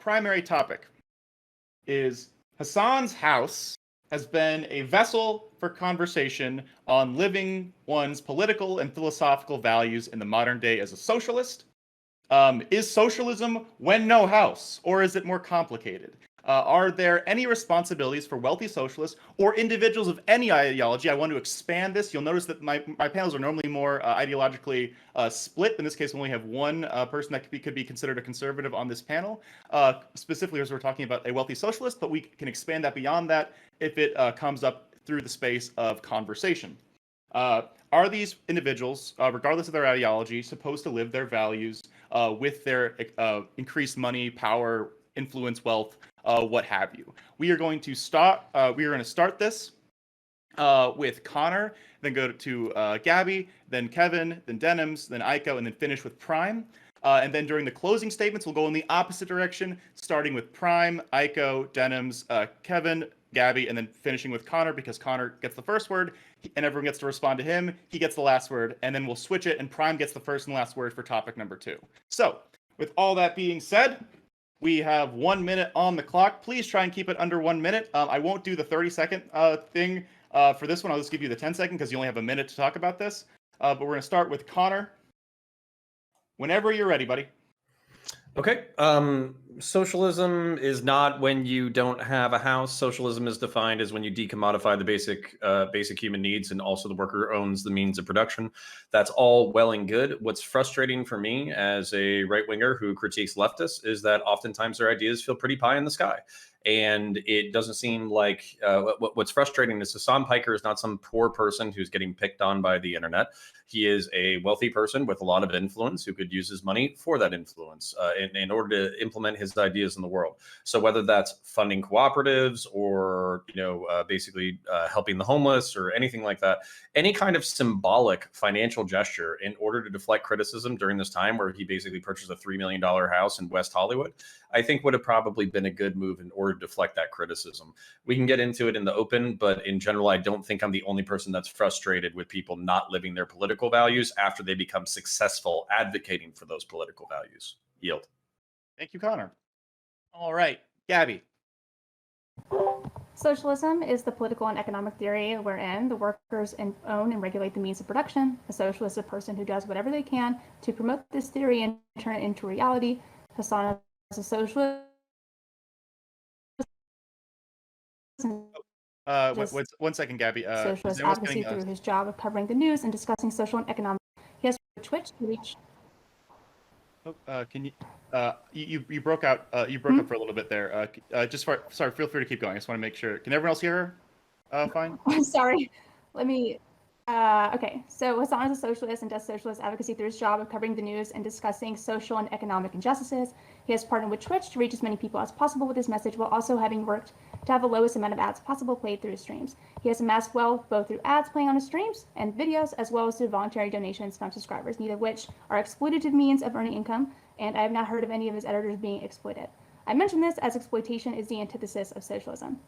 primary topic is Hassan's house has been a vessel for conversation on living one's political and philosophical values in the modern day as a socialist. Is socialism when no house, or is it more complicated? Are there any responsibilities for wealthy socialists or individuals of any ideology? I want to expand this. You'll notice that my panels are normally more ideologically split. In this case, we only have one person that could be considered a conservative on this panel, specifically as we're talking about a wealthy socialist, but we can expand that beyond that if it comes up through the space of conversation. Are these individuals, regardless of their ideology, supposed to live their values with their increased money, power, influence, wealth, what have you? We are going to start. This with Connor, then go to Gabby, then Kevin, then Denims, then Aiko, and then finish with Prime. And then during the closing statements, we'll go in the opposite direction, starting with Prime, Aiko, Denims, Kevin, Gabby, and then finishing with Connor, because Connor gets the first word, and everyone gets to respond to him. He gets the last word, and then we'll switch it, and Prime gets the first and last word for topic number 2. So, with all that being said, we have 1 minute on the clock. Please try and keep it under 1 minute. I won't do the 30-second thing for this one. I'll just give you the 10-second because you only have a minute to talk about this. But we're going to start with Connor. Whenever you're ready, buddy. Okay. Socialism is not when you don't have a house. Socialism is defined as when you decommodify the basic human needs, and also the worker owns the means of production. That's all well and good. What's frustrating for me as a right winger who critiques leftists is that oftentimes their ideas feel pretty pie in the sky. And it doesn't seem like what's frustrating is Hassan Piker is not some poor person who's getting picked on by the internet. He is a wealthy person with a lot of influence who could use his money for that influence in order to implement his ideas in the world. So whether that's funding cooperatives or basically helping the homeless or anything like that, any kind of symbolic financial gesture in order to deflect criticism during this time where he basically purchased a $3 million house in West Hollywood, I think would have probably been a good move in order to deflect that criticism. We can get into it in the open, but in general, I don't think I'm the only person that's frustrated with people not living their political values after they become successful advocating for those political values. Yield. Thank you, Connor. All right, Gabby. Socialism is the political and economic theory wherein the workers own and regulate the means of production. A socialist is a person who does whatever they can to promote this theory and turn it into reality. Hassan is a socialist. One second, Gabby. Socialist advocacy through his job of covering the news and discussing social and economic. He has Twitch to reach. Can you? You broke out. You broke up for a little bit there. Sorry. Feel free to keep going. I just want to make sure. Can everyone else hear her? Fine. I'm sorry. Let me. Okay. So Hassan is a socialist and does socialist advocacy through his job of covering the news and discussing social and economic injustices. He has partnered with Twitch to reach as many people as possible with his message, while also having worked to have the lowest amount of ads possible played through his streams. He has amassed wealth both through ads playing on his streams and videos, as well as through voluntary donations from subscribers, neither of which are exploitative means of earning income, and I have not heard of any of his editors being exploited. I mention this as exploitation is the antithesis of socialism.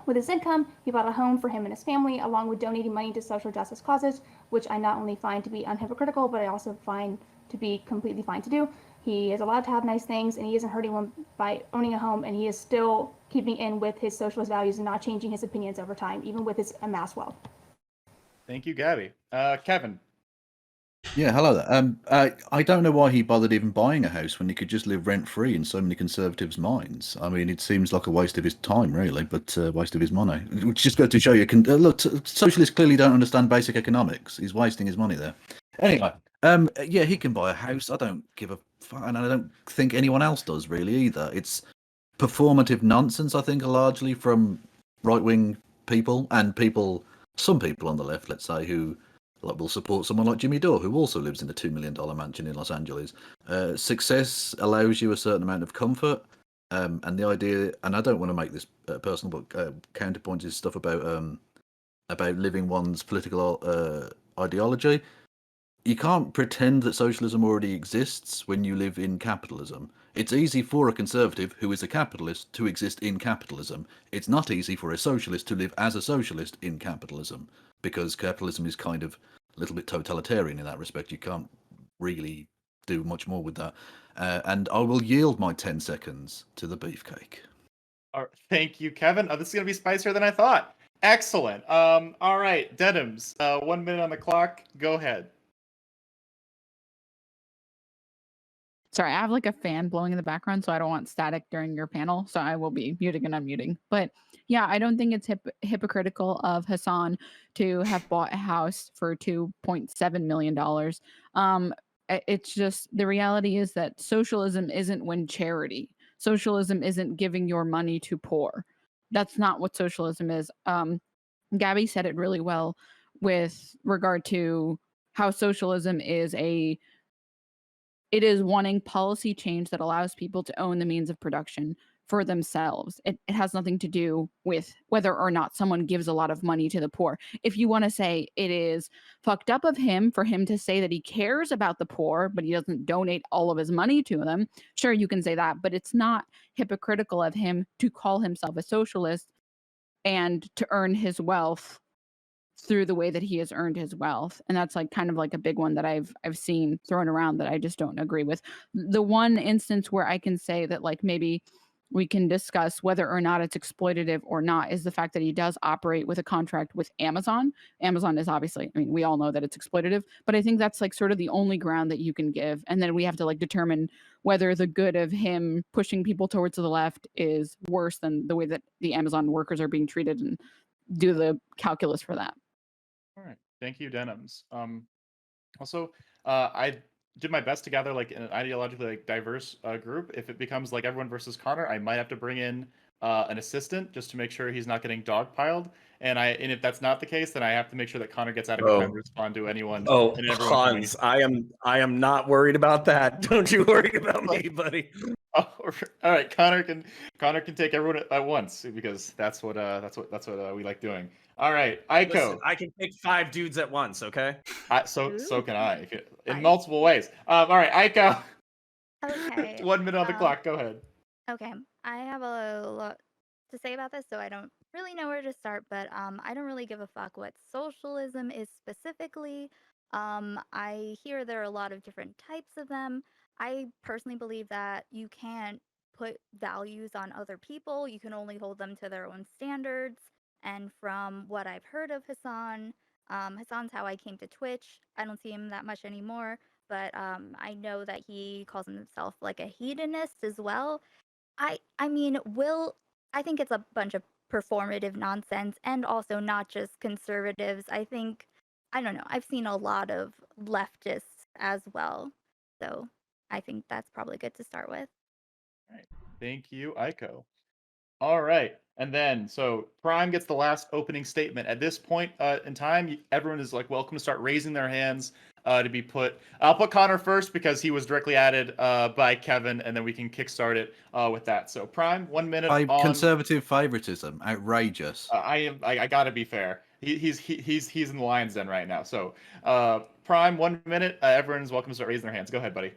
With his income, he bought a home for him and his family, along with donating money to social justice causes, which I not only find to be unhypocritical, but I also find to be completely fine to do. He is allowed to have nice things, and he isn't hurting one by owning a home, and he is still keeping in with his socialist values and not changing his opinions over time, even with his amassed wealth. Thank you, Gabby. Kevin. Yeah, hello there. I don't know why he bothered even buying a house when he could just live rent-free in so many conservatives' minds. I mean, it seems like a waste of his time, really, but a waste of his money. Which just goes to show you, look, socialists clearly don't understand basic economics. He's wasting his money there. Anyway, yeah, he can buy a house. I don't give a fuck, and I don't think anyone else does, really, either. It's performative nonsense, I think, largely from right-wing people and some people on the left, let's say, who will support someone like Jimmy Dore, who also lives in a $2 million mansion in Los Angeles. Success allows you a certain amount of comfort, and the idea, and I don't want to make this personal, but Counterpoints is stuff about living one's political ideology. You can't pretend that socialism already exists when you live in capitalism. It's easy for a conservative who is a capitalist to exist in capitalism. It's not easy for a socialist to live as a socialist in capitalism, because capitalism is kind of a little bit totalitarian in that respect. You can't really do much more with that. And I will yield my 10 seconds to the beefcake. All right, thank you, Kevin. This is gonna be spicier than I thought. Excellent. All right, Denims. 1 minute on the clock. Go ahead. Sorry, I have like a fan blowing in the background, so I don't want static during your panel. So I will be muting and unmuting. But yeah, I don't think it's hypocritical of Hassan to have bought a house for $2.7 million. It's just the reality is that socialism isn't when charity. Socialism isn't giving your money to poor. That's not what socialism is. Gabby said it really well with regard to how socialism is it is wanting policy change that allows people to own the means of production for themselves. It has nothing to do with whether or not someone gives a lot of money to the poor. If you want to say it is fucked up of him for him to say that he cares about the poor, but he doesn't donate all of his money to them, sure, you can say that, but it's not hypocritical of him to call himself a socialist and to earn his wealth through the way that he has earned his wealth. And that's like kind of like a big one that I've seen thrown around that I just don't agree with. The one instance where I can say that like maybe we can discuss whether or not it's exploitative or not is the fact that he does operate with a contract with Amazon. Amazon is obviously, I mean, we all know that it's exploitative, but I think that's like sort of the only ground that you can give. And then we have to like determine whether the good of him pushing people towards the left is worse than the way that the Amazon workers are being treated, and do the calculus for that. All right, thank you, Denims. Also, I did my best to gather like an ideologically like diverse group. If it becomes like everyone versus Connor, I might have to bring in an assistant just to make sure he's not getting dogpiled. And if that's not the case, then I have to make sure that Connor gets adequate time to respond to anyone. Oh, and everyone Hans, I am not worried about that. Don't you worry about me, buddy. Oh, all right, Connor can take everyone at once because that's what we like doing. All right, Aiko. Listen, I can pick 5 dudes at once, okay? So can I, in multiple ways. All right, Aiko. Okay. 1 minute on the clock. Go ahead. Okay. I have a lot to say about this, so I don't really know where to start, but I don't really give a fuck what socialism is specifically. I hear there are a lot of different types of them. I personally believe that you can't put values on other people. You can only hold them to their own standards. And from what I've heard of Hassan, Hassan's how I came to Twitch. I don't see him that much anymore, but I know that he calls himself like a hedonist as well. I mean, I think it's a bunch of performative nonsense, and also not just conservatives. I don't know, I've seen a lot of leftists as well. So I think that's probably good to start with. All right. Thank you, Aiko. All right. And then, so Prime gets the last opening statement. At this point in time, everyone is like welcome to start raising their hands to be put. I'll put Connor first because he was directly added by Kevin, and then we can kickstart it with that. So Prime, 1 minute on conservative favoritism, outrageous. I gotta be fair. He's in the lion's den right now. So Prime, 1 minute. Everyone's welcome to start raising their hands. Go ahead, buddy.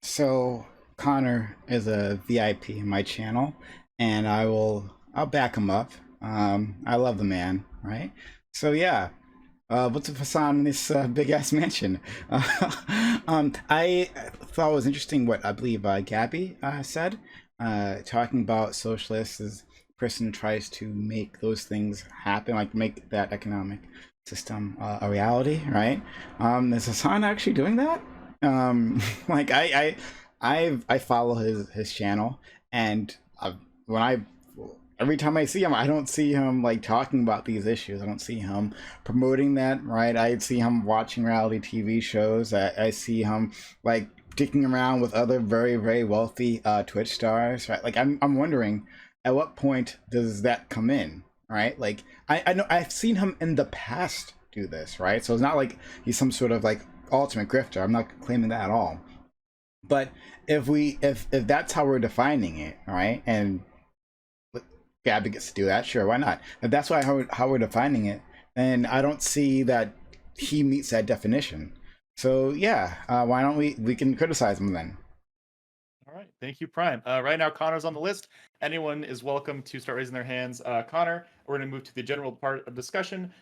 So Connor is a VIP in my channel, and I'll back him up. I love the man, right? So yeah, what's up, Hassan, in this big ass mansion? I thought it was interesting what I believe Gabby said, talking about socialists as a person tries to make those things happen, like make that economic system a reality, right? Is Hassan actually doing that? Like I follow his channel, and every time I see him, I don't see him like talking about these issues. I don't see him promoting that, right? I see him watching reality TV shows. I see him like dicking around with other very, very wealthy Twitch stars, right? Like I'm wondering, at what point does that come in, right? Like I know I've seen him in the past do this, right? So it's not like he's some sort of like ultimate grifter. I'm not claiming that at all. But if that's how we're defining it, right? And Gabby gets to do that, sure, why not? If that's how we're defining it, then I don't see that he meets that definition. So yeah, why don't we can criticize him then? All right, thank you, Prime. Right now, Connor's on the list. Anyone is welcome to start raising their hands. Connor, we're going to move to the general part of discussion.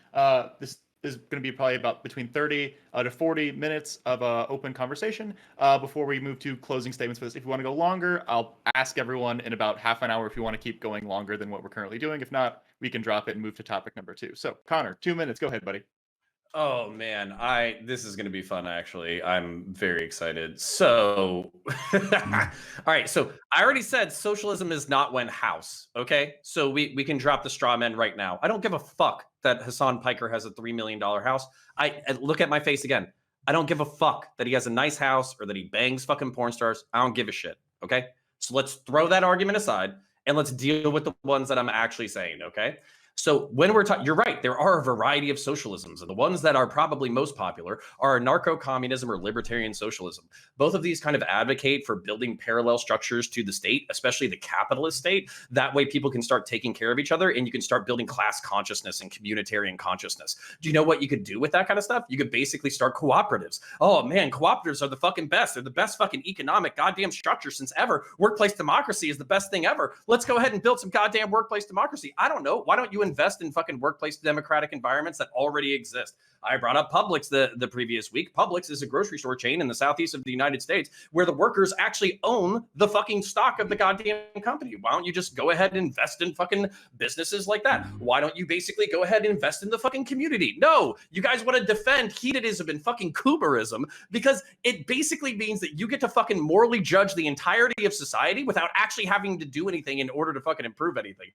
This is going to be probably about between 30 to 40 minutes of open conversation before we move to closing statements for this. If you want to go longer, I'll ask everyone in about half an hour if you want to keep going longer than what we're currently doing. If not, we can drop it and move to topic number 2. So, Connor, 2 minutes. Go ahead, buddy. Oh man, this is going to be fun actually. I'm very excited. So, all right, so I already said socialism is not when house, okay? So we can drop the straw man right now. I don't give a fuck that Hassan Piker has a $3 million house. I look at my face again. I don't give a fuck that he has a nice house or that he bangs fucking porn stars. I don't give a shit, okay? So let's throw that argument aside and let's deal with the ones that I'm actually saying, okay? So when we're talking, you're right, there are a variety of socialisms, and the ones that are probably most popular are anarcho-communism or libertarian socialism. Both of these kind of advocate for building parallel structures to the state, especially the capitalist state. That way people can start taking care of each other and you can start building class consciousness and communitarian consciousness. Do you know what you could do with that kind of stuff? You could basically start cooperatives. Oh man, cooperatives are the fucking best. They're the best fucking economic goddamn structure since ever. Workplace democracy is the best thing ever. Let's go ahead and build some goddamn workplace democracy. I don't know. Why don't you invest in fucking workplace democratic environments that already exist? I brought up Publix the previous week. Publix is a grocery store chain in the southeast of the United States where the workers actually own the fucking stock of the goddamn company. Why don't you just go ahead and invest in fucking businesses like that? Why don't you basically go ahead and invest in the fucking community? No, you guys want to defend hedonism and fucking Cooperism because it basically means that you get to fucking morally judge the entirety of society without actually having to do anything in order to fucking improve anything.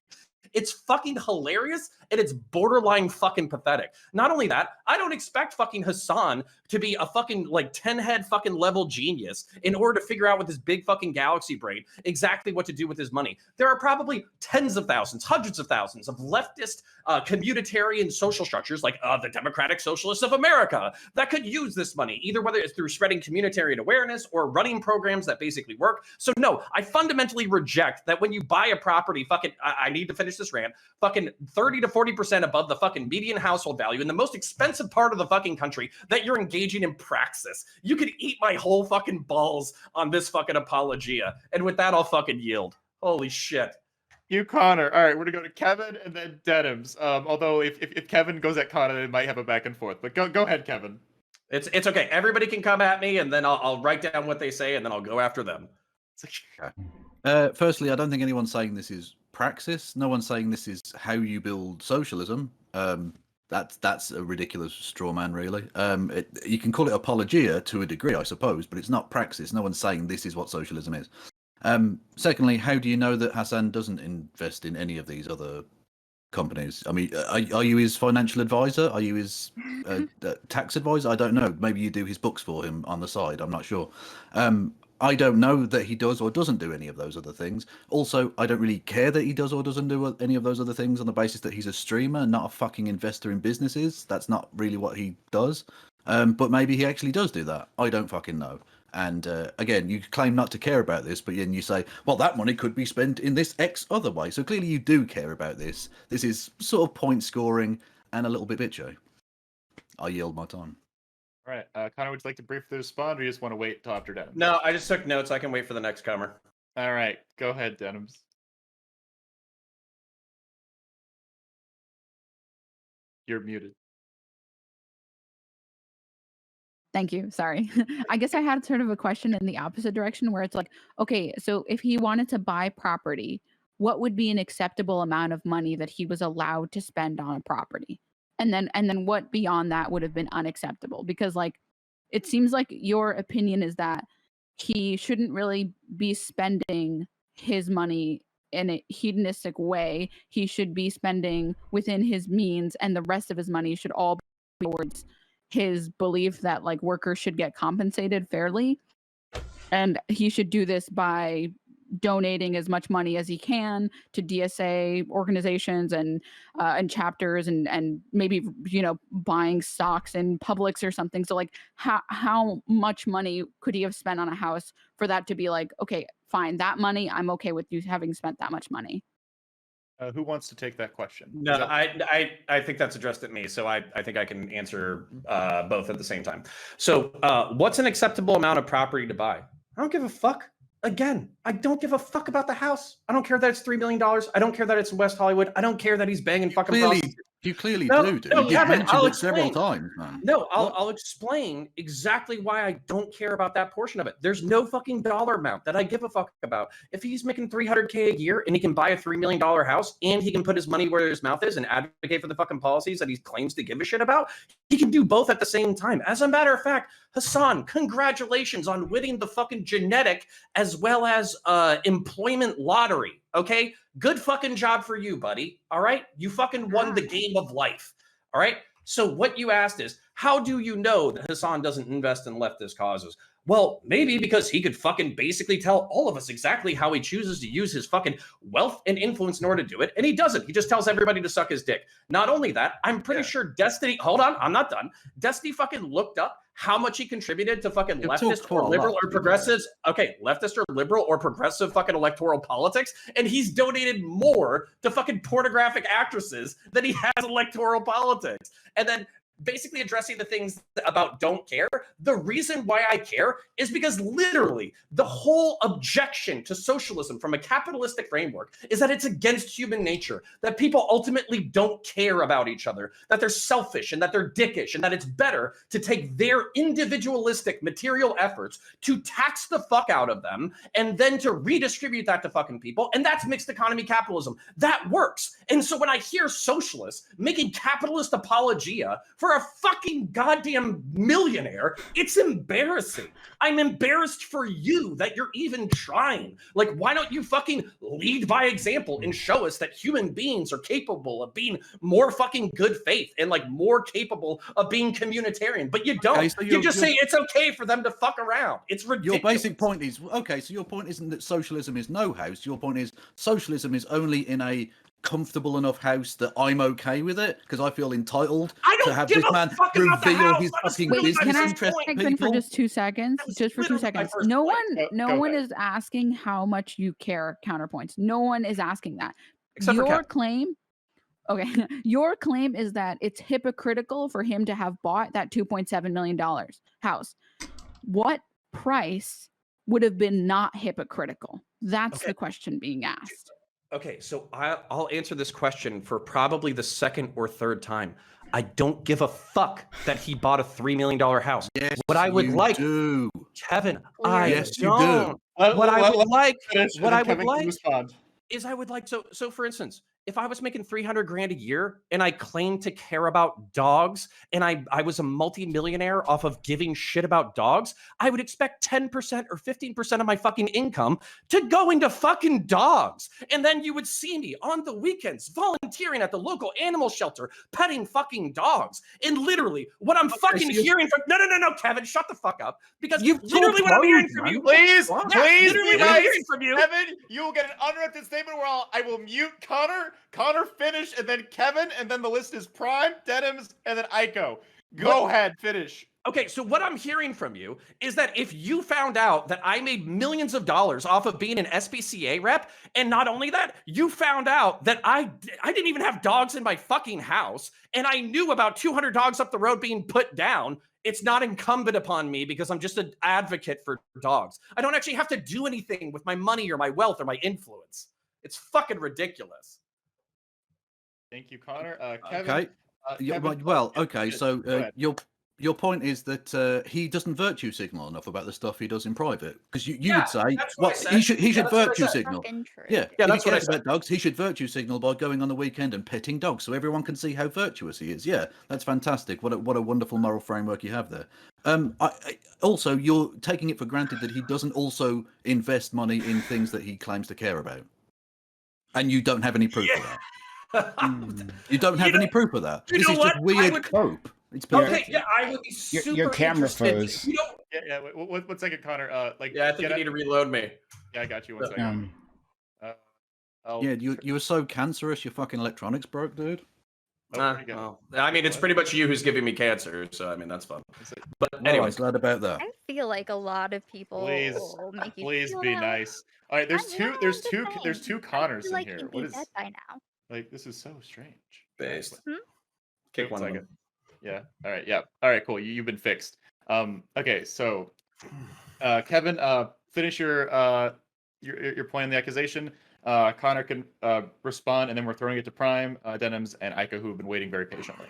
It's fucking hilarious and it's borderline fucking pathetic. Not only that, I don't expect fucking Hassan to be a fucking like 10-head fucking level genius in order to figure out with his big fucking galaxy brain exactly what to do with his money. There are probably tens of thousands, hundreds of thousands of leftist communitarian social structures like the Democratic Socialists of America that could use this money, either whether it's through spreading communitarian awareness or running programs that basically work. So no, I fundamentally reject that when you buy a property, fucking, I need to finish this rant, fucking 30 to 40% above the fucking median household value in the most expensive part of the fucking country, that you're engaging in praxis. You could eat my whole fucking balls on this fucking apologia. And with that, I'll fucking yield. Holy shit. You, Connor. All right, we're gonna go to Kevin and then Denims. Although if Kevin goes at Connor, it might have a back and forth. But go ahead, Kevin. It's okay. Everybody can come at me, and then I'll write down what they say, and then I'll go after them. Firstly, I don't think anyone's saying this is praxis. No one's saying this is how you build socialism. That's a ridiculous straw man, really. You can call it apologia to a degree, I suppose, but it's not praxis. No one's saying this is what socialism is. Secondly, how do you know that Hassan doesn't invest in any of these other companies? I mean, are you his financial advisor? Are you his tax advisor? I don't know. Maybe you do his books for him on the side. I'm not sure. I don't know that he does or doesn't do any of those other things. Also, I don't really care that he does or doesn't do any of those other things on the basis that he's a streamer, not a fucking investor in businesses. That's not really what he does. But maybe he actually does do that. I don't fucking know. And again, you claim not to care about this, but then you say, well, that money could be spent in this X other way. So clearly you do care about this. This is sort of point scoring and a little bit bitchy. I yield my time. All right. Connor, would you like to briefly respond, or you just want to wait till after Denims? No, I just took notes. I can wait for the next comer. All right. Go ahead, Denims. You're muted. Thank you. Sorry. I guess I had sort of a question in the opposite direction where it's like, okay, so if he wanted to buy property, what would be an acceptable amount of money that he was allowed to spend on a property? And then what beyond that would have been unacceptable? Because like it seems like your opinion is that he shouldn't really be spending his money in a hedonistic way. He should be spending within his means, and the rest of his money should all be towards his belief that like workers should get compensated fairly, and he should do this by donating as much money as he can to DSA organizations and chapters and maybe buying stocks in Publix or something. So like how much money could he have spent on a house for that to be like, okay, fine, that money, I'm okay with you having spent that much money? Who wants to take that question? No, I think that's addressed at me, so I think I can answer both at the same time. So what's an acceptable amount of property to buy? I don't give a fuck. Again, I don't give a fuck about the house. I don't care that it's $3 million. I don't care that it's in West Hollywood. I don't care that he's banging fucking prostitutes. You clearly No, do. no, You Kevin, mentioned I'll it several explain. times, man. No, What? I'll explain exactly why I don't care about that portion of it. There's no fucking dollar amount that I give a fuck about. If he's making $300K a year and he can buy a $3 million house and he can put his money where his mouth is and advocate for the fucking policies that he claims to give a shit about, he can do both at the same time. As a matter of fact, Hassan, congratulations on winning the fucking genetic as well as employment lottery. Okay? Good fucking job for you, buddy. All right? You fucking won the game of life. All right? So what you asked is, how do you know that Hassan doesn't invest in leftist causes? Well, maybe because he could fucking basically tell all of us exactly how he chooses to use his fucking wealth and influence in order to do it. And he doesn't. He just tells everybody to suck his dick. Not only that, I'm pretty sure Destiny, hold on, I'm not done. Destiny fucking looked up how much he contributed to fucking leftist or liberal or progressives. Okay, leftist or liberal or progressive fucking electoral politics. And he's donated more to fucking pornographic actresses than he has electoral politics. And then basically addressing the things about don't care. The reason why I care is because literally the whole objection to socialism from a capitalistic framework is that it's against human nature, that people ultimately don't care about each other, that they're selfish and that they're dickish, and that it's better to take their individualistic material efforts to tax the fuck out of them and then to redistribute that to fucking people. And that's mixed economy capitalism. That works. And so when I hear socialists making capitalist apologia for a fucking goddamn millionaire, it's embarrassing. I'm embarrassed for you that you're even trying. Like, why don't you fucking lead by example and show us that human beings are capable of being more fucking good faith and like more capable of being communitarian? But you don't. Okay, so you just say it's okay for them to fuck around. It's ridiculous. Your basic point is, okay, so your point isn't that socialism is no house. Your point is socialism is only in a comfortable enough house that I'm okay with it because I feel entitled to have this man reveal his fucking business can I interest to Been for people. just 2 seconds? Just for 2 seconds. No one is asking how much you care, counterpoints. No one is asking that. Except for your Kat. claim, okay, your claim is that it's hypocritical for him to have bought that $2.7 million house. What price would have been not hypocritical? That's the question being asked. Okay, so I'll answer this question for probably the second or third time. I don't give a fuck that he bought a $3 million house. Yes, what I would like, do. Kevin, Yes, you don't. do. What I would like respond. is I would like, so for instance, if I was making $300,000 a year and I claimed to care about dogs and I was a multimillionaire off of giving shit about dogs, I would expect 10% or 15% of my fucking income to go into fucking dogs. And then you would see me on the weekends volunteering at the local animal shelter, petting fucking dogs. And literally what I'm hearing from, no, Kevin, shut the fuck up. Because literally what I'm hearing from you. Please, literally what I'm hearing from you. Kevin, you will get an uninterrupted statement where I will mute Connor finish, and then Kevin, and then the list is Prime, Denims, and then Aiko. Go ahead, finish. Okay, so what I'm hearing from you is that if you found out that I made millions of dollars off of being an SPCA rep, and not only that, you found out that I didn't even have dogs in my fucking house, and I knew about 200 dogs up the road being put down, it's not incumbent upon me because I'm just an advocate for dogs. I don't actually have to do anything with my money or my wealth or my influence. It's fucking ridiculous. Thank you, Connor. Kevin. Okay. Kevin, well, okay. So go ahead. your point is that he doesn't virtue signal enough about the stuff he does in private, because you would say, well, he should virtue signal. Yeah, that's what I said. About dogs, he should virtue signal by going on the weekend and petting dogs, so everyone can see how virtuous he is. Yeah, that's fantastic. What a wonderful moral framework you have there. Also, you're taking it for granted that he doesn't also invest money in things that he claims to care about, and you don't have any proof of that. You don't have any proof of that. This is just weird cope. It's okay. Yeah, I would be super your camera interested. froze. Yeah. One second, Connor. I think you need to reload me. Yeah, I got you. 1 second. You were so cancerous. Your fucking electronics broke, dude. Well, I mean, it's pretty much you who's giving me cancer, so I mean that's fun. But anyway, I'm glad about that. I feel like a lot of people will make you please feel be that. nice. All right, there's two Connors in like here. he'd What be is dead by now. like? This is so strange. based. Kick one second. Yeah. All right. Yeah. All right. Cool. You've been fixed. Okay. So, Kevin, finish your point on the accusation. Connor can respond, and then we're throwing it to Prime, Denims, and Aiko, who have been waiting very patiently.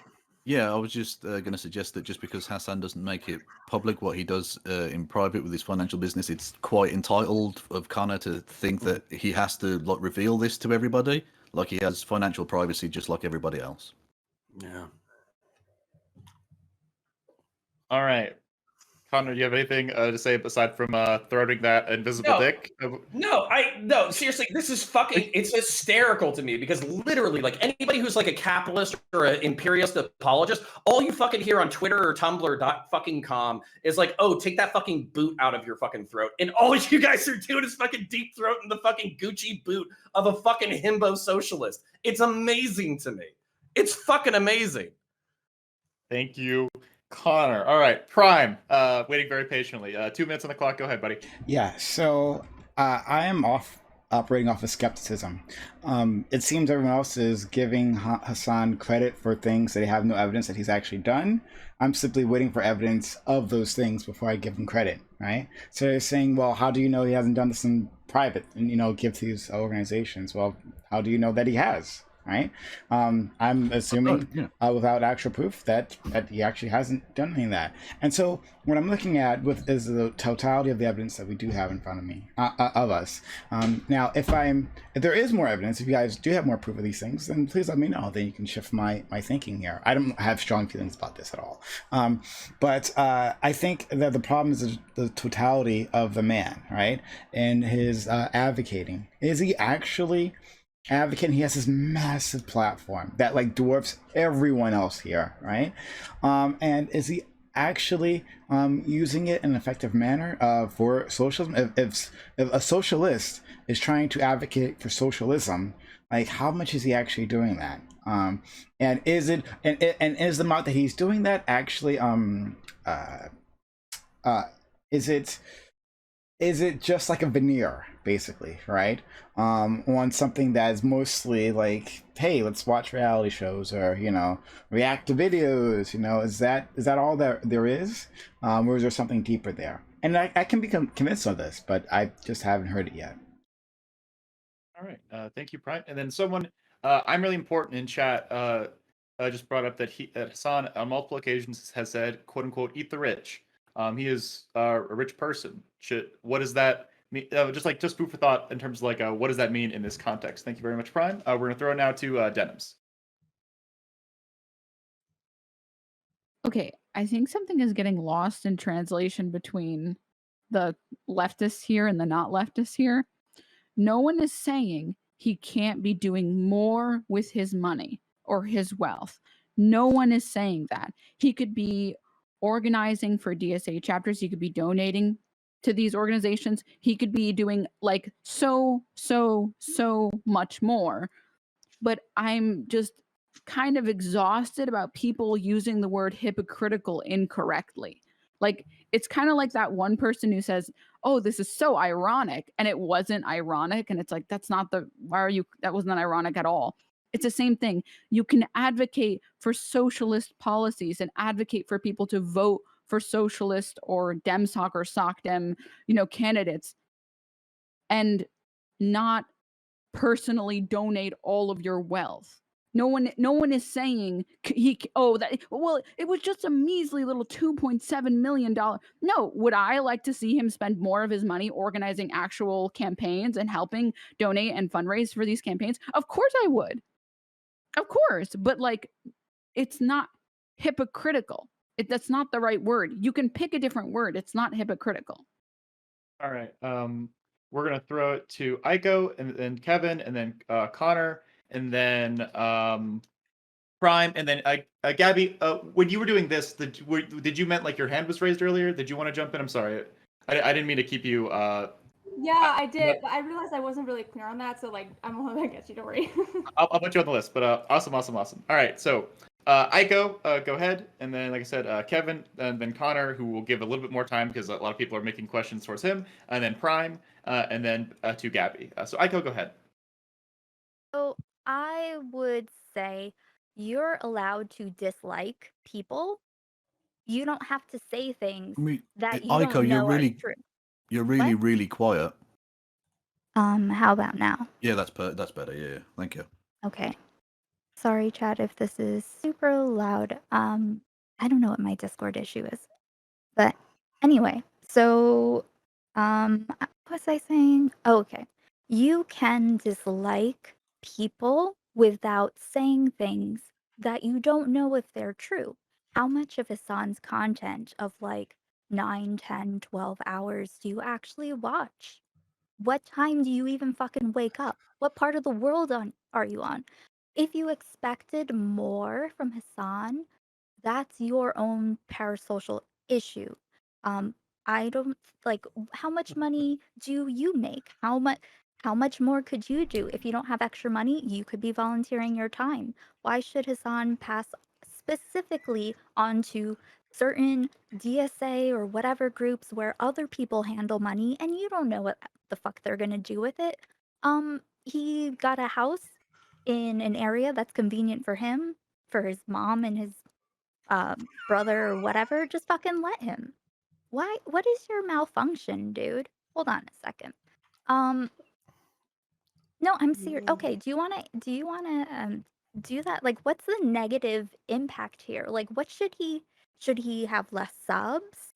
Yeah, I was just going to suggest that just because Hassan doesn't make it public what he does in private with his financial business, it's quite entitled of Connor to think that he has to like reveal this to everybody, like he has financial privacy just like everybody else. Yeah. All right. Connor, do you have anything to say aside from throwing that invisible dick? No, seriously, this is it's hysterical to me because literally, like, anybody who's like a capitalist or an imperialist apologist, all you fucking hear on Twitter or Tumblr.com is like, oh, take that fucking boot out of your fucking throat. And all you guys are doing is fucking deep throating the fucking Gucci boot of a fucking himbo socialist. It's amazing to me. It's fucking amazing. Thank you, Connor. All right, Prime, waiting very patiently. 2 minutes on the clock. Go ahead, buddy. Yeah, so I am operating off of skepticism. It seems everyone else is giving Hassan credit for things that they have no evidence that he's actually done. I'm simply waiting for evidence of those things before I give him credit, right? So they're saying, well, how do you know he hasn't done this in private and, give to these organizations? Well, how do you know that he has? Right? I'm assuming without actual proof that he actually hasn't done any of that. And so what I'm looking at is the totality of the evidence that we do have in front of me, of us. Now, if there is more evidence, if you guys do have more proof of these things, then please let me know. Then you can shift my thinking here. I don't have strong feelings about this at all. But I think that the problem is the totality of the man, right? And his advocating. Is he actually advocate? He has this massive platform that like dwarfs everyone else here, right? And is he actually using it in an effective manner for socialism? If a socialist is trying to advocate for socialism, like how much is he actually doing that? And is it and is the amount that he's doing that actually is it just like a veneer, basically, right? On something that is mostly like, hey, let's watch reality shows or, react to videos, is that all there is? Or is there something deeper there? And I can become convinced of this, but I just haven't heard it yet. All right. Thank you, Prime. And then someone, I'm really important in chat, just brought up that Hassan on multiple occasions has said, quote unquote, eat the rich. He is a rich person. What does that mean? Just food for thought in terms of like, what does that mean in this context? Thank you very much, Prime. We're going to throw it now to Denims. Okay, I think something is getting lost in translation between the leftists here and the not leftists here. No one is saying he can't be doing more with his money or his wealth. No one is saying that. He could be organizing for DSA chapters. He could be donating to these organizations. He could be doing like so much more. But I'm just kind of exhausted about people using the word hypocritical incorrectly. Like, it's kind of like that one person who says, oh, this is so ironic, and it wasn't ironic. And it's like, that wasn't ironic at all. It's the same thing. You can advocate for socialist policies and advocate for people to vote for socialist or DemSoc or SocDem, candidates, and not personally donate all of your wealth. No one is saying it was just a measly little $2.7 million. No, would I like to see him spend more of his money organizing actual campaigns and helping donate and fundraise for these campaigns? Of course I would. Of course, but like, it's not hypocritical. That's not the right word. You can pick a different word. It's not hypocritical. All right. We're gonna throw it to Aiko, and then Kevin, and then Connor, and then Prime, and then Gabby. When you were doing this, did you meant like your hand was raised earlier? Did you want to jump in? I'm sorry, I didn't mean to keep you. Yeah, I did, but I realized I wasn't really clear on that, so like I'm gonna get you. Don't worry. I'll put you on the list. But awesome. All right, so Aiko, go ahead, and then like I said, Kevin, and then Connor, who will give a little bit more time because a lot of people are making questions towards him, and then Prime, and then to Gabby. So Aiko, go ahead. So I would say you're allowed to dislike people. You don't have to say things that you Aiko, don't know are true. you're really quiet. How about now? Yeah, that's better. Yeah, thank you. Okay. Sorry, chat, if this is super loud. I don't know what my Discord issue is. But anyway, so what was I saying? Oh, okay. You can dislike people without saying things that you don't know if they're true. How much of Hassan's content of like 9, 10, 12 hours do you actually watch? What time do you even fucking wake up? What part of the world are you on? If you expected more from Hassan, that's your own parasocial issue. Um, I don't like how much money do you make? How much more could you do? If you don't have extra money, you could be volunteering your time. Why should Hassan pass specifically onto certain DSA or whatever groups where other people handle money and you don't know what the fuck they're gonna do with it? He got a house in an area that's convenient for him, for his mom and his brother or whatever, just fucking let him. Why? What is your malfunction, dude? Hold on a second. No, I'm serious. Okay, do you wanna do that? Like, what's the negative impact here? Like, what should he have less subs?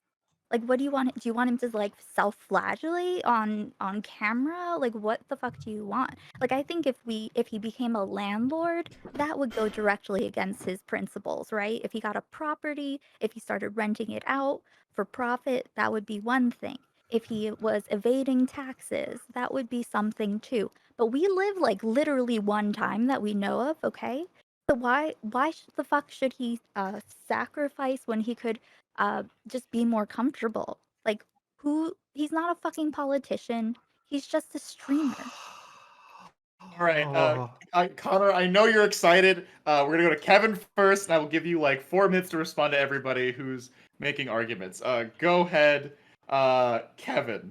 Like, what do you want him to like self-flagellate on camera? Like, what the fuck do you want? Like, I think if he became a landlord, that would go directly against his principles, right? If he got a property, if he started renting it out for profit, that would be one thing. If he was evading taxes, that would be something too. But we live like literally one time that we know of, okay? So why the fuck should he sacrifice when he could just be more comfortable? Like, he's not a fucking politician. He's just a streamer. All right, Connor, I know you're excited. We're gonna go to Kevin first, and I will give you like 4 minutes to respond to everybody who's making arguments. Go ahead, Kevin.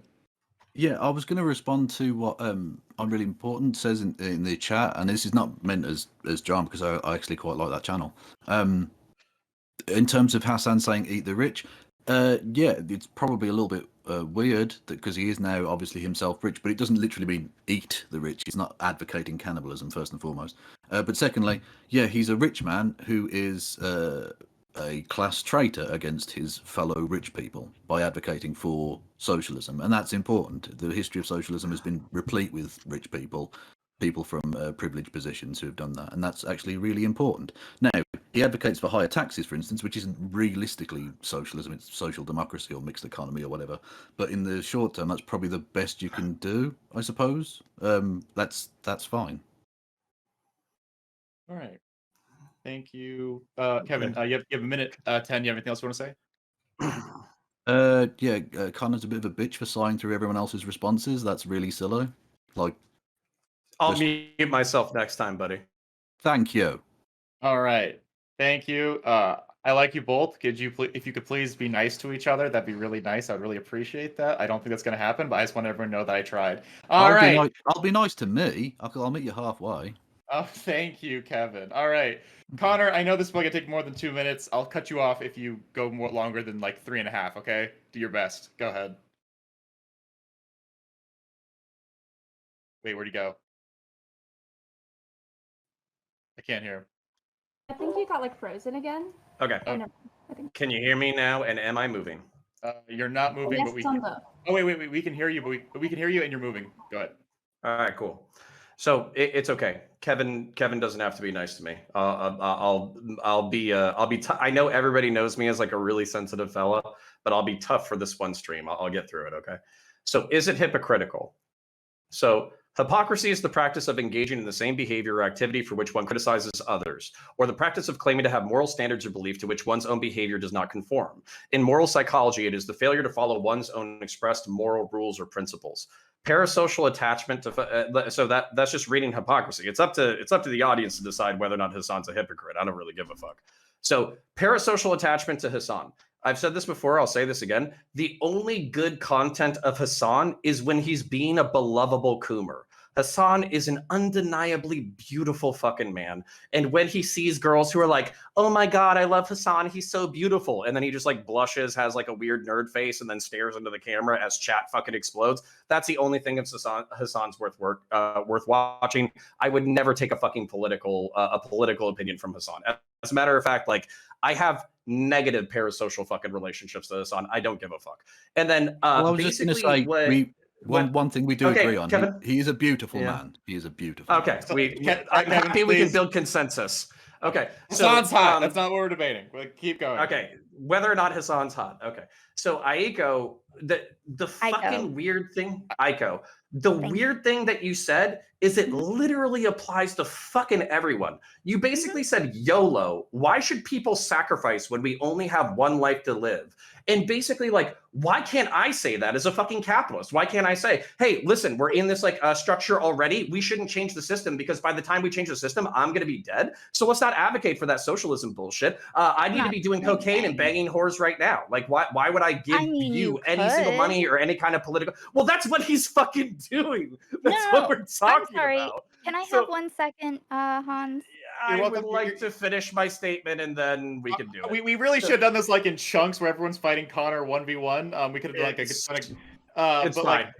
Yeah, I was going to respond to what I'm really important says in the chat, and this is not meant as John because I actually quite like that channel. In terms of Hassan saying "eat the rich," yeah, it's probably a little bit weird because he is now obviously himself rich, but it doesn't literally mean eat the rich. He's not advocating cannibalism first and foremost. But secondly, yeah, he's a rich man who is a class traitor against his fellow rich people by advocating for socialism, and that's important. The history of socialism has been replete with rich people from privileged positions who have done that, and that's actually really important. Now, he advocates for higher taxes, for instance, which isn't realistically socialism, it's social democracy or mixed economy or whatever, but in the short term that's probably the best you can do, I suppose. That's fine. All right. Thank you, Kevin. You have a minute 10. You have anything else you want to say? Yeah, Connor's a bit of a bitch for sighing through everyone else's responses. That's really silly. Like, I'll mute myself next time, buddy. Thank you. All right. Thank you. I like you both. If you could please be nice to each other, that'd be really nice. I'd really appreciate that. I don't think that's going to happen, but I just want everyone to know that I tried. All right. I'll be nice to me. I'll meet you halfway. Oh, thank you, Kevin. All right. Connor, I know this is probably going to take more than 2 minutes. I'll cut you off if you go more longer than like 3.5, okay? Do your best. Go ahead. Wait, where'd he go? I can't hear him. I think you got like frozen again. Okay. Oh, no, I think. Can you hear me now? And am I moving? You're not moving, Yes, but we. it's on the. Oh wait. We can hear you, but we can hear you, and you're moving. Go ahead. All right, cool. So it's okay. Kevin doesn't have to be nice to me. I'll be. I know everybody knows me as like a really sensitive fella, but I'll be tough for this one stream. I'll get through it. Okay. So is it hypocritical? So hypocrisy is the practice of engaging in the same behavior or activity for which one criticizes others, or the practice of claiming to have moral standards or belief to which one's own behavior does not conform. In moral psychology, it is the failure to follow one's own expressed moral rules or principles. Parasocial attachment to so that's just reading hypocrisy. It's up to the audience to decide whether or not Hassan's a hypocrite. I don't really give a fuck. So parasocial attachment to Hassan. I've said this before, I'll say this again. The only good content of Hassan is when he's being a belovable coomer. Hassan is an undeniably beautiful fucking man. And when he sees girls who are like, oh my God, I love Hassan, he's so beautiful. And then he just like blushes, has like a weird nerd face, and then stares into the camera as chat fucking explodes. That's the only thing of Hassan's worth watching. I would never take a fucking political opinion from Hassan. As a matter of fact, like I have negative parasocial fucking relationships to Hassan. I don't give a fuck. And then Well, I was just going to say, one thing we do agree on. Kevin? He is a beautiful man. He is a beautiful Okay, man. I'm happy we can build consensus. Okay, Hassan's hot. That's not what we're debating. Keep going. Okay, whether or not Hassan's hot. Okay, so Aiko, the fucking weird thing, Aiko, the weird thing that you said is it literally applies to fucking everyone. You basically said YOLO. Why should people sacrifice when we only have one life to live? And basically, like, why can't I say that as a fucking capitalist? Why can't I say, hey, listen, we're in this like structure already. We shouldn't change the system because by the time we change the system, I'm going to be dead. So let's not advocate for that socialism bullshit. I need to be doing cocaine and banging whores right now. Like, why would I give you any single money or any kind of political? Well, that's what he's fucking doing. That's what we're talking about. Can I have 1 second, Hans? I would like to finish my statement and then we can do it. We really should have done this like in chunks where everyone's fighting Connor 1v1. We could have done like a it's fine.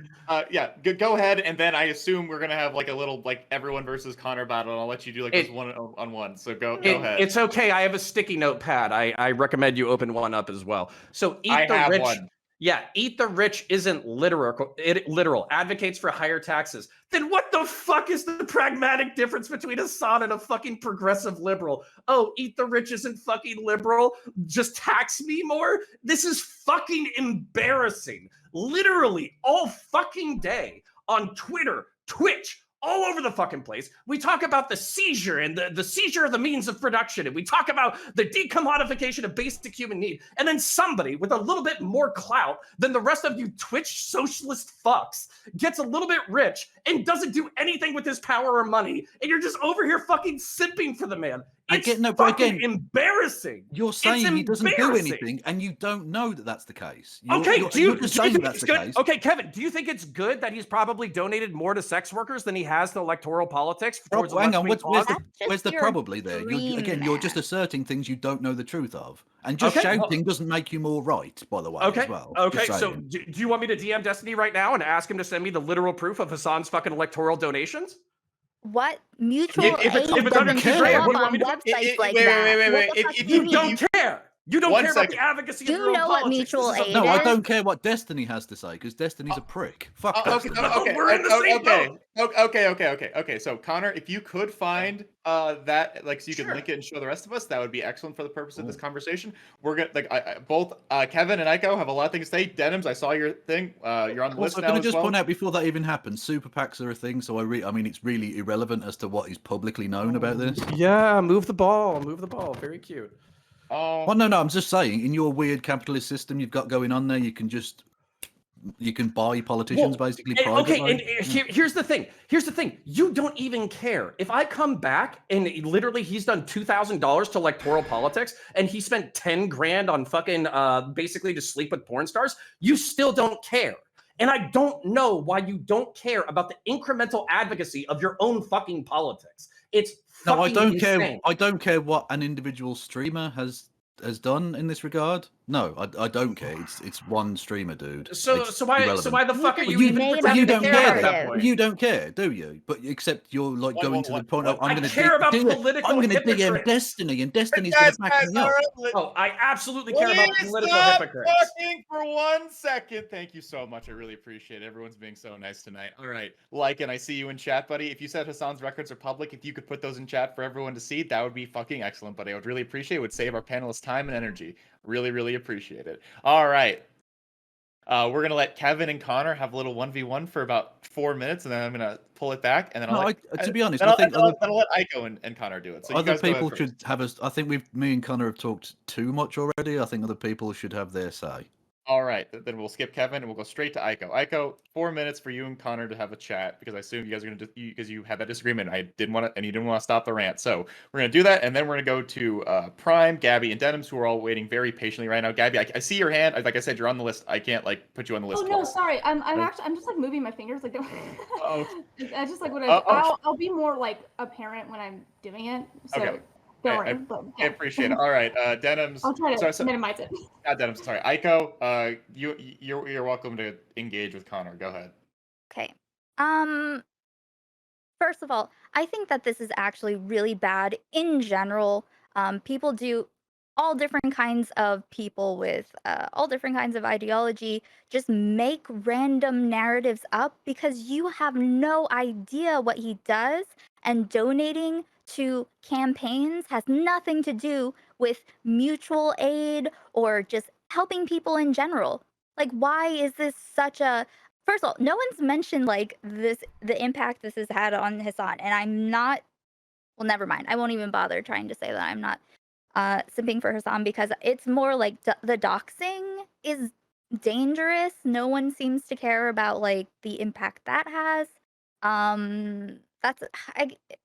Yeah, go ahead, and then I assume we're gonna have like a little like everyone versus Connor battle, and I'll let you do like this one-on-one. So go ahead. It's okay. I have a sticky notepad. I recommend you open one up as well. So Eat the Rich. Yeah, Eat the Rich isn't literal. Advocates for higher taxes. Then what the fuck is the pragmatic difference between Hassan and a fucking progressive liberal? Oh, Eat the Rich isn't fucking liberal. Just tax me more? This is fucking embarrassing. Literally all fucking day on Twitter, Twitch, all over the fucking place. We talk about the seizure and the seizure of the means of production. And we talk about the decommodification of basic human need. And then somebody with a little bit more clout than the rest of you Twitch socialist fucks gets a little bit rich and doesn't do anything with his power or money. And you're just over here fucking simping for the man. It's fucking embarrassing. You're saying he doesn't do anything, and you don't know that that's the case. Okay, do you think that's it's good? Okay, Kevin, do you think it's good that he's probably donated more to sex workers than he has to electoral politics? Hang on, where's the probably there? You're just asserting things you don't know the truth of, and just shouting doesn't make you more right. By the way, as well. Okay, so do you want me to DM Destiny right now and ask him to send me the literal proof of Hassan's fucking electoral donations? What mutual aid doesn't show up on websites like that? Wait. If you don't care. You don't care about the advocacy of your own politics. What mutual aid is? No, I don't care what Destiny has to say because Destiny's a prick. Fuck Destiny. We're in the same boat. Okay. So Connor, if you could find that, like, so you can link it and show the rest of us, that would be excellent for the purpose of this conversation. We're gonna both Kevin and Aiko have a lot of things to say. Denims, I saw your thing. You're on the list now. Can I just point out before that even happens, super PACs are a thing. So I mean, it's really irrelevant as to what is publicly known about this. Yeah, move the ball. Very cute. Well, no, I'm just saying, in your weird capitalist system you've got going on there, you can buy politicians basically privately. Okay, and here's the thing. You don't even care. If I come back and literally he's done $2,000 to electoral politics and he spent 10 grand on fucking basically to sleep with porn stars, you still don't care. And I don't know why you don't care about the incremental advocacy of your own fucking politics. It's fucking I don't insane. care. I don't care what an individual streamer has done in this regard. No, I don't care. It's one streamer, dude. So why the fuck are you You even pretending to care at that point? You don't care, do you? But except you're like going to the point of I'm going to DM Destiny, and Destiny's going to back me up. Oh, I absolutely care about political hypocrites. Talking for 1 second. Thank you so much. I really appreciate it. Everyone's being so nice tonight. All right, and I see you in chat, buddy. If you said Hassan's records are public, if you could put those in chat for everyone to see, that would be fucking excellent, buddy. I would really appreciate it. It would save our panelists time and energy. Really, really appreciate it. All right. We're going to let Kevin and Connor have a little 1v1 for about 4 minutes, and then I'm going to pull it back. And then to be honest, I think I'll let Aiko and Connor do it. So other people should have I think me and Connor have talked too much already. I think other people should have their say. All right, then we'll skip Kevin and we'll go straight to Aiko. Aiko, 4 minutes for you and Connor to have a chat because I assume you guys are gonna because you had that disagreement. I didn't want to, and you didn't want to stop the rant. So we're gonna do that, and then we're gonna go to Prime, Gabby, and Denims, who are all waiting very patiently right now. Gabby, I see your hand. Like I said, you're on the list. I can't like put you on the list. Oh no, twice. sorry. I'm just like moving my fingers like. Oh. I just like when Oh. I'll be more like apparent when I'm doing it. So Okay. don't worry. I appreciate it. All right, Denims. I'll try to minimize it. Denims. Sorry, Aiko. You're welcome to engage with Connor. Go ahead. Okay. First of all, I think that this is actually really bad in general. People do all different kinds of people with all different kinds of ideology just make random narratives up because you have no idea what he does, and donating to campaigns has nothing to do with mutual aid or just helping people in general. Like, why is this such a First of all, no one's mentioned like the impact this has had on Hassan, and I'm not. Well, never mind. I won't even bother trying to say that I'm not simping for Hassan because it's more like the doxing is dangerous. No one seems to care about like the impact that has. That's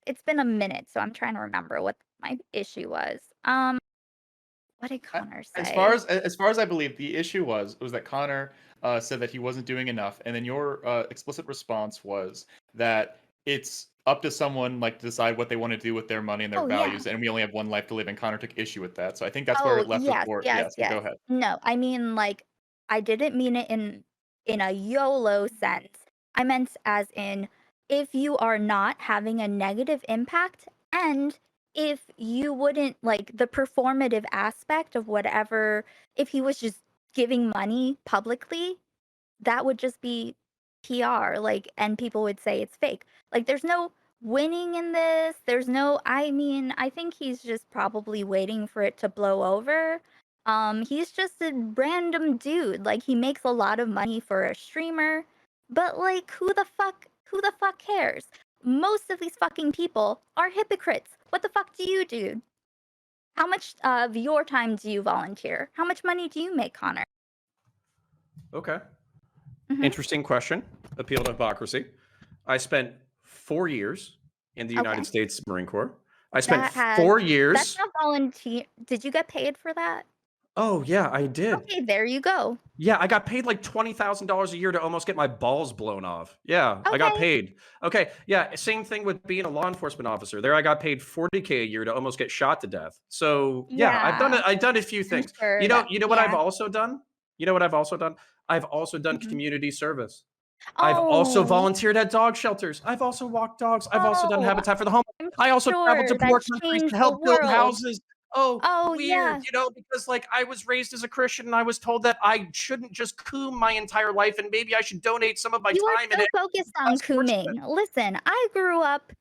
it's been a minute, so I'm trying to remember what my issue was. What did Connor say? As far as I believe, the issue was that Connor said that he wasn't doing enough, and then your explicit response was that it's up to someone like to decide what they want to do with their money and their values, and we only have one life to live. And Connor took issue with that, so I think that's where it left yes, before. yes, Yes, yes. go ahead. No, I mean like I didn't mean it in a YOLO sense. I meant as in if you are not having a negative impact, and if you wouldn't like the performative aspect of whatever, if he was just giving money publicly, that would just be PR, like, and people would say it's fake. Like, there's no winning in this. There's no, I mean, I think he's just probably waiting for it to blow over. He's just a random dude. Like, he makes a lot of money for a streamer, but like, who the fuck cares? Most of these fucking people are hypocrites. What the fuck do you do? How much of your time do you volunteer? How much money do you make, Connor? Okay. Interesting question. Appeal to hypocrisy. I spent 4 years in the United States Marine Corps. I spent 4 years. That's not volunteer. Did you get paid for that? Oh yeah, I did. Okay, there you go. Yeah, I got paid like $20,000 a year to almost get my balls blown off. Yeah, I got paid. Okay, yeah, same thing with being a law enforcement officer. There, I got paid $40K a year to almost get shot to death. So yeah, I've done a few things. Sure you know what I've also done? You know what I've also done? I've also done community service. I've also volunteered at dog shelters. I've also walked dogs. I've also done Habitat for the Homeless. I also traveled to poor countries to help build houses. Oh, weird, yeah. you know, because like I was raised as a Christian and I was told that I shouldn't just coom my entire life and maybe I should donate some of my time. You are so focused on cooming. Listen, I grew up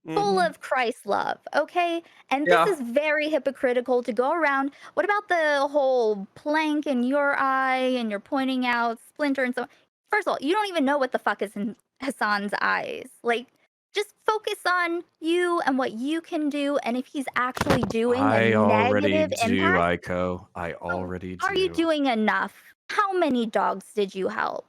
full of Christ love, okay? And this is very hypocritical to go around. What about the whole plank in your eye and you're pointing out splinter and so on? First of all, you don't even know what the fuck is in Hassan's eyes. Like, just focus on you and what you can do, and if he's actually doing a negative impact. Aiko. I already do. Are you doing enough? How many dogs did you help?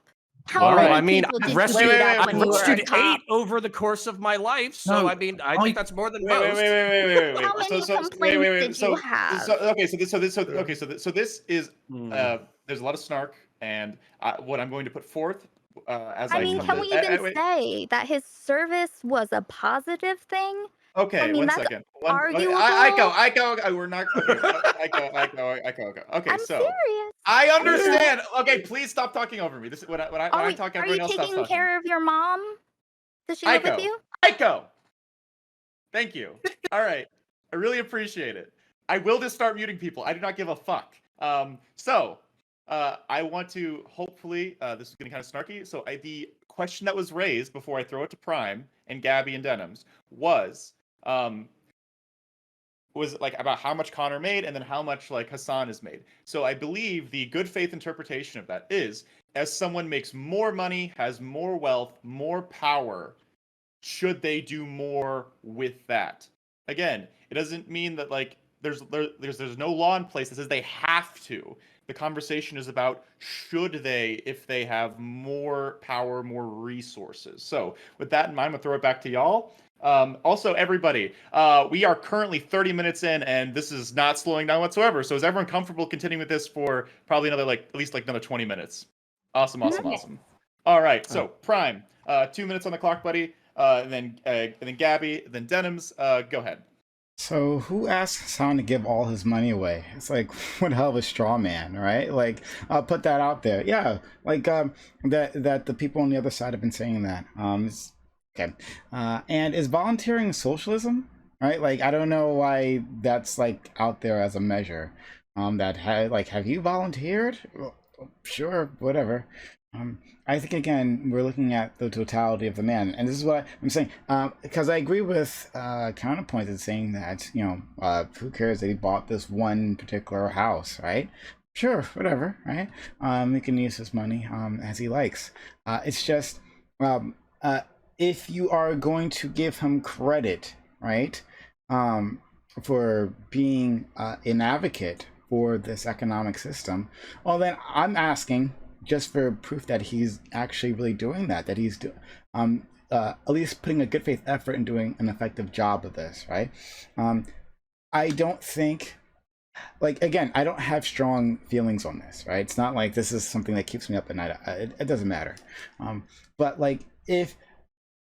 I mean, I've rescued 8 over the course of my life, so I mean, I think that's more than most. Wait. How many complaints did you have? So this is there's a lot of snark, and what I'm going to put forth as I mean, can we even say that his service was a positive thing? Okay, I mean, one that's second. arguable. Aiko, we're not. Okay. Okay, I'm so serious. I understand. Okay, please stop talking over me. This is when I talk. Everyone else stops talking. Are you taking care of your mom? Does she live with you? Aiko, thank you. All right, I really appreciate it. I will just start muting people. I do not give a fuck. I want to hopefully this is getting kind of snarky. So the question that was raised before I throw it to Prime and Gabby and Denims was like about how much Connor made and then how much like Hassan is made. So I believe the good faith interpretation of that is as someone makes more money, has more wealth, more power, should they do more with that? Again, it doesn't mean that like there's no law in place that says they have to. The conversation is about should they, if they have more power, more resources. So with that in mind, I'm gonna throw it back to y'all. Also, everybody, we are currently 30 minutes in, and this is not slowing down whatsoever. So is everyone comfortable continuing with this for probably another, at least another 20 minutes? Awesome. All right. So Prime, 2 minutes on the clock, buddy. And then Gabby, then Denims. Go ahead. So who asked Hassan to give all his money away? It's like, what hell of a straw man, right? Like, I'll put that out there. Yeah, like that the people on the other side have been saying that. Okay. And is volunteering socialism? Right? Like, I don't know why that's like out there as a measure. Have you volunteered? Well, sure, whatever. I think again we're looking at the totality of the man, and this is what I'm saying because I agree with Counterpoints in saying that who cares that he bought this one particular house, right? Sure, whatever, right? He can use his money as he likes. It's just if you are going to give him credit, right, for being an advocate for this economic system, well then I'm asking just for proof that he's actually really doing that he's at least putting a good faith effort in doing an effective job of this, right? I don't think, like, again, I don't have strong feelings on this, right? It's not like this is something that keeps me up at night. It doesn't matter. But like, if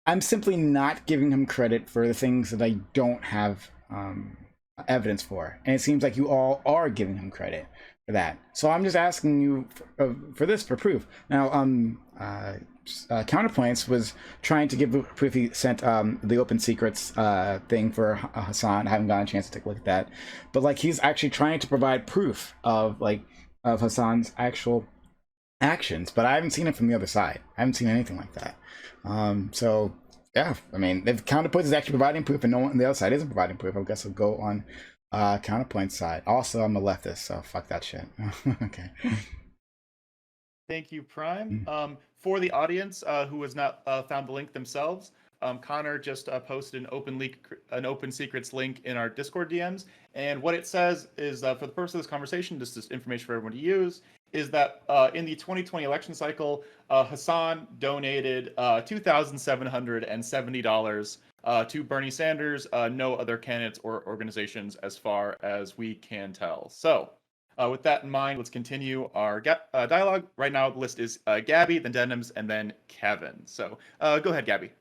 I'm simply not giving him credit for the things that I don't have evidence for, and it seems like you all are giving him credit for that. So I'm just asking you for this for proof. Now, Counterpoints was trying to give proof. He sent the open secrets thing for Hassan. I haven't gotten a chance to take a look at that, but like he's actually trying to provide proof of Hassan's actual actions. But I haven't seen it from the other side. I haven't seen anything like that. So yeah, I mean, if Counterpoints is actually providing proof and no one on the other side isn't providing proof, I guess I'll go on Counterpoint side. Also, I'm a leftist, so fuck that shit. Okay. Thank you, Prime. For the audience who has not found the link themselves, Connor just posted an open secrets link in our Discord DMs, and what it says is for the purpose of this conversation, just this information for everyone to use, is that in the 2020 election cycle, Hassan donated $2,770 to Bernie Sanders, no other candidates or organizations as far as we can tell. So with that in mind, let's continue our dialogue. Right now, the list is Gabby, then Denims, and then Kevin. So go ahead, Gabby.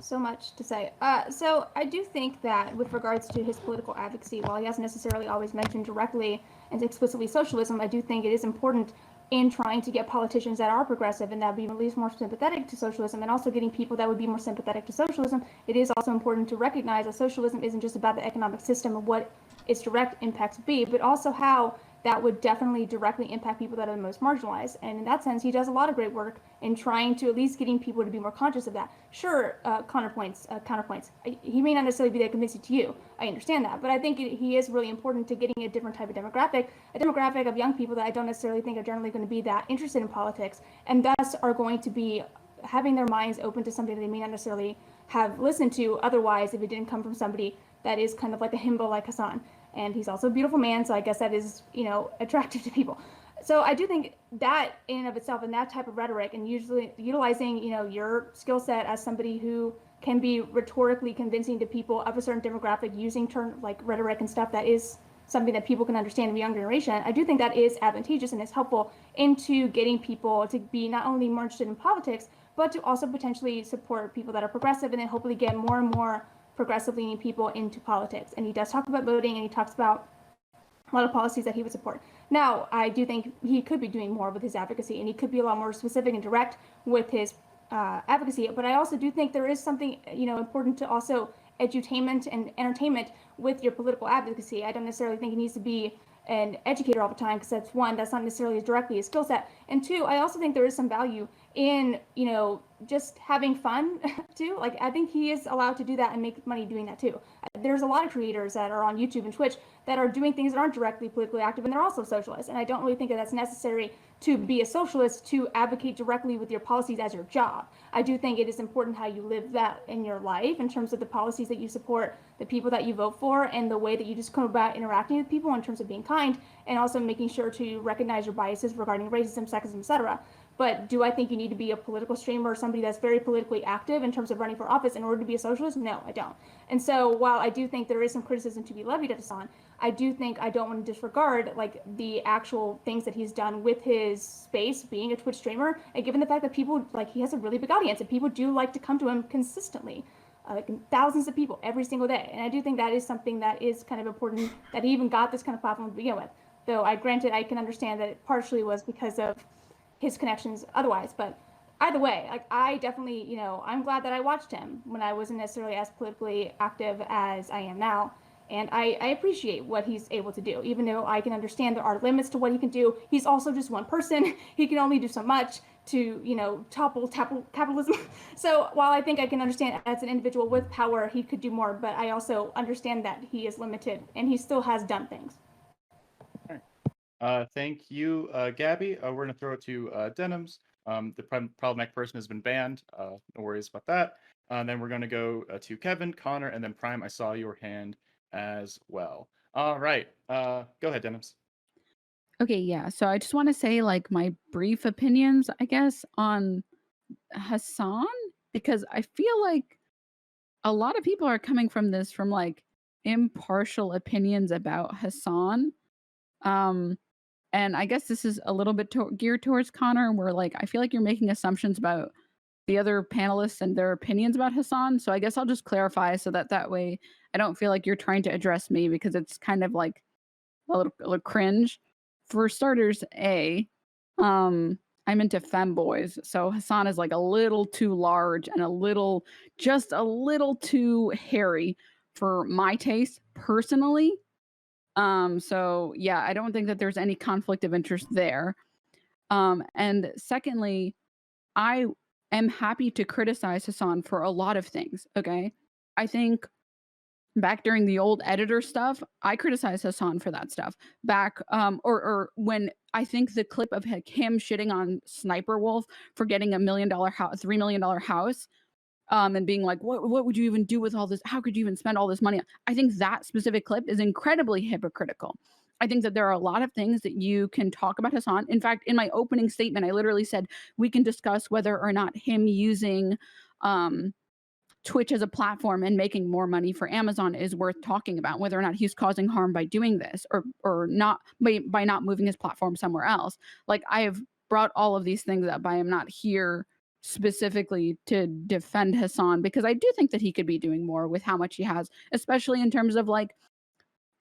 So much to say. So I do think that with regards to his political advocacy, while he hasn't necessarily always mentioned directly and explicitly socialism, I do think it is important in trying to get politicians that are progressive and that would be at least more sympathetic to socialism, and also getting people that would be more sympathetic to socialism. It is also important to recognize that socialism isn't just about the economic system and what its direct impacts would be, but also how that would definitely directly impact people that are the most marginalized. And in that sense, he does a lot of great work in trying to at least getting people to be more conscious of that. Sure, counterpoints. He may not necessarily be that convincing to you. I understand that, but I think he is really important to getting a different type of demographic, a demographic of young people that I don't necessarily think are generally going to be that interested in politics, and thus are going to be having their minds open to something that they may not necessarily have listened to otherwise if it didn't come from somebody that is kind of like a himbo like Hassan. And he's also a beautiful man, so I guess that is, attractive to people. So I do think that in and of itself, and that type of rhetoric, and usually utilizing, your skill set as somebody who can be rhetorically convincing to people of a certain demographic using terms like rhetoric and stuff that is something that people can understand in the younger generation, I do think that is advantageous and is helpful into getting people to be not only more interested in politics, but to also potentially support people that are progressive, and then hopefully get more and more progressive leaning people into politics. And he does talk about voting, and he talks about a lot of policies that he would support. Now, I do think he could be doing more with his advocacy, and he could be a lot more specific and direct with his advocacy. But I also do think there is something, important to also edutainment and entertainment with your political advocacy. I don't necessarily think he needs to be an educator all the time, because that's not necessarily directly his skill set. And two, I also think there is some value in, just having fun too. Like, I think he is allowed to do that and make money doing that too. There's a lot of creators that are on YouTube and Twitch that are doing things that aren't directly politically active, and they're also socialists. And I don't really think that that's necessary to be a socialist to advocate directly with your policies as your job. I do think it is important how you live that in your life in terms of the policies that you support, the people that you vote for, and the way that you just come about interacting with people in terms of being kind, and also making sure to recognize your biases regarding racism, sexism, etc. But do I think you need to be a political streamer or somebody that's very politically active in terms of running for office in order to be a socialist? No, I don't. And so while I do think there is some criticism to be levied at Hasan, I do think I don't want to disregard like the actual things that he's done with his space, being a Twitch streamer, and given the fact that people, like, he has a really big audience and people do like to come to him consistently, like thousands of people every single day. And I do think that is something that is kind of important, that he even got this kind of platform to begin with. Though I granted, I can understand that it partially was because of his connections otherwise, but either way, like, I definitely, I'm glad that I watched him when I wasn't necessarily as politically active as I am now. And I appreciate what he's able to do, even though I can understand there are limits to what he can do. He's also just one person. He can only do so much to, topple capitalism. So while I think I can understand as an individual with power, he could do more, but I also understand that he is limited and he still has done things. Thank you, Gabby. We're going to throw it to Denims. The problematic person has been banned. No worries about that. Then we're going to go to Kevin, Connor, and then Prime. I saw your hand as well. All right. Go ahead, Denims. Okay, yeah. So I just want to say, like, my brief opinions, I guess, on Hasan, because I feel like a lot of people are coming from this from like impartial opinions about Hasan. And I guess this is a little bit geared towards Connor, where like I feel like you're making assumptions about the other panelists and their opinions about Hasan. So I guess I'll just clarify so that way I don't feel like you're trying to address me, because it's kind of like a little cringe. For starters, I'm into femboys, so Hasan is like a little too large and just a little too hairy for my taste personally. So yeah, I don't think that there's any conflict of interest there. And secondly, I am happy to criticize Hasan for a lot of things. Okay. I think back during the old editor stuff, I criticized Hasan for that stuff. Back, or when I think the clip of him shitting on Sniper Wolf for getting $1 million house, $3 million house, and being like, what would you even do with all this? How could you even spend all this money? I think that specific clip is incredibly hypocritical. I think that there are a lot of things that you can talk about Hasan. In fact, in my opening statement, I literally said we can discuss whether or not him using Twitch as a platform and making more money for Amazon is worth talking about, whether or not he's causing harm by doing this or not, by not moving his platform somewhere else. Like, I have brought all of these things up. I am not here specifically to defend Hasan, because I do think that he could be doing more with how much he has, especially in terms of like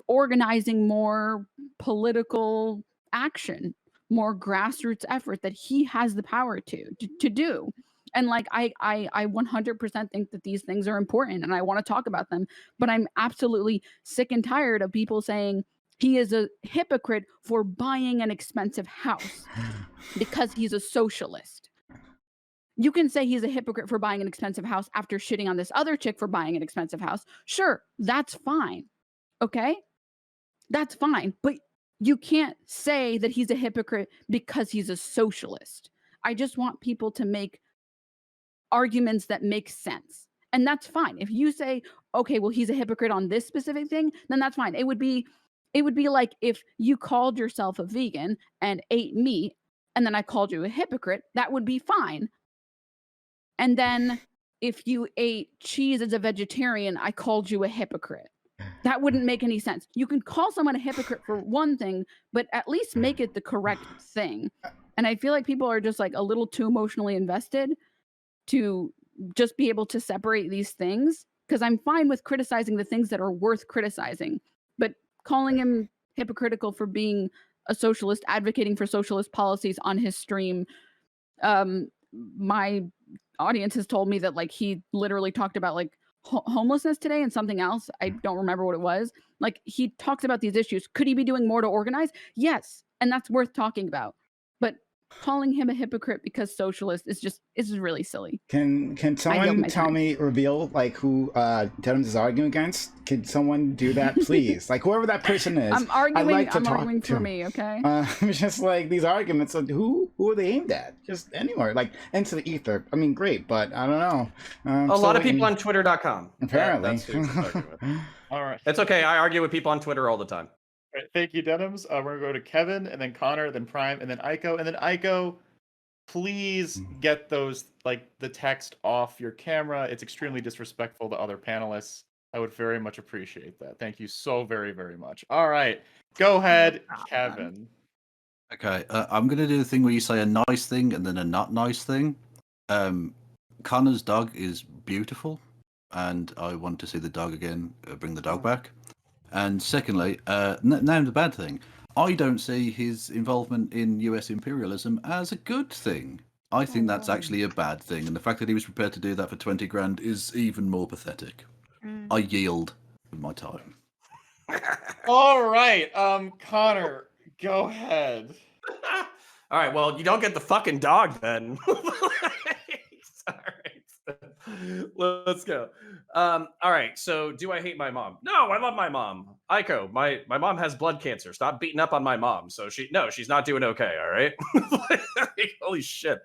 organizing more political action, more grassroots effort that he has the power to do. And like, I 100% think that these things are important and I want to talk about them, but I'm absolutely sick and tired of people saying he is a hypocrite for buying an expensive house because he's a socialist. You can say he's a hypocrite for buying an expensive house after shitting on this other chick for buying an expensive house. Sure, that's fine. Okay? That's fine. But you can't say that he's a hypocrite because he's a socialist. I just want people to make arguments that make sense. And that's fine. If you say, okay, well, he's a hypocrite on this specific thing, then that's fine. It would be like if you called yourself a vegan and ate meat, and then I called you a hypocrite, that would be fine. And then if you ate cheese as a vegetarian, I called you a hypocrite. That wouldn't make any sense. You can call someone a hypocrite for one thing, but at least make it the correct thing. And I feel like people are just like a little too emotionally invested to just be able to separate these things, because I'm fine with criticizing the things that are worth criticizing, but calling him hypocritical for being a socialist, advocating for socialist policies on his stream. My audience has told me that like he literally talked about like homelessness today and something else. I don't remember what it was. Like, he talks about these issues. Could he be doing more to organize? Yes. And that's worth talking about. But calling him a hypocrite because socialist is just really silly. Can someone tell me, reveal like who Denims is arguing against? Could someone do that, please? Like whoever that person is. I'm arguing. I'd like to I'm arguing to. for me. Okay. It's just like these arguments. Like, who are they aimed at? Just anywhere, like into the ether. I mean, great, but I don't know. A lot of people on Twitter.com. Apparently. That's who he's arguing with. All right. It's okay. I argue with people on Twitter all the time. All right, thank you, Denims. We're gonna go to Kevin, and then Connor, then Prime, and then Aiko, and then Aiko. Please get those the text off your camera. It's extremely disrespectful to other panelists. I would very much appreciate that. Thank you so very, very much. All right, go ahead, Kevin. Okay, I'm going to do the thing where you say a nice thing and then a not nice thing. Connor's dog is beautiful, and I want to see the dog again, bring the dog back. And secondly, now the bad thing. I don't see his involvement in US imperialism as a good thing. I think that's actually a bad thing, and the fact that he was prepared to do that for 20 grand is even more pathetic. I yield with my time. All right, Connor, go ahead. All right, well, you don't get the fucking dog then. All right, let's go. All right, so do I hate my mom? No, I love my mom. Aiko, my mom has blood cancer. Stop beating up on my mom. So she's not doing okay. All right. Holy shit.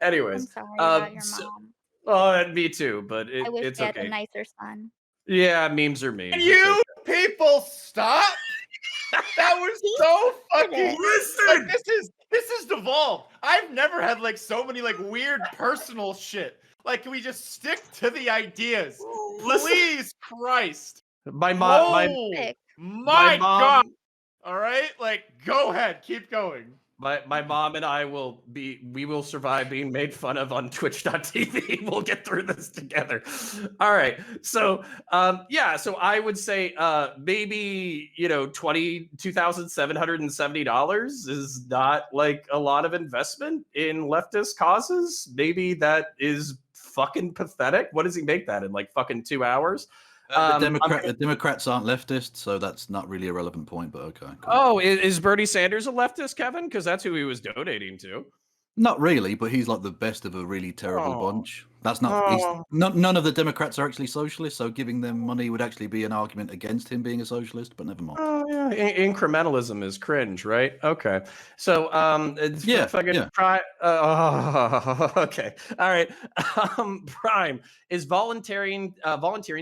Anyways, I'm sorry about your mom. Oh, and me too. But I wish it's you had okay. a nicer son. Yeah, memes are memes. Can you people stop? That was so fucking. Listen. This is devolved. I've never had so many weird personal shit. Can we just stick to the ideas? Please, Christ. My mom. My God. All right, go ahead, keep going. My mom and I we will survive being made fun of on twitch.tv. We'll get through this together. All right. So so I would say maybe $22,770 is not a lot of investment in leftist causes. Maybe that is fucking pathetic. What does he make that in fucking 2 hours? The Democrats aren't leftist, so that's not really a relevant point, but okay. Cool. Oh, is Bernie Sanders a leftist, Kevin? Because that's who he was donating to. Not really, but he's the best of a really terrible bunch. That's not, none of the Democrats are actually socialists, so giving them money would actually be an argument against him being a socialist, but never mind. Oh, yeah. Incrementalism is cringe, right? Okay. So, okay. All right. Prime, is volunteering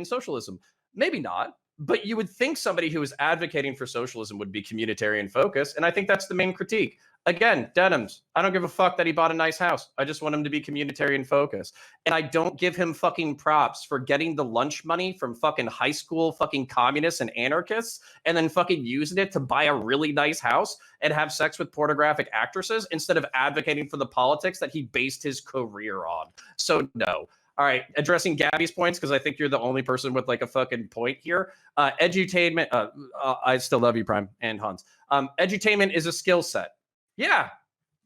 socialism? Maybe not. But you would think somebody who is advocating for socialism would be communitarian focused. And I think that's the main critique. Again, Denims, I don't give a fuck that he bought a nice house. I just want him to be communitarian focused. And I don't give him fucking props for getting the lunch money from fucking high school fucking communists and anarchists and then fucking using it to buy a really nice house and have sex with pornographic actresses instead of advocating for the politics that he based his career on. So no. All right, addressing Gabby's points, because I think you're the only person with a fucking point here. Edutainment, I still love you, Prime, and Hans. Edutainment is a skill set. Yeah,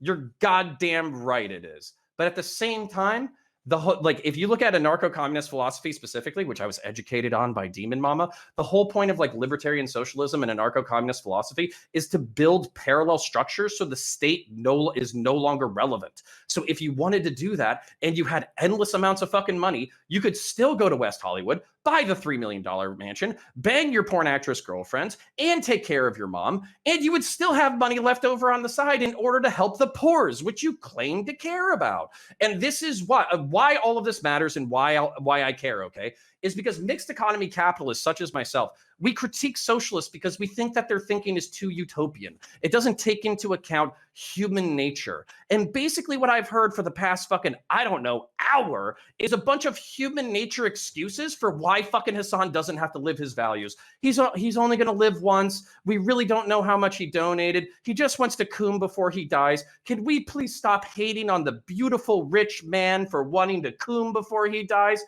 you're goddamn right it is. But at the same time, if you look at anarcho-communist philosophy specifically, which I was educated on by Demon Mama, the whole point of libertarian socialism and anarcho-communist philosophy is to build parallel structures so the state is no longer relevant. So if you wanted to do that and you had endless amounts of fucking money, you could still go to West Hollywood, buy the $3 million mansion, bang your porn actress girlfriends, and take care of your mom, and you would still have money left over on the side in order to help the poors, which you claim to care about. And this is why all of this matters and why I care, okay, is because mixed economy capitalists such as myself, we critique socialists because we think that their thinking is too utopian. It doesn't take into account human nature. And basically what I've heard for the past fucking, hour is a bunch of human nature excuses for why fucking Hassan doesn't have to live his values. He's only going to live once. We really don't know how much he donated. He just wants to coom before he dies. Can we please stop hating on the beautiful rich man for wanting to coom before he dies?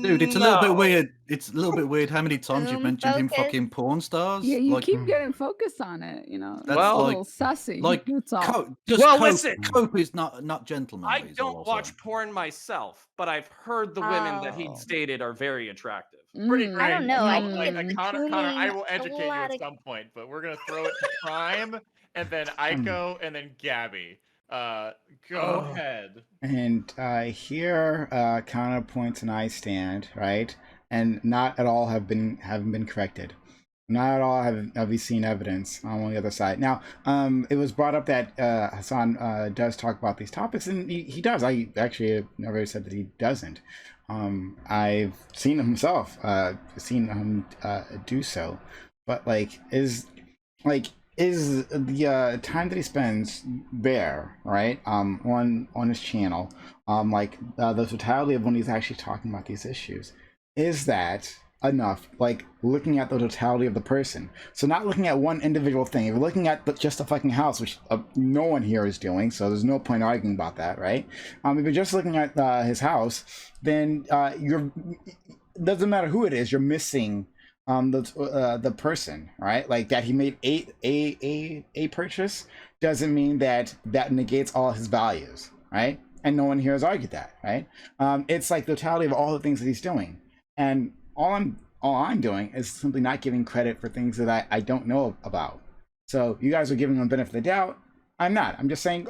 Dude, it's a little bit weird. It's a little bit weird how many times you've mentioned him fucking porn stars. Yeah, you keep getting focused on it, That's a little sussy. That's all. Listen. Cope is not gentlemanly. I don't watch porn myself, but I've heard the women that he stated are very attractive. Pretty great. I don't know. I Connor, I will educate you at some point, but we're gonna throw it to Prime and then Aiko and then Gabby. Go ahead. And here, counterpoints and I stand, right? And not at all haven't been corrected. Not at all have we seen evidence on the other side. Now, it was brought up that Hassan does talk about these topics, and he does. I actually never said that he doesn't. I've seen him myself, seen him do so. But is the time that he spends there, right, on his channel, the totality of when he's actually talking about these issues, is that enough? Looking at the totality of the person, so not looking at one individual thing. If you're looking at just a fucking house, which no one here is doing, so there's no point arguing about that, right? If you're just looking at his house, then doesn't matter who it is, you're missing the person, right? That he made a purchase doesn't mean that negates all his values, right? And no one here has argued that, right? It's the totality of all the things that he's doing, and all I'm doing is simply not giving credit for things that I don't know about. So you guys are giving him the benefit of the doubt. I'm not. I'm just saying,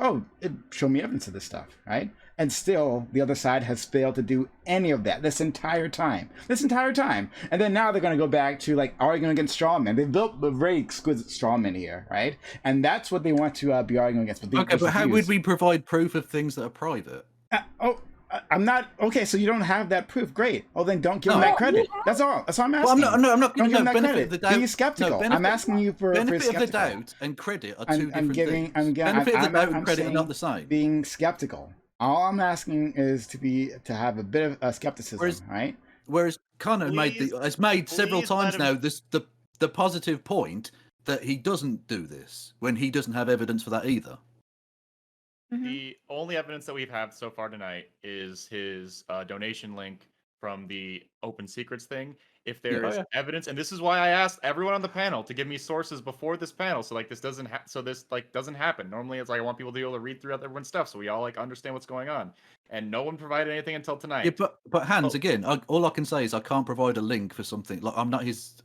show me evidence of this stuff, right? And still, the other side has failed to do any of that this entire time. And then now they're going to go back to arguing against strawmen. They've built a very exquisite strawmen here, right? And that's what they want to be arguing against. But how would we provide proof of things that are private? I'm not okay. So you don't have that proof. Great. Oh, then don't give him that credit. That's all. That's all I'm asking. Well, I'm not don't giving give him that credit. Be skeptical. I'm asking you for benefit of the skeptical. doubt and credit are two different things. Benefit of the doubt and credit are not the same. Being skeptical. All I'm asking is to have a bit of skepticism, right? Whereas Connor has made several times now the positive point that he doesn't do this when he doesn't have evidence for that either. The only evidence that we've had so far tonight is his donation link from the Open Secrets thing. If there is evidence, and this is why I asked everyone on the panel to give me sources before this panel, so this doesn't doesn't happen. Normally, it's I want people to be able to read through everyone's stuff, so we all understand what's going on. And no one provided anything until tonight. Yeah, but Hans, again, all I can say is I can't provide a link for something. I'm not his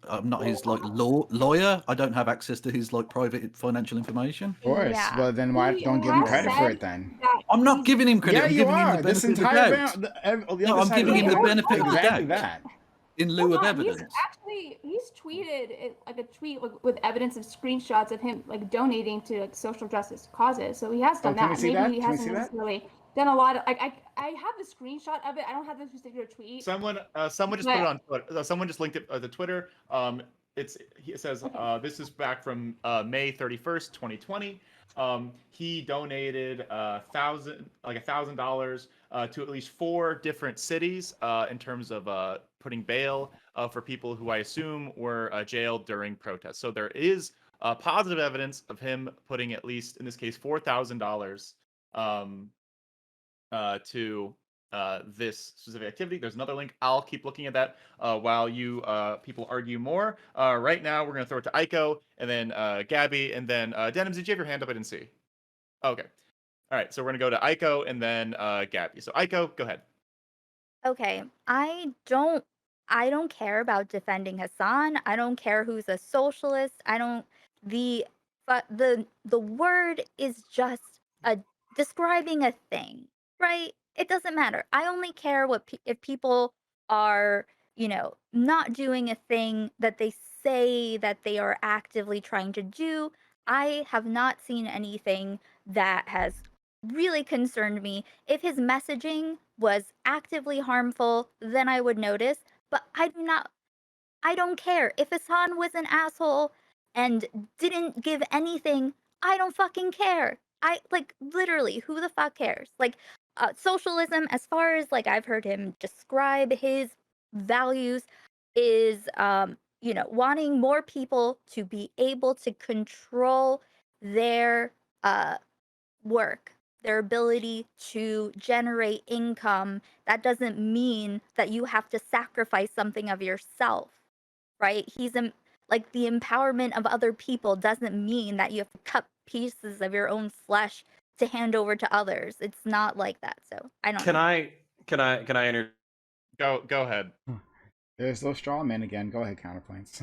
lawyer. I don't have access to his private financial information. Of course. Yeah. Well, then why don't give him credit for it then? I'm not giving him credit. Yeah, I'm you giving are. him the This benefit entire of the doubt. I'm giving him the benefit of the exactly doubt. that. In lieu of evidence. He's tweeted a tweet with evidence of screenshots of him donating to social justice causes. So he has done that. Maybe he hasn't necessarily done a lot of I have the screenshot of it. I don't have this particular tweet. Someone just put it on Twitter. Someone just linked it to Twitter. It says this is back from May 31st, 2020. He donated $1,000 to at least 4 different cities in terms of putting bail for people who I assume were jailed during protests. So there is positive evidence of him putting at least, in this case, $4,000 to this specific activity. There's another link. I'll keep looking at that while you people argue more. Right now, we're going to throw it to Aiko, and then Gabby, and then Denims. Did you have your hand up? I didn't see. Okay. All right. So we're going to go to Aiko and then Gabby. So Aiko, go ahead. Okay, I don't care about defending Hassan. I don't care who's a socialist. The word is just describing a thing, right? It doesn't matter. I only care if people are, not doing a thing that they say that they are actively trying to do. I have not seen anything that has really concerned me. If his messaging was actively harmful, then I would notice, but I don't care. If Hassan was an asshole and didn't give anything, I don't fucking care. Literally, who the fuck cares? Socialism, as far as I've heard him describe his values, is wanting more people to be able to control their work, their ability to generate income. That doesn't mean that you have to sacrifice something of yourself, right? The empowerment of other people doesn't mean that you have to cut pieces of your own flesh to hand over to others. It's not like that. So I don't. Can I enter? Go ahead. There's those straw men again. Go ahead, Counterpoints.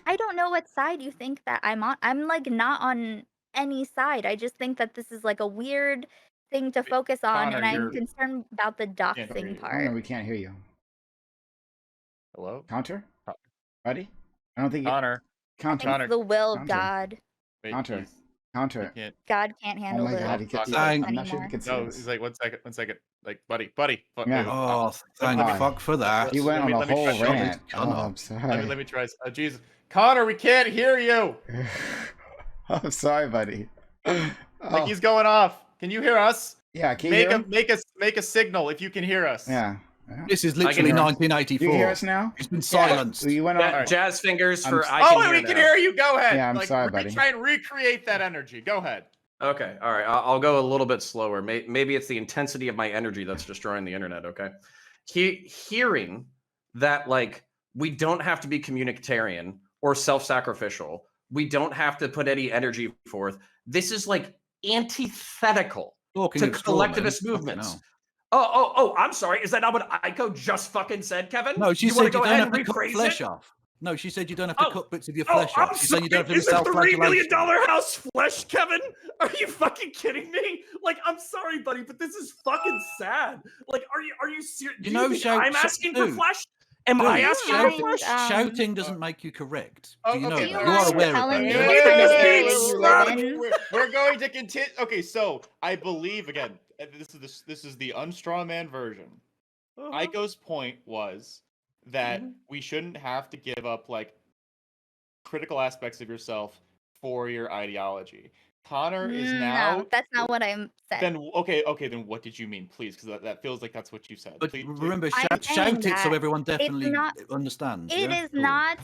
I don't know what side you think that I'm on. I'm not on any side. I just think that this is like a weird thing to focus on, Connor, and I'm you're- concerned about the hear you. doxing Oh, part. no, we can't hear you. Hello? Counter? Co- Buddy? I don't think Connor. I Counter. think Connor, it's the will of Counter. God. Wait, Counter. he's- Counter. he can't. God can't Oh handle my the god, he could, Thank- I'm not sure if he anymore. could see No, us. he's like, 1 second. Like, buddy. Fuck, Yeah. Oh, thank God. fuck for that. He went Let me- on a let me whole try- rant. Come Oh, on. I'm sorry. Let me try. Oh, Jesus. Connor, we can't hear you. I'm sorry, buddy. Like Oh, he's going off. Can you hear us? yeah, can you hear him? Make a signal if you can hear us. Yeah. Yeah. This is I can literally hear him. 1984. You hear us now? It's been silenced. You went on. Alright. Jazz fingers I'm for s- I Oh, can wait, hear we can now. hear you. Go ahead. Yeah, I'm sorry, buddy. Try and recreate that energy. Go ahead. Okay, all right. I'll go a little bit slower. Maybe it's the intensity of my energy that's destroying the internet. Okay, hearing that like we don't have to be communitarian or self-sacrificial. We don't have to put any energy forth. This is like antithetical Talking to of straw men, collectivist fucking movements. hell. Oh, I'm sorry. Is that not what Aiko just fucking said, Kevin? No, she you wanna said you go don't ahead have and to cut rephrase flesh it? off. No, she said you don't have to Oh, cut bits of your Oh, flesh I'm off. She's saying you don't have to sorry. do Is it $3 million self-flagellation. house flesh, Kevin? Are you fucking kidding me? Like, I'm sorry, buddy, but this is fucking sad. Like, are you serious? You know, I'm asking for dude, flesh? Am dude, I asking for mind, flesh? shouting doesn't make you correct. Do you know okay, that? do You are mind aware of telling that. me yeah? what kind of Yeah. area you live in? We're going to continue. Okay, so I believe again. This is the unstraw man version. Aiko's point was that we shouldn't have to give up like critical aspects of yourself for your ideology. Connor is now. No, that's not what I said. Then then what did you mean, please? Because that feels like that's what you said. But Please. remember, I'm shout saying it so that everyone definitely not- understands. It yeah? is Cool. not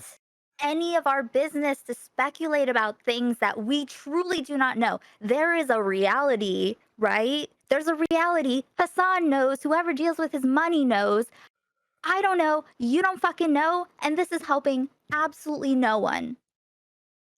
any of our business to speculate about things that we truly do not know. There is a reality, right? There's a reality. Hassan knows. Whoever deals with his money knows. I don't know. You don't fucking know. And this is helping absolutely no one.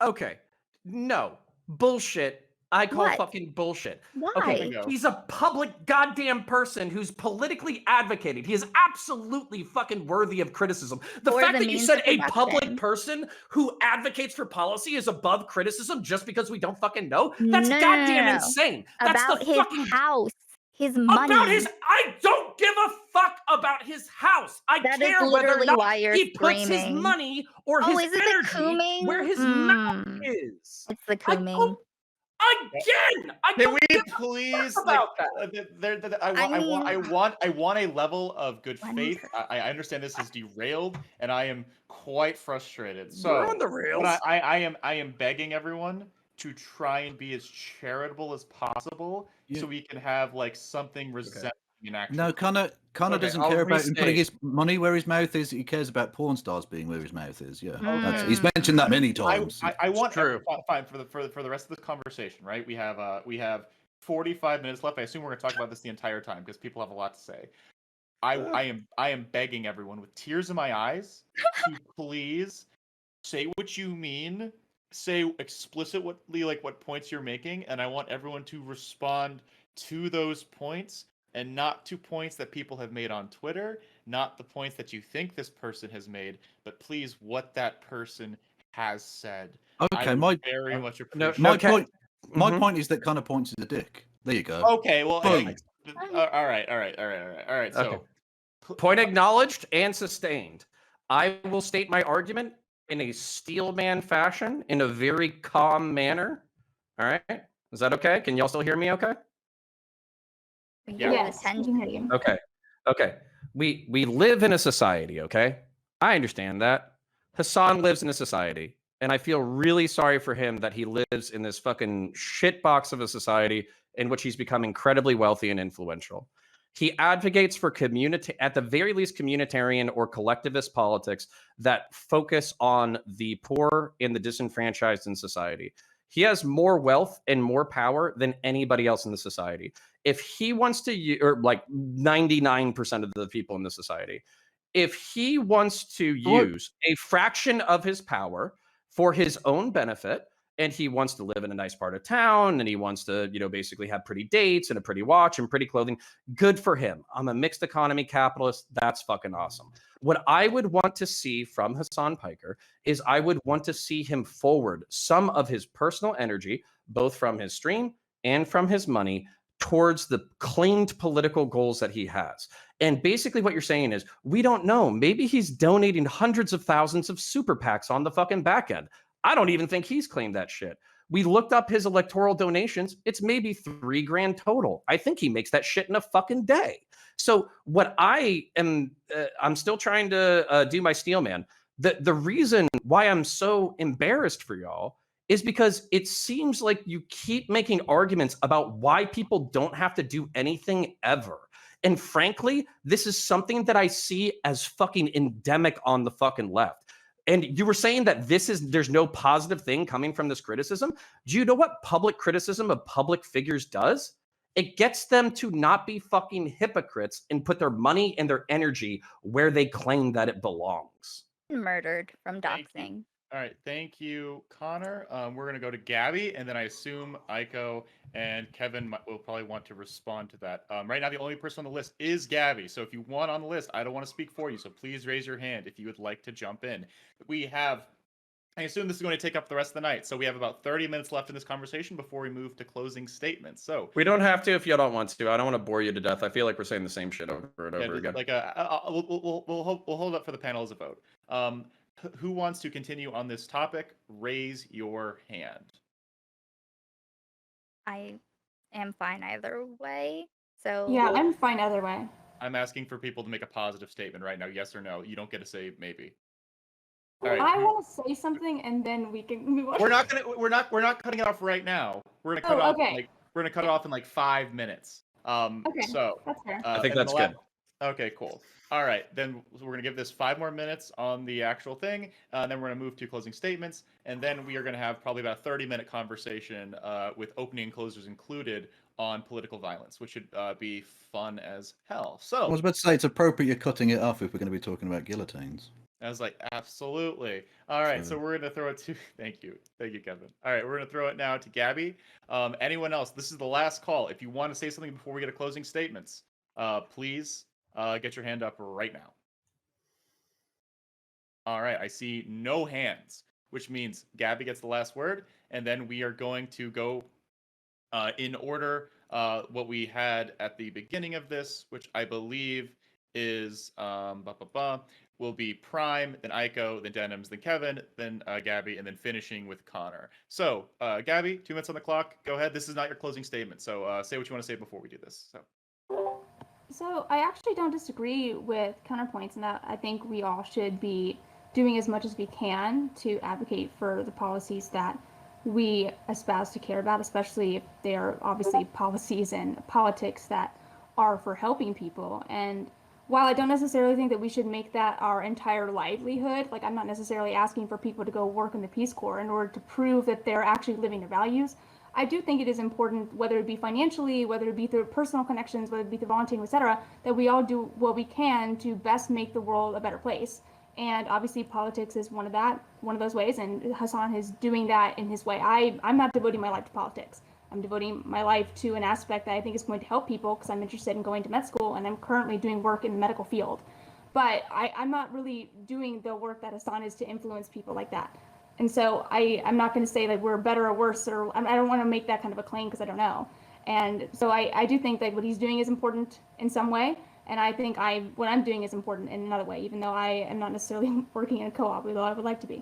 Okay. No. Bullshit. I call What? fucking bullshit. Why? Okay, Bingo. he's a public goddamn person who's politically advocating. He is absolutely fucking worthy of criticism. The For fact the that you means said of a public production. person who advocates for policy is above criticism just because we don't fucking know, that's No, no, goddamn no, no. insane. That's About the his fucking house, his money. about his. I don't give a fuck about his house. I That is care whether or literally not why you're he puts his screaming. money or Oh, his is it the energy cooming? where his mouth is. It's the I cooming. don't- Again, I Can don't we give please a fuck about that. I want a level of good One faith. person. I understand this is derailed, and I am quite frustrated. So We're on the rails. but I am begging everyone to try and be as charitable as possible, Yeah. so we can have like something resembling an actual. No, Connor Okay, doesn't I'll care about him putting restate. his money where his mouth is. He cares about porn stars being where his mouth is. Yeah, Okay. he's mentioned that many times. I want true. fine for the rest of the conversation, right? We have 45 minutes left. I assume we're going to talk about this the entire time because people have a lot to say. I am begging everyone with tears in my eyes to please say what you mean, say explicitly like what points you're making, and I want everyone to respond to those points and not to points that people have made on Twitter, not the points that you think this person has made, but please what that person has said. Okay, I my very much no, appreciate. my Okay. point. My Mhm. point is that Connor points is a dick. There you go. Okay, well, Boom. all right. So, Point acknowledged and sustained. I will state my argument in a steelman fashion, in a very calm manner. All right, is that okay? Can y'all still hear me? Okay. Yeah. Yes, we can hear you. Okay. We live in a society. Okay, I understand that. Hassan lives in a society, and I feel really sorry for him that he lives in this fucking shitbox of a society in which he's become incredibly wealthy and influential. He advocates for at the very least, communitarian or collectivist politics that focus on the poor and the disenfranchised in society. He has more wealth and more power than anybody else in the society. If he wants to, or like 99% of the people in the society, if he wants to use a fraction of his power for his own benefit and he wants to live in a nice part of town, and he wants to, basically have pretty dates and a pretty watch and pretty clothing. Good for him. I'm a mixed economy capitalist. That's fucking awesome. What I would want to see from Hasan Piker is I would want to see him forward some of his personal energy, both from his stream and from his money, towards the claimed political goals that he has. And basically what you're saying is, we don't know. Maybe he's donating hundreds of thousands of super PACs on the fucking back end. I don't even think he's claimed that shit. We looked up his electoral donations. It's maybe $3,000 total. I think he makes that shit in a fucking day. So what I am, I'm still trying to do my steel man. The reason why I'm so embarrassed for y'all is because it seems like you keep making arguments about why people don't have to do anything ever. And frankly, this is something that I see as fucking endemic on the fucking left. And you were saying that there's no positive thing coming from this criticism. Do you know what public criticism of public figures does? It gets them to not be fucking hypocrites and put their money and their energy where they claim that it belongs. Murdered from Thank doxing. All right, thank you, Connor. We're going to go to Gabby, and then I assume Aiko and Kevin will probably want to respond to that. Right now, the only person on the list is Gabby. So if you want on the list, I don't want to speak for you, so please raise your hand if you would like to jump in. I assume this is going to take up the rest of the night, so we have about 30 minutes left in this conversation before we move to closing statements. So we don't have to if you don't want to. I don't want to bore you to death. I feel like we're saying the same shit over and over again. Like we'll hold up for the panel as a vote. Who wants to continue on this topic? Raise your hand. I am fine either way. So Yeah, I'm fine either way. I'm asking for people to make a positive statement right now, yes or no. You don't get to say maybe. All right. I want to say something, and then we can move on. We're not cutting it off right now. We're gonna cut it off. Okay. We're gonna cut it off in like 5 minutes. Okay, So that's fair. I think that's good. Okay, cool. All right, then we're going to give this 5 more minutes on the actual thing, and then we're going to move to closing statements, and then we are going to have probably about a 30-minute conversation with opening and closers included on political violence, which should be fun as hell. So I was about to say it's appropriate you're cutting it off if we're going to be talking about guillotines. I was like, absolutely. All right, so we're going to throw it to... Thank you, Kevin. All right, we're going to throw it now to Gabby. Anyone else? This is the last call. If you want to say something before we get to closing statements, please... get your hand up right now. All right, I see no hands, which means Gabby gets the last word, and then we are going to go in order what we had at the beginning of this, which I believe is will be Prime, then Aiko, then Denims, then Kevin, then Gabby, and then finishing with Connor. So, Gabby, 2 minutes on the clock. Go ahead. This is not your closing statement, so say what you want to say before we do this. So I actually don't disagree with Counterpoints in that I think we all should be doing as much as we can to advocate for the policies that we espouse to care about, especially if they are obviously policies and politics that are for helping people. And while I don't necessarily think that we should make that our entire livelihood, like I'm not necessarily asking for people to go work in the Peace Corps in order to prove that they're actually living their values, I do think it is important, whether it be financially, whether it be through personal connections, whether it be through volunteering, etc., that we all do what we can to best make the world a better place. And obviously politics is one of those ways, and Hasan is doing that in his way. I'm not devoting my life to politics. I'm devoting my life to an aspect that I think is going to help people because I'm interested in going to med school, and I'm currently doing work in the medical field. But I'm not really doing the work that Hasan is to influence people like that. And so I'm not going to say that we're better or worse, or I don't want to make that kind of a claim because I don't know. And so I do think that what he's doing is important in some way. And I think what I'm doing is important in another way, even though I am not necessarily working in a co-op, although I would like to be.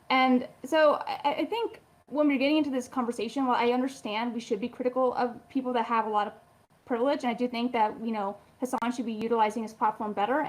And so I think when we're getting into this conversation, while I understand we should be critical of people that have a lot of privilege, and I do think that, Hasan should be utilizing his platform better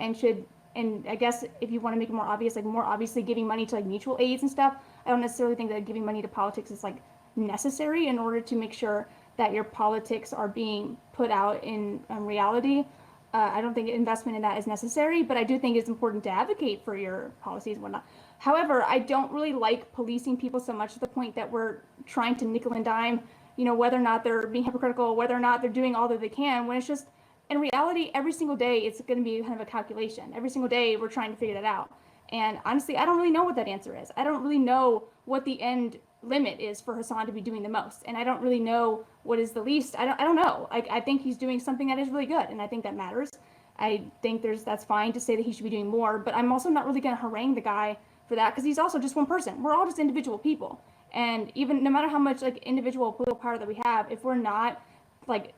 and I guess if you want to make it more obvious, like more obviously giving money to like mutual aids and stuff, I don't necessarily think that giving money to politics is like necessary in order to make sure that your politics are being put out in reality. I don't think investment in that is necessary, but I do think it's important to advocate for your policies and whatnot. However, I don't really like policing people so much to the point that we're trying to nickel and dime, whether or not they're being hypocritical, whether or not they're doing all that they can, when it's just, in reality, every single day, it's going to be kind of a calculation. Every single day, we're trying to figure that out. And honestly, I don't really know what that answer is. I don't really know what the end limit is for Hasan to be doing the most. And I don't really know what is the least. I don't know. I think he's doing something that is really good, and I think that matters. I think that's fine to say that he should be doing more, but I'm also not really going to harangue the guy for that, because he's also just one person. We're all just individual people. And even no matter how much like individual political power that we have, if we're not like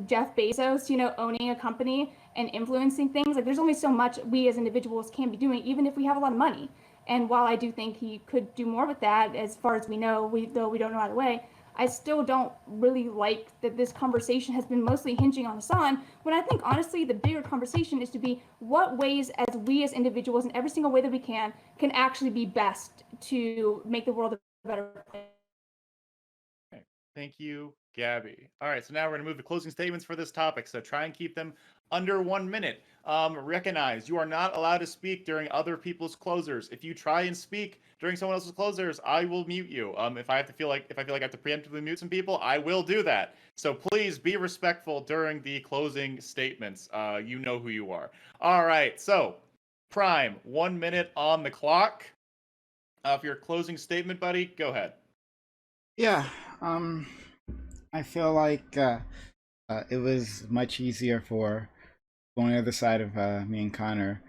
Jeff Bezos, owning a company and influencing things, like there's only so much we as individuals can be doing, even if we have a lot of money. And while I do think he could do more with that, as far as we know, though we don't know either way, I still don't really like that this conversation has been mostly hinging on Hasan, when I think honestly the bigger conversation is to be what ways as we as individuals in every single way that we can actually be best to make the world a better place. Okay. Thank you, Gabby. All right, so now we're going to move to closing statements for this topic, so try and keep them under 1 minute. Recognize you are not allowed to speak during other people's closers. If you try and speak during someone else's closers, I will mute you. If I feel like I have to preemptively mute some people, I will do that. So please be respectful during the closing statements. You know who you are. All right, so Prime, 1 minute on the clock. For your closing statement, buddy, go ahead. Yeah, I feel like it was much easier for on the other side of me and Connor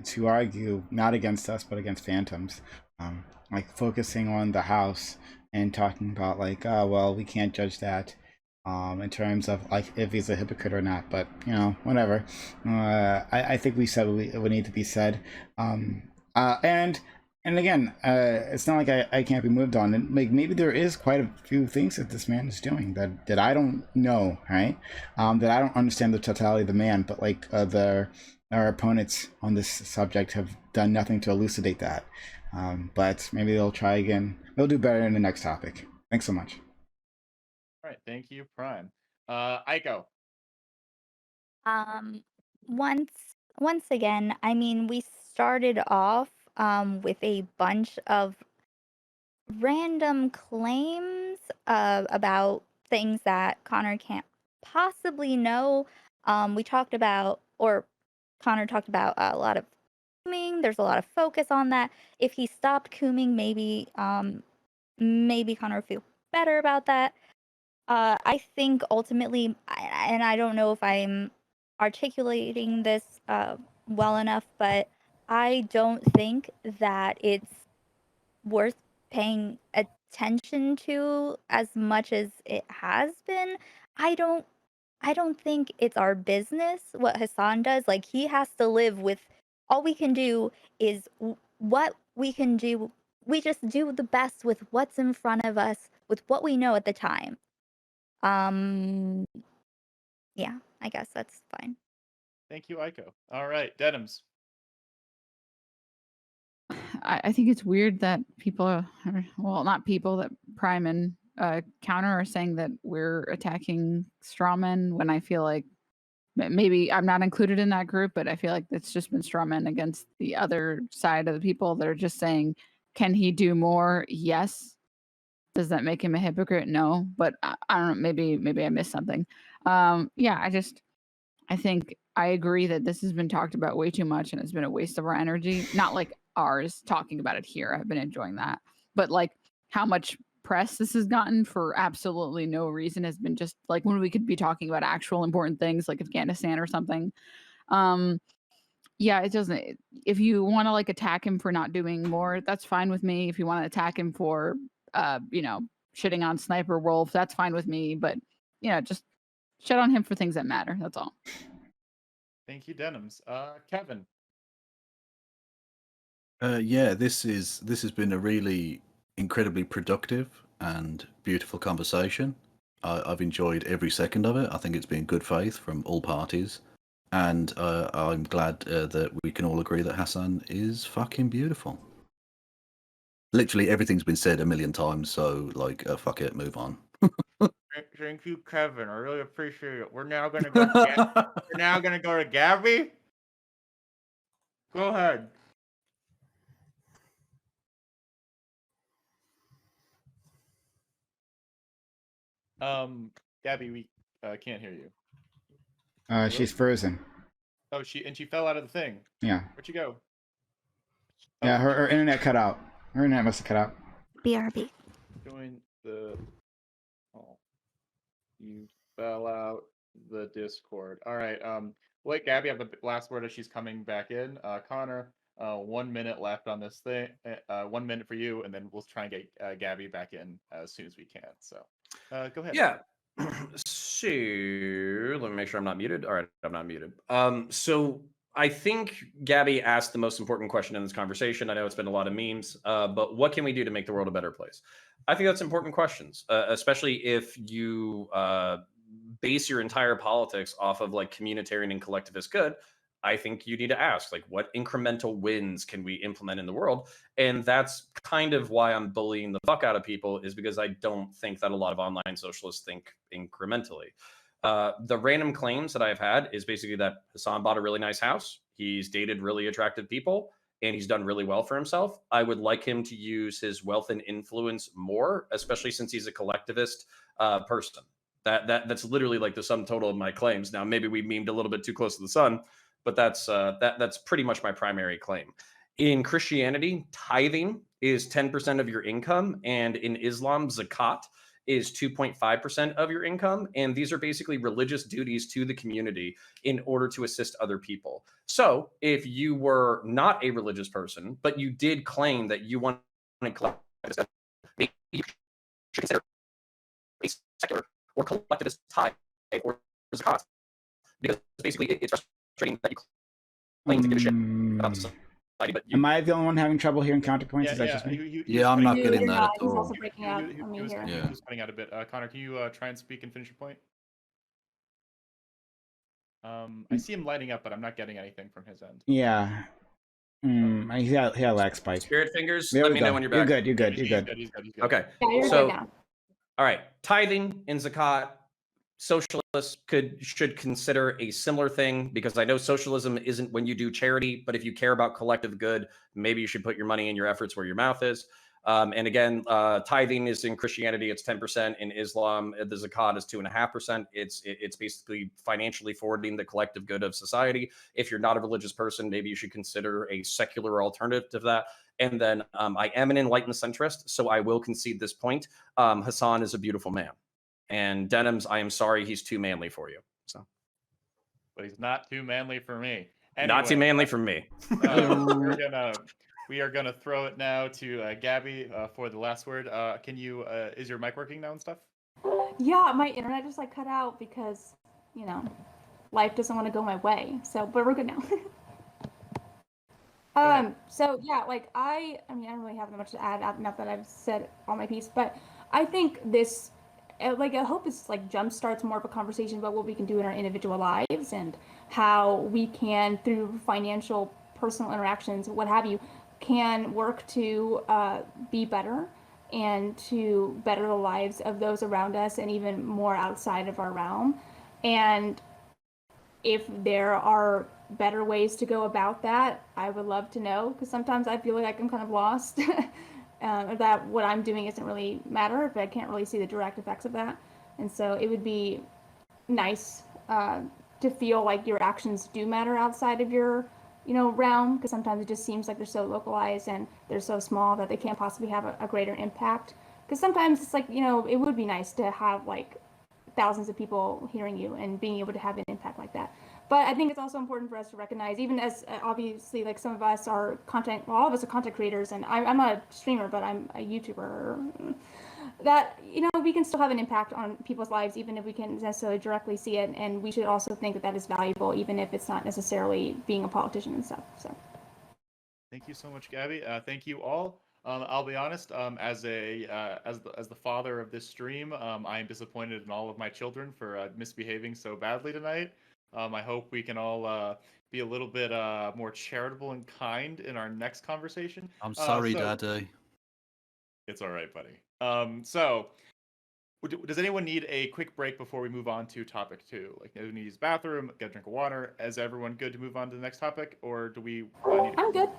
to argue not against us but against phantoms, like focusing on the house and talking about like, oh well, we can't judge that in terms of like if he's a hypocrite or not, but whatever. I think we said what would need to be said, and again, it's not like I can't be moved on. And like maybe there is quite a few things that this man is doing that I don't know, right? That I don't understand the totality of the man, but like our opponents on this subject have done nothing to elucidate that. But maybe they'll try again. They'll do better in the next topic. Thanks so much. All right, thank you, Prime. Aiko. Once again, I mean, we started off with a bunch of random claims about things that Connor can't possibly know. We talked about, or Connor talked about a lot of cooming. There's a lot of focus on that. If he stopped cooming, maybe Connor would feel better about that. I think ultimately, and I don't know if I'm articulating this well enough, but I don't think that it's worth paying attention to as much as it has been. I don't think it's our business what Hasan does. Like he has to live with all we can do is what we can do. We just do the best with what's in front of us with what we know at the time. Yeah, I guess that's fine. Thank you, Aiko. All right, Denims. I think it's weird that people, well, not people, that Prime and Counter are saying that we're attacking strawmen when I feel like maybe I'm not included in that group, but I feel like it's just been strawmen against the other side of the people that are just saying, can he do more? Yes. Does that make him a hypocrite? No. But I don't know. Maybe I missed something. Yeah, I think I agree that this has been talked about way too much and it's been a waste of our energy. Not like ours talking about it here. I've been enjoying that. But like how much press this has gotten for absolutely no reason has been just like when we could be talking about actual important things like Afghanistan or something. Yeah, it doesn't. If you want to like attack him for not doing more, that's fine with me. If you want to attack him for shitting on Sniper Wolf, that's fine with me. But just shit on him for things that matter. That's all. Thank you, Denims. Kevin. Yeah, this has been a really incredibly productive and beautiful conversation. I've enjoyed every second of it. I think it's been good faith from all parties, and I'm glad that we can all agree that Hasan is fucking beautiful. Literally everything's been said a million times, so like, fuck it, move on. Thank you, Kevin. I really appreciate it. We're now gonna go. We're now gonna go to Gabby. Go ahead. Gabby, we can't hear you. She's frozen. Oh, she fell out of the thing. Yeah. Where'd you go? Yeah, her internet cut out. Her internet must have cut out. BRB. Join the. Oh, you fell out the Discord. All right. Let Gabby have the last word as she's coming back in. Connor, 1 minute left on this thing. 1 minute for you, and then we'll try and get Gabby back in as soon as we can. So, go ahead. Yeah. So let me make sure I'm not muted. All right, I'm not muted. So I think Gabby asked the most important question in this conversation. I know it's been a lot of memes, but what can we do to make the world a better place? I think that's important questions, especially if you base your entire politics off of like communitarian and collectivist good. I think you need to ask, like, what incremental wins can we implement in the world? And that's kind of why I'm bullying the fuck out of people, is because I don't think that a lot of online socialists think incrementally. The random claims that I've had is basically that Hassan bought a really nice house. He's dated really attractive people, and he's done really well for himself. I would like him to use his wealth and influence more, especially since he's a collectivist person. That's literally like the sum total of my claims. Now, maybe we memed a little bit too close to the sun, but that's pretty much my primary claim. In Christianity, tithing is 10% of your income, and in Islam, zakat is 2.5% of your income. And these are basically religious duties to the community in order to assist other people. So if you were not a religious person, but you did claim that you wanted to collect, maybe you should consider a secular or collectivist tithe or zakat, because basically it's frustrating that you claim to give a shit about society, but Am I the only one having trouble hearing counterpoints? Is that just me? Yeah, I'm not You- getting you're that not. at He's all. also breaking out on me here. Yeah. He was cutting out a bit. Connor, can you try and speak and finish your point? I see him lighting up, but I'm not getting anything from his end. Yeah. He had a lag spike. Spirit fingers, There let we me go. know when you're back. You're good. He's good. Okay. Yeah, you're So, good now. all right, tithing and zakat, socialists should consider a similar thing, because I know socialism isn't when you do charity, but if you care about collective good, maybe you should put your money and your efforts where your mouth is. And again, tithing is in Christianity, it's 10%. In Islam, the zakat is 2.5%. It's basically financially forwarding the collective good of society. If you're not a religious person, maybe you should consider a secular alternative to that. And then I am an enlightened centrist, so I will concede this point. Hassan is a beautiful man. And Denims, I am sorry, he's too manly for you. So, but he's not too manly for me. not too manly for me. We are gonna throw it now to Gabby for the last word. Can you? Is your mic working now and stuff? Yeah, my internet just like cut out because, you know, life doesn't want to go my way. So, but we're good now. So yeah, like I mean, I don't really have that much to add, not that I've said all my piece, but I think this, like, I hope it's like jumpstarts more of a conversation about what we can do in our individual lives and how we can, through financial, personal interactions, what have you, can work to be better and to better the lives of those around us and even more outside of our realm. And if there are better ways to go about that, I would love to know, because sometimes I feel like I'm kind of lost. That what I'm doing isn't really matter if I can't really see the direct effects of that. And so it would be nice to feel like your actions do matter outside of your, you know, realm, because sometimes it just seems like they're so localized and they're so small that they can't possibly have a greater impact. Because sometimes it's like, you know, it would be nice to have like thousands of people hearing you and being able to have an impact like that. But I think it's also important for us to recognize, even as obviously like some of us are content, well, all of us are content creators, and I'm not a streamer, but I'm a YouTuber, that, you know, we can still have an impact on people's lives, even if we can't necessarily directly see it. And we should also think that that is valuable, even if it's not necessarily being a politician and stuff. So. Thank you so much, Gabby. Thank you all. I'll be honest. As the father of this stream, I am disappointed in all of my children for misbehaving so badly tonight. I hope we can all be a little bit more charitable and kind in our next conversation. I'm sorry, Daddy. It's all right, buddy. So, does anyone need a quick break before we move on to topic 2? Like, anyone needs a bathroom, get a drink of water? Is everyone good to move on to the next topic, or do we? I'm good.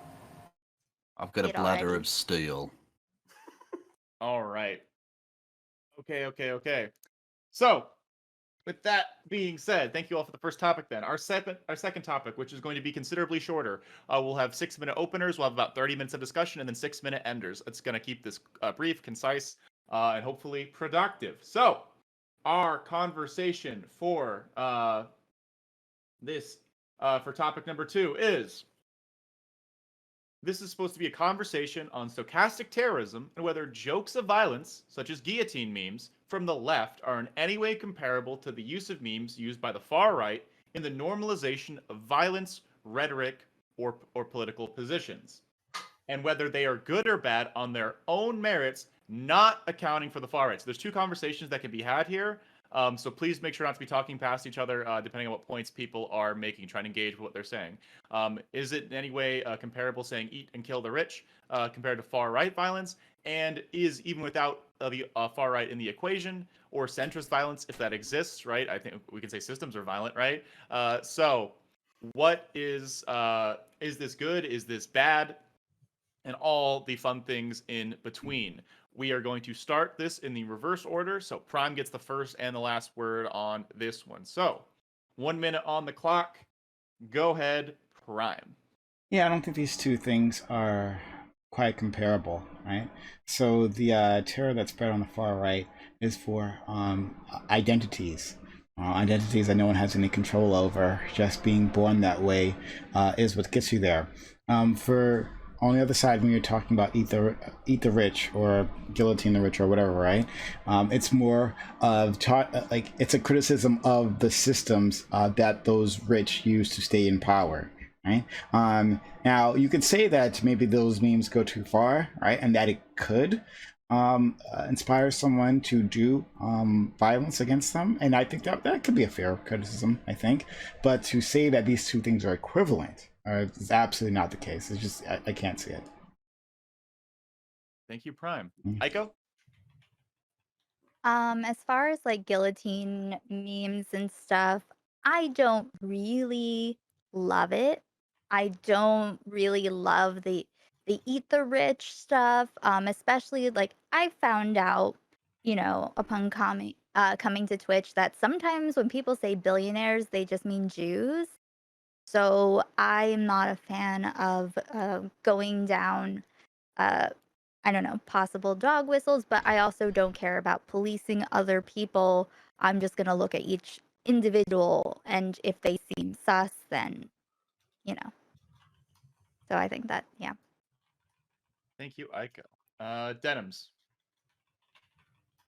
I've got a bladder of steel. All right. Okay. So, With that being said, thank you all for the first topic. Then our second topic, which is going to be considerably shorter, we'll have 6-minute openers. We'll have about 30 minutes of discussion, and then 6-minute enders. It's going to keep this brief, concise, and hopefully productive. So, our conversation for for topic number 2 is. This is supposed to be a conversation on stochastic terrorism and whether jokes of violence, such as guillotine memes, from the left are in any way comparable to the use of memes used by the far right in the normalization of violence, rhetoric, or political positions, and whether they are good or bad on their own merits, not accounting for the far right. So there's two conversations that can be had here. So please make sure not to be talking past each other, depending on what points people are making. Try and engage with what they're saying. Is it in any way comparable, saying "eat and kill the rich" compared to far right violence? And is even without the far right in the equation, or centrist violence, if that exists, right? I think we can say systems are violent, right? So what is this good? Is this bad? And all the fun things in between. We are going to start this in the reverse order. So Prime gets the first and the last word on this one. So 1 minute on the clock. Go ahead, Prime. Yeah, I don't think these two things are quite comparable, right? So the terror that's spread on the far right is for identities. Identities that no one has any control over. Just being born that way is what gets you there. For on the other side, when you're talking about eat the rich or guillotine the rich or whatever, right? It's more of like it's a criticism of the systems that those rich use to stay in power, right? Now you could say that maybe those memes go too far, right? And that it could inspire someone to do violence against them, and I think that could be a fair criticism, I think. But to say that these two things are equivalent is absolutely not the case. It's just I can't see it. Thank you, Prime. Aiko? As far as like guillotine memes and stuff, I don't really love it. I don't really love the eat the rich stuff. Especially like I found out, upon coming to Twitch that sometimes when people say billionaires, they just mean Jews. So I'm not a fan of going down I don't know, possible dog whistles, but I also don't care about policing other people. I'm just going to look at each individual, and if they seem sus, then, So I think that, yeah. Thank you, Aiko. Denims.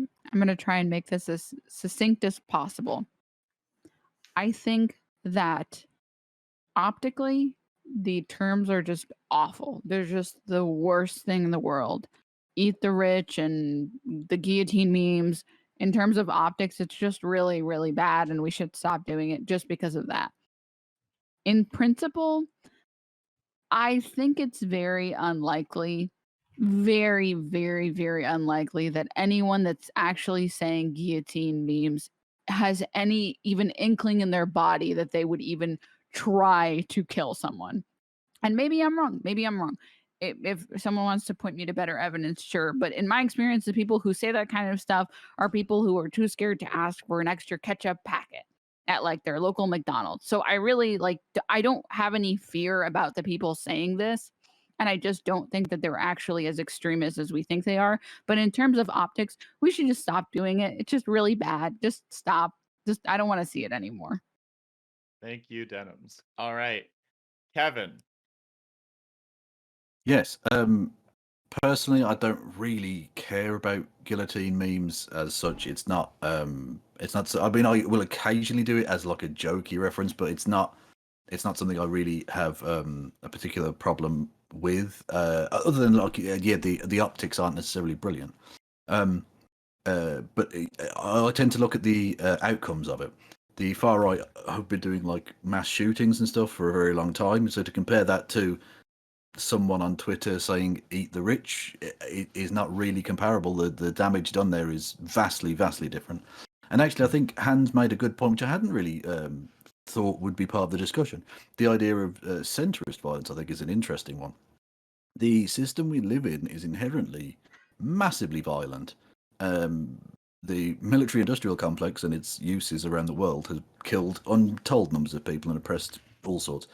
I'm going to try and make this as succinct as possible. I think that optically, the terms are just awful. They're just the worst thing in the world. Eat the rich and the guillotine memes. In terms of optics, it's just really, really bad, and we should stop doing it just because of that. In principle, I think it's very unlikely, very, very, very unlikely that anyone that's actually saying guillotine memes has any even inkling in their body that they would even try to kill someone. And maybe I'm wrong. If someone wants to point me to better evidence, sure. But in my experience, the people who say that kind of stuff are people who are too scared to ask for an extra ketchup packet at like their local McDonald's. So I really I don't have any fear about the people saying this. And I just don't think that they're actually as extremist as we think they are. But in terms of optics, we should just stop doing it. It's just really bad. Just stop. I don't want to see it anymore. Thank you, Denims. All right. Kevin. Yes. Personally, I don't really care about guillotine memes as such. It's not. I mean, I will occasionally do it as like a jokey reference, but it's not something I really have a particular problem with. Other than the optics aren't necessarily brilliant. But I tend to look at the outcomes of it. The far right have been doing like mass shootings and stuff for a very long time. So to compare that to someone on Twitter saying "eat the rich" it is not really comparable. The damage done there is vastly, vastly different. And actually, I think Hans made a good point, which I hadn't really thought would be part of the discussion. The idea of centrist violence, I think, is an interesting one. The system we live in is inherently massively violent. the military-industrial complex and its uses around the world has killed untold numbers of people and oppressed all sorts.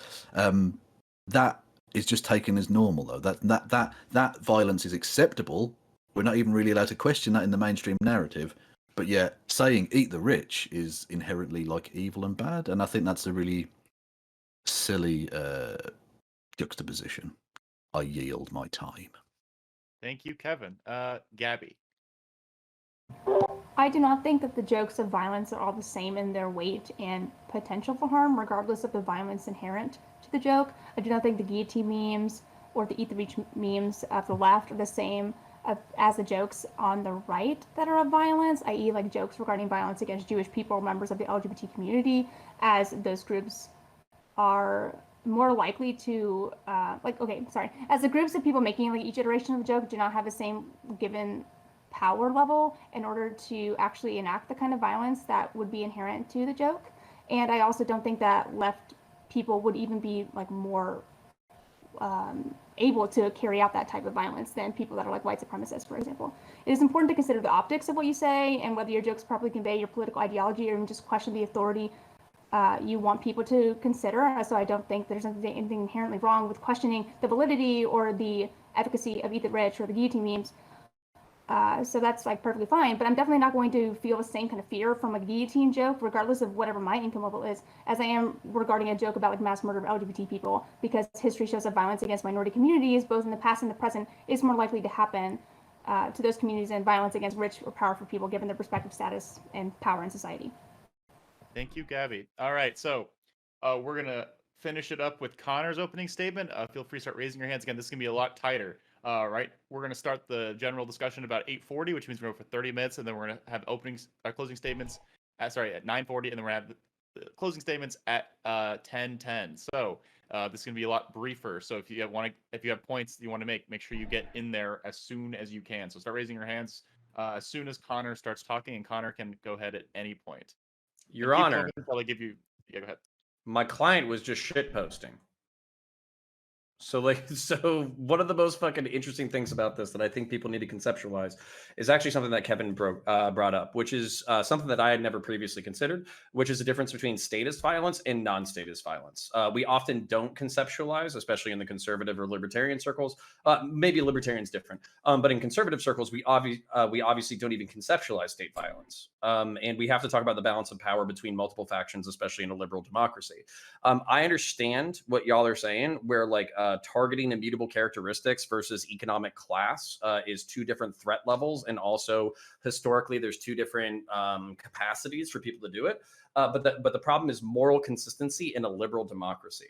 That is just taken as normal, though. That violence is acceptable. We're not even really allowed to question that in the mainstream narrative. But yet, saying "eat the rich" is inherently like evil and bad, and I think that's a really silly juxtaposition. I yield my time. Thank you, Kevin. Gabby. I do not think that the jokes of violence are all the same in their weight and potential for harm, regardless of the violence inherent to the joke. I do not think the guillotine memes or the eat the rich memes of the left are the same as the jokes on the right that are of violence, i.e. like jokes regarding violence against Jewish people or members of the LGBT community, as those groups are more likely to, as the groups of people making like each iteration of the joke do not have the same given power level in order to actually enact the kind of violence that would be inherent to the joke. And I also don't think that left people would even be like more able to carry out that type of violence than people that are like white supremacists, for example. It is important to consider the optics of what you say and whether your jokes properly convey your political ideology or even just question the authority you want people to consider. So I don't think there's anything inherently wrong with questioning the validity or the efficacy of Eat the Rich or the guillotine memes. So that's like perfectly fine, but I'm definitely not going to feel the same kind of fear from a guillotine joke, regardless of whatever my income level is, as I am regarding a joke about like mass murder of LGBT people, because history shows that violence against minority communities, both in the past and the present, is more likely to happen to those communities than violence against rich or powerful people, given their respective status and power in society. Thank you, Gabby. All right, so we're gonna finish it up with Connor's opening statement. Feel free to start raising your hands again. This is gonna be a lot tighter. Right, we're going to start the general discussion about 8:40, which means we're going for 30 minutes, and then we're going to have closing statements. At 9:40, and then we're going to have the closing statements at 10:10. So this is going to be a lot briefer. So if you have points you want to make sure you get in there as soon as you can. So start raising your hands as soon as Connor starts talking, and Connor can go ahead at any point. Your Honor, until I give you. Yeah, go ahead. My client was just shit posting. So one of the most fucking interesting things about this that I think people need to conceptualize is actually something that Kevin brought up, which is something that I had never previously considered, which is the difference between statist violence and non-statist violence. We often don't conceptualize, especially in the conservative or libertarian circles. Maybe libertarian's different, but in conservative circles, we obviously don't even conceptualize state violence. And we have to talk about the balance of power between multiple factions, especially in a liberal democracy. I understand what y'all are saying, where targeting immutable characteristics versus economic class is two different threat levels, and also historically there's two different capacities for people to do it. But the problem is moral consistency in a liberal democracy.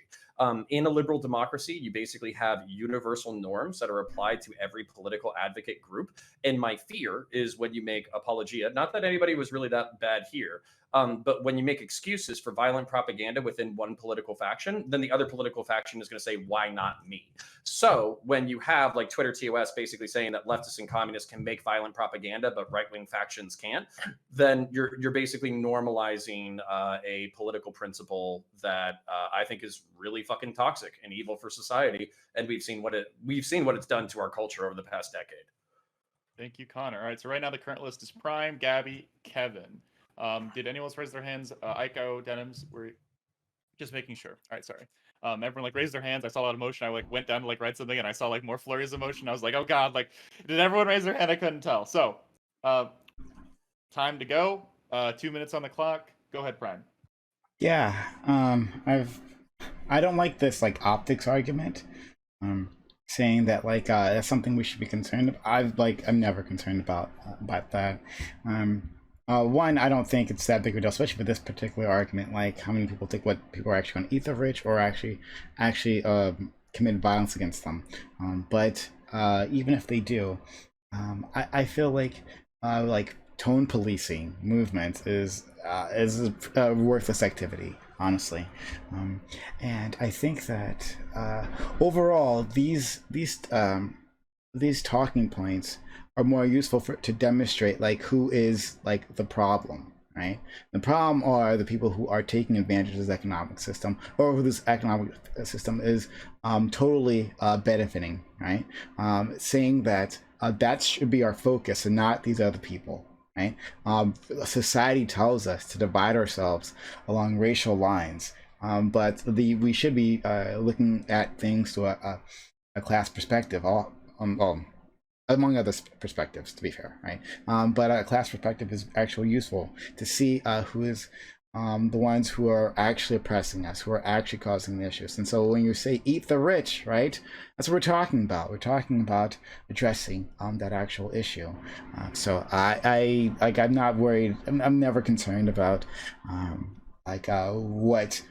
In a liberal democracy, you basically have universal norms that are applied to every political advocate group. And my fear is when you make apologia, not that anybody was really that bad here, but when you make excuses for violent propaganda within one political faction, then the other political faction is going to say, why not me? So when you have like Twitter TOS basically saying that leftists and communists can make violent propaganda, but right-wing factions can't, then you're basically normalizing a political principle that I think is really fucking toxic and evil for society. And we've seen what it's done to our culture over the past decade. Thank you, Connor. All right, so right now the current list is Prime, Gabby, Kevin. Did anyone else raise their hands? Aiko, Denims, we're just making sure. All right, sorry. Everyone raised their hands. I saw a lot of motion. I went down to write something, and I saw more flurries of motion. I was like, oh god, did everyone raise their hand? I couldn't tell. So, time to go. 2 minutes on the clock. Go ahead, Prime. Yeah, I don't like this optics argument. Saying that that's something we should be concerned about. I'm never concerned about that. One, I don't think it's that big of a deal, especially for this particular argument. How many people think what people are actually going to eat the rich or actually commit violence against them. But even if they do, I feel like tone policing movement is a worthless activity, honestly. And I think that overall these talking points are more useful to demonstrate who is the problem, right? The problem are the people who are taking advantage of this economic system, or who this economic system is totally benefiting, right? Saying that that should be our focus and not these other people, right? Society tells us to divide ourselves along racial lines, but we should be looking at things to a class perspective, among other perspectives, to be fair, right? But a class perspective is actually useful to see who is the ones who are actually oppressing us, who are actually causing the issues. And so when you say eat the rich, right, that's what we're talking about. We're talking about addressing that actual issue. So I'm not worried. I'm never concerned about what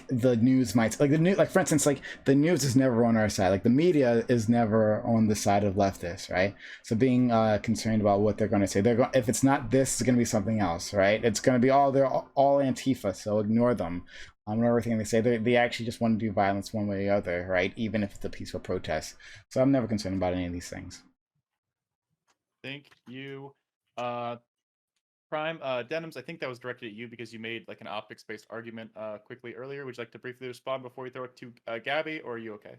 the news might, for instance, the news is never on our side. The media is never on the side of leftists, right? So being concerned about what they're going to say, if it's not this, it's going to be something else, right? It's going to be they're all Antifa, so ignore them. Everything they say, they actually just want to do violence one way or the other, right? Even if it's a peaceful protest. So I'm never concerned about any of these things. Thank you. Prime, Denims, I think that was directed at you because you made an optics-based argument quickly earlier. Would you like to briefly respond before we throw it to Gabby, or are you okay?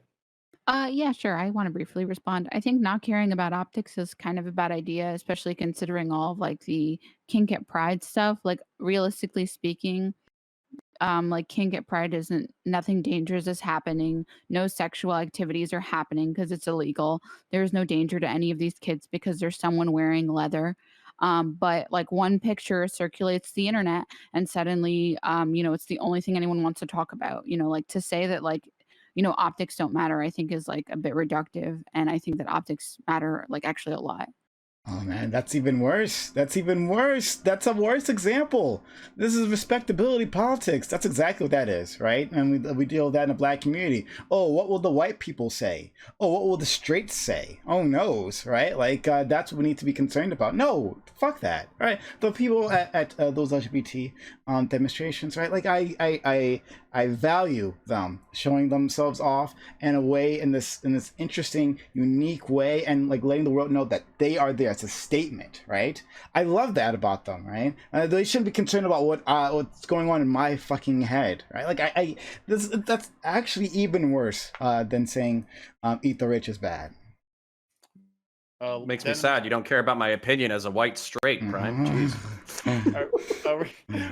Yeah, sure. I want to briefly respond. I think not caring about optics is kind of a bad idea, especially considering all of the kink at Pride stuff. Realistically speaking, kink at Pride isn't, nothing dangerous is happening. No sexual activities are happening because it's illegal. There's no danger to any of these kids because there's someone wearing leather. But one picture circulates the internet and suddenly, it's the only thing anyone wants to talk about. To say that optics don't matter, I think is a bit reductive. And I think that optics matter actually a lot. Oh man, that's even worse. That's even worse. That's a worse example. This is respectability politics. That's exactly what that is, right? And we deal with that in the Black community. Oh, what will the white people say? Oh, what will the straights say? Oh, no's, right? That's what we need to be concerned about. No, fuck that, right? The people at those LGBT demonstrations, right? I value them showing themselves off in a way, in this interesting, unique way, and letting the world know that they are there. It's a statement, right? I love that about them, right? They shouldn't be concerned about what's going on in my fucking head, right? That's actually even worse than saying eat the rich is bad. Makes me sad. You don't care about my opinion as a white straight, Prime. Jeez.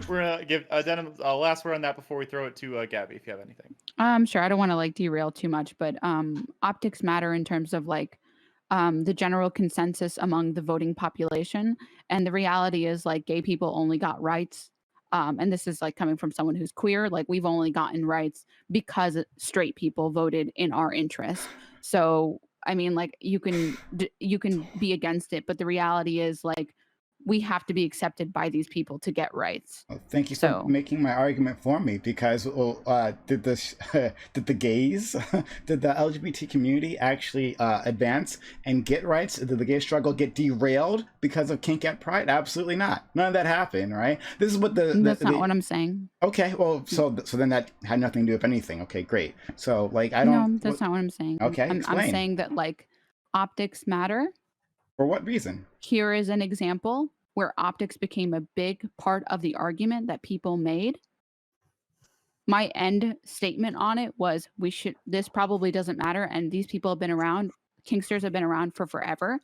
We're gonna give Denim a last word on that before we throw it to Gabby, if you have anything. Sure. I don't want to derail too much, but optics matter in terms of the general consensus among the voting population. And the reality is gay people only got rights. And this is coming from someone who's queer. We've only gotten rights because straight people voted in our interest. So I mean, you can be against it, but the reality is we have to be accepted by these people to get rights. Well, thank you for making my argument for me, because did the gays, did the LGBT community actually advance and get rights? Did the gay struggle get derailed because of kink at Pride? Absolutely not. None of that happened, right? This is what that's not what I'm saying. Okay, well, so then that had nothing to do with anything. Okay, great. So I don't. No, that's not what I'm saying. Okay, I'm saying that optics matter. For what reason? Here is an example where optics became a big part of the argument that people made. My end statement on it was this probably doesn't matter, and these people have been around, kinksters have been around for forever.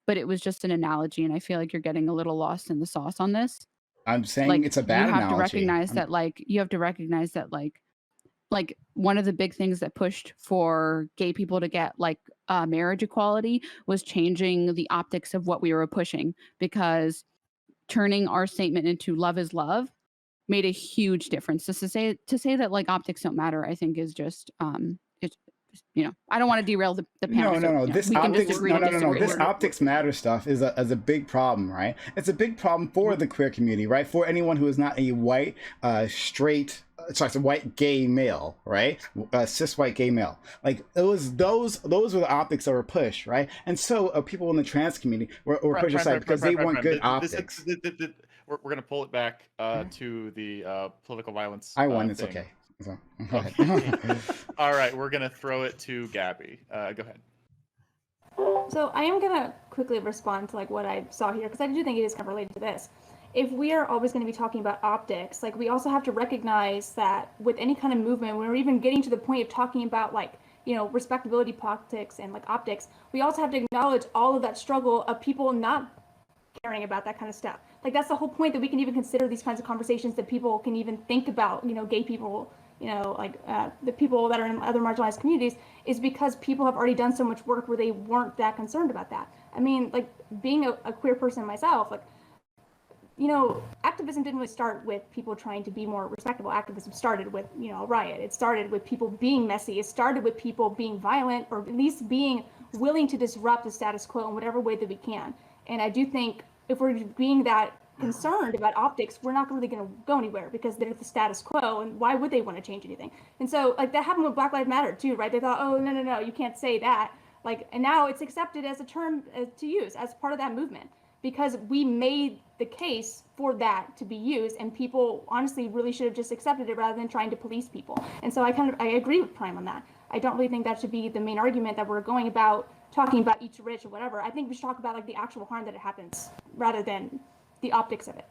But it was just an analogy, and I feel you're getting a little lost in the sauce on this. I'm saying it's a bad analogy. You have to recognize that one of the big things that pushed for gay people to get marriage equality was changing the optics of what we were pushing, because turning our statement into love is love made a huge difference. To say that optics don't matter, I think is just it's I don't want to derail the panel. No. This optics, no. This optics matter stuff is a big problem, right? It's a big problem for the queer community, right? For anyone who is not a white, straight, a white gay male, right? Cis white gay male. Those were the optics that were pushed, right? And so people in the trans community were pushed aside because they want good optics. We're going to pull it back to the political violence. I won. It's thing. Okay. So, okay. All right, we're gonna throw it to Gabby. Go ahead. So I am gonna quickly respond to what I saw here, because I do think it is kind of related to this. If we are always going to be talking about optics, we also have to recognize that with any kind of movement, when we're even getting to the point of talking about respectability politics and optics, we also have to acknowledge all of that struggle of people not caring about that kind of stuff. Like, that's the whole point, that we can even consider these kinds of conversations, that people can even think about, gay people, like the people that are in other marginalized communities, is because people have already done so much work where they weren't that concerned about that. I mean, like, being a queer person myself, like, activism didn't really start with people trying to be more respectable. Activism started with, a riot. It started with people being messy. It started with people being violent, or at least being willing to disrupt the status quo in whatever way that we can. And I do think if we're being that concerned about optics, we're not really going to go anywhere, because they're the status quo, and why would they want to change anything? And so, like, that happened with Black Lives Matter too, right? They thought, oh, no, you can't say that. Like, and now it's accepted as a term to use as part of that movement, because we made the case for that to be used, and people honestly really should have just accepted it rather than trying to police people. And so I agree with Prime on that. I don't really think that should be the main argument, that we're going about talking about each rich or whatever. I think we should talk about, like, the actual harm that it happens rather than the optics of it.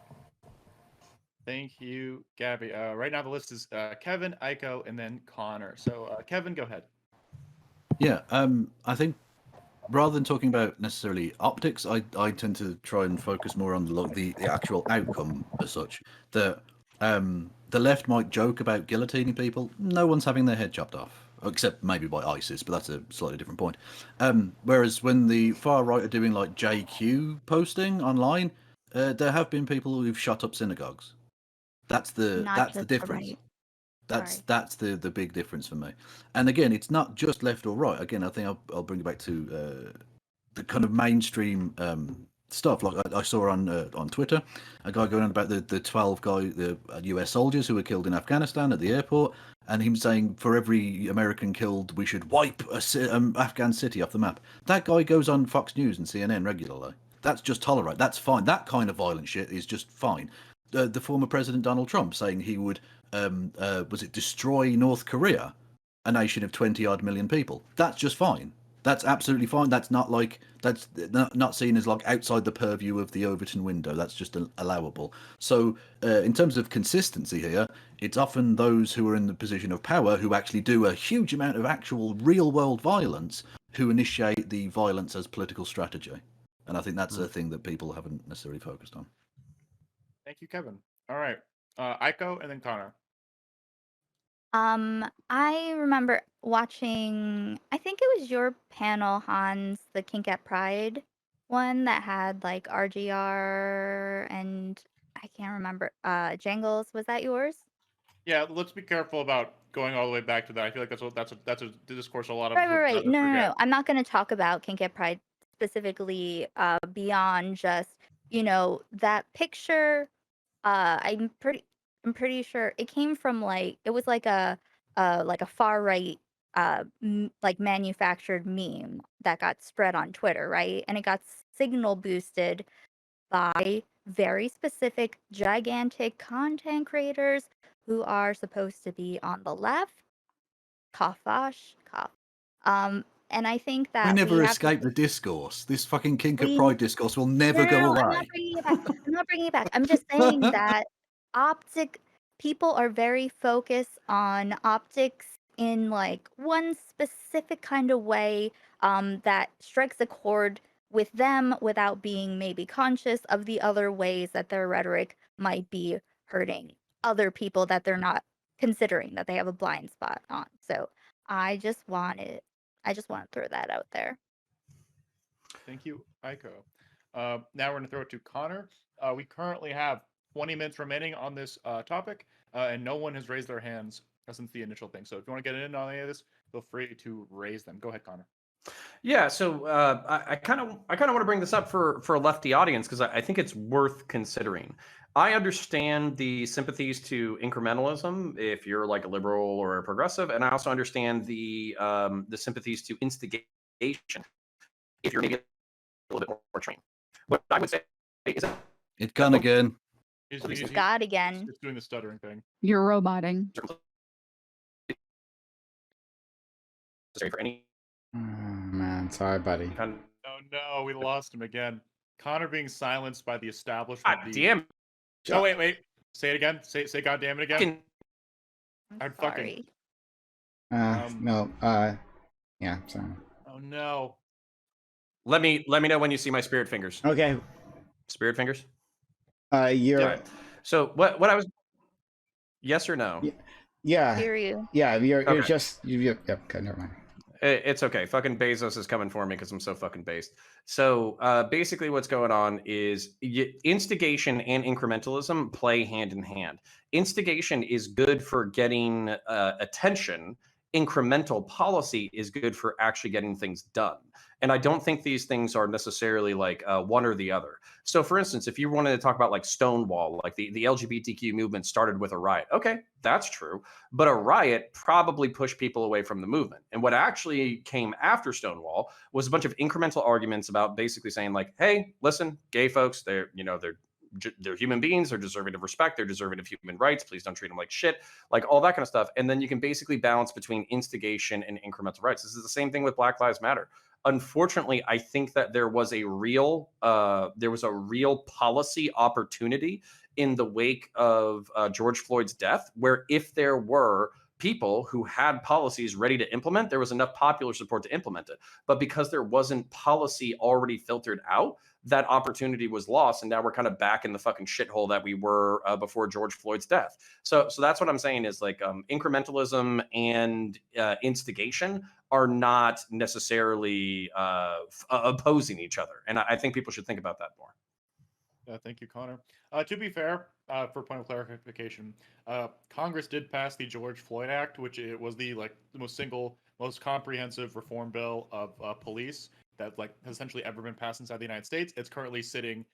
Thank you, Gabby. Right now the list is Kevin, Aiko, and then Connor. So Kevin, go ahead. Yeah, I think rather than talking about necessarily optics, I tend to try and focus more on the actual outcome as such. The left might joke about guillotining people. No one's having their head chopped off, except maybe by ISIS, but that's a slightly different point. Whereas when the far right are doing like JQ posting online, there have been people who've shot up synagogues. That's the difference. Right. That's the big difference for me. And again, it's not just left or right. Again, I think I'll bring it back to the kind of mainstream stuff. Like I saw on Twitter, a guy going on about the 12 US soldiers who were killed in Afghanistan at the airport, and him saying for every American killed, we should wipe Afghan city off the map. That guy goes on Fox News and CNN regularly. That's just tolerate. That's fine. That kind of violent shit is just fine. The former President Donald Trump saying he would destroy North Korea, a nation of 20-odd million people. That's just fine. That's absolutely fine. That's not not seen as like outside the purview of the Overton window. That's just allowable. So in terms of consistency here, it's often those who are in the position of power who actually do a huge amount of actual real-world violence who initiate the violence as political strategy. And I think that's a thing that people haven't necessarily focused on. Thank you, Kevin. All right, Aiko, and then Connor. I remember watching, I think it was your panel, Hans, the Kink at Pride one that had like RGR and I can't remember, Jangles. Was that yours? Yeah, let's be careful about going all the way back to that. I feel like that's a discourse a lot of Right. No. I'm not going to talk about Kink at Pride specifically beyond just, that picture. I'm pretty sure it came from it was like a far right like manufactured meme that got spread on Twitter, right? And it got signal boosted by very specific gigantic content creators who are supposed to be on the left. Cough. And I think that we never escape the discourse. This fucking Kink at Pride discourse will never go away. I'm not bringing it back. I'm just saying that people are very focused on optics in like one specific kind of way that strikes a chord with them without being maybe conscious of the other ways that their rhetoric might be hurting other people that they're not considering, that they have a blind spot on. So I just want to throw that out there. Thank you, Aiko. Now we're going to throw it to Connor. We currently have 20 minutes remaining on this topic, and no one has raised their hands since the initial thing. So if you want to get in on any of this, feel free to raise them. Go ahead, Connor. Yeah, so I kind of want to bring this up for a lefty audience because I think it's worth considering. I understand the sympathies to incrementalism if you're like a liberal or a progressive, and I also understand the sympathies to instigation if you're maybe a little bit more trained. What I would say is that it's gone again. It's God again. It's doing the stuttering thing. You're roboting. For any. Oh man, sorry, buddy. Oh no, we lost him again. Connor being silenced by the establishment. God damn. Oh wait. Say it again. Say God damn it again. I'm sorry. No. Yeah. Sorry. Oh no. Let me know when you see my spirit fingers. Okay. Spirit fingers. You're. Yeah. So what I was. Yes or no? Yeah. Hear you. Yeah. You're Okay. just. Yeah. Okay. Never mind. It's okay. Fucking Bezos is coming for me because I'm so fucking based. So basically, what's going on is instigation and incrementalism play hand in hand. Instigation is good for getting attention. Incremental policy is good for actually getting things done. And I don't think these things are necessarily like one or the other. So, for instance, if you wanted to talk about like Stonewall, like the LGBTQ movement started with a riot. Okay, that's true. But a riot probably pushed people away from the movement. And what actually came after Stonewall was a bunch of incremental arguments about basically saying like, hey, listen, gay folks, they're human beings, they're deserving of respect, they're deserving of human rights, please don't treat them like shit, like all that kind of stuff. And then you can basically balance between instigation and incremental rights. This is the same thing with Black Lives Matter. Unfortunately, I think that there was a real policy opportunity in the wake of George Floyd's death, where if there were people who had policies ready to implement, there was enough popular support to implement it. But because there wasn't policy already filtered out, that opportunity was lost, and now we're kind of back in the fucking shithole that we were before George Floyd's death. So that's what I'm saying is like incrementalism and instigation are not necessarily opposing each other, and I think people should think about that more. Thank you, Connor. To be fair, for point of clarification, Congress did pass the George Floyd Act, which it was the most comprehensive reform bill of police that has essentially ever been passed inside the United States. It's currently sitting,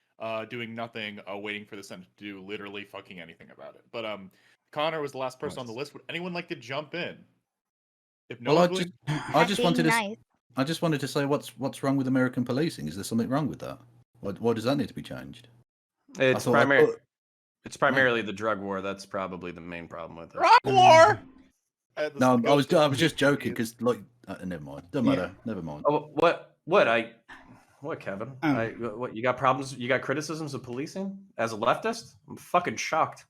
doing nothing, waiting for the Senate to do literally fucking anything about it. But Connor was the last person on the list. Would anyone like to jump in? If no, I just wanted to say what's wrong with American policing? Is there something wrong with that? Why does that need to be changed? It's primarily the drug war. That's probably the main problem with it. Drug war. No, I was just joking because never mind. Don't matter. Never mind. Oh, what, Kevin? What you got problems? You got criticisms of policing as a leftist? I'm fucking shocked.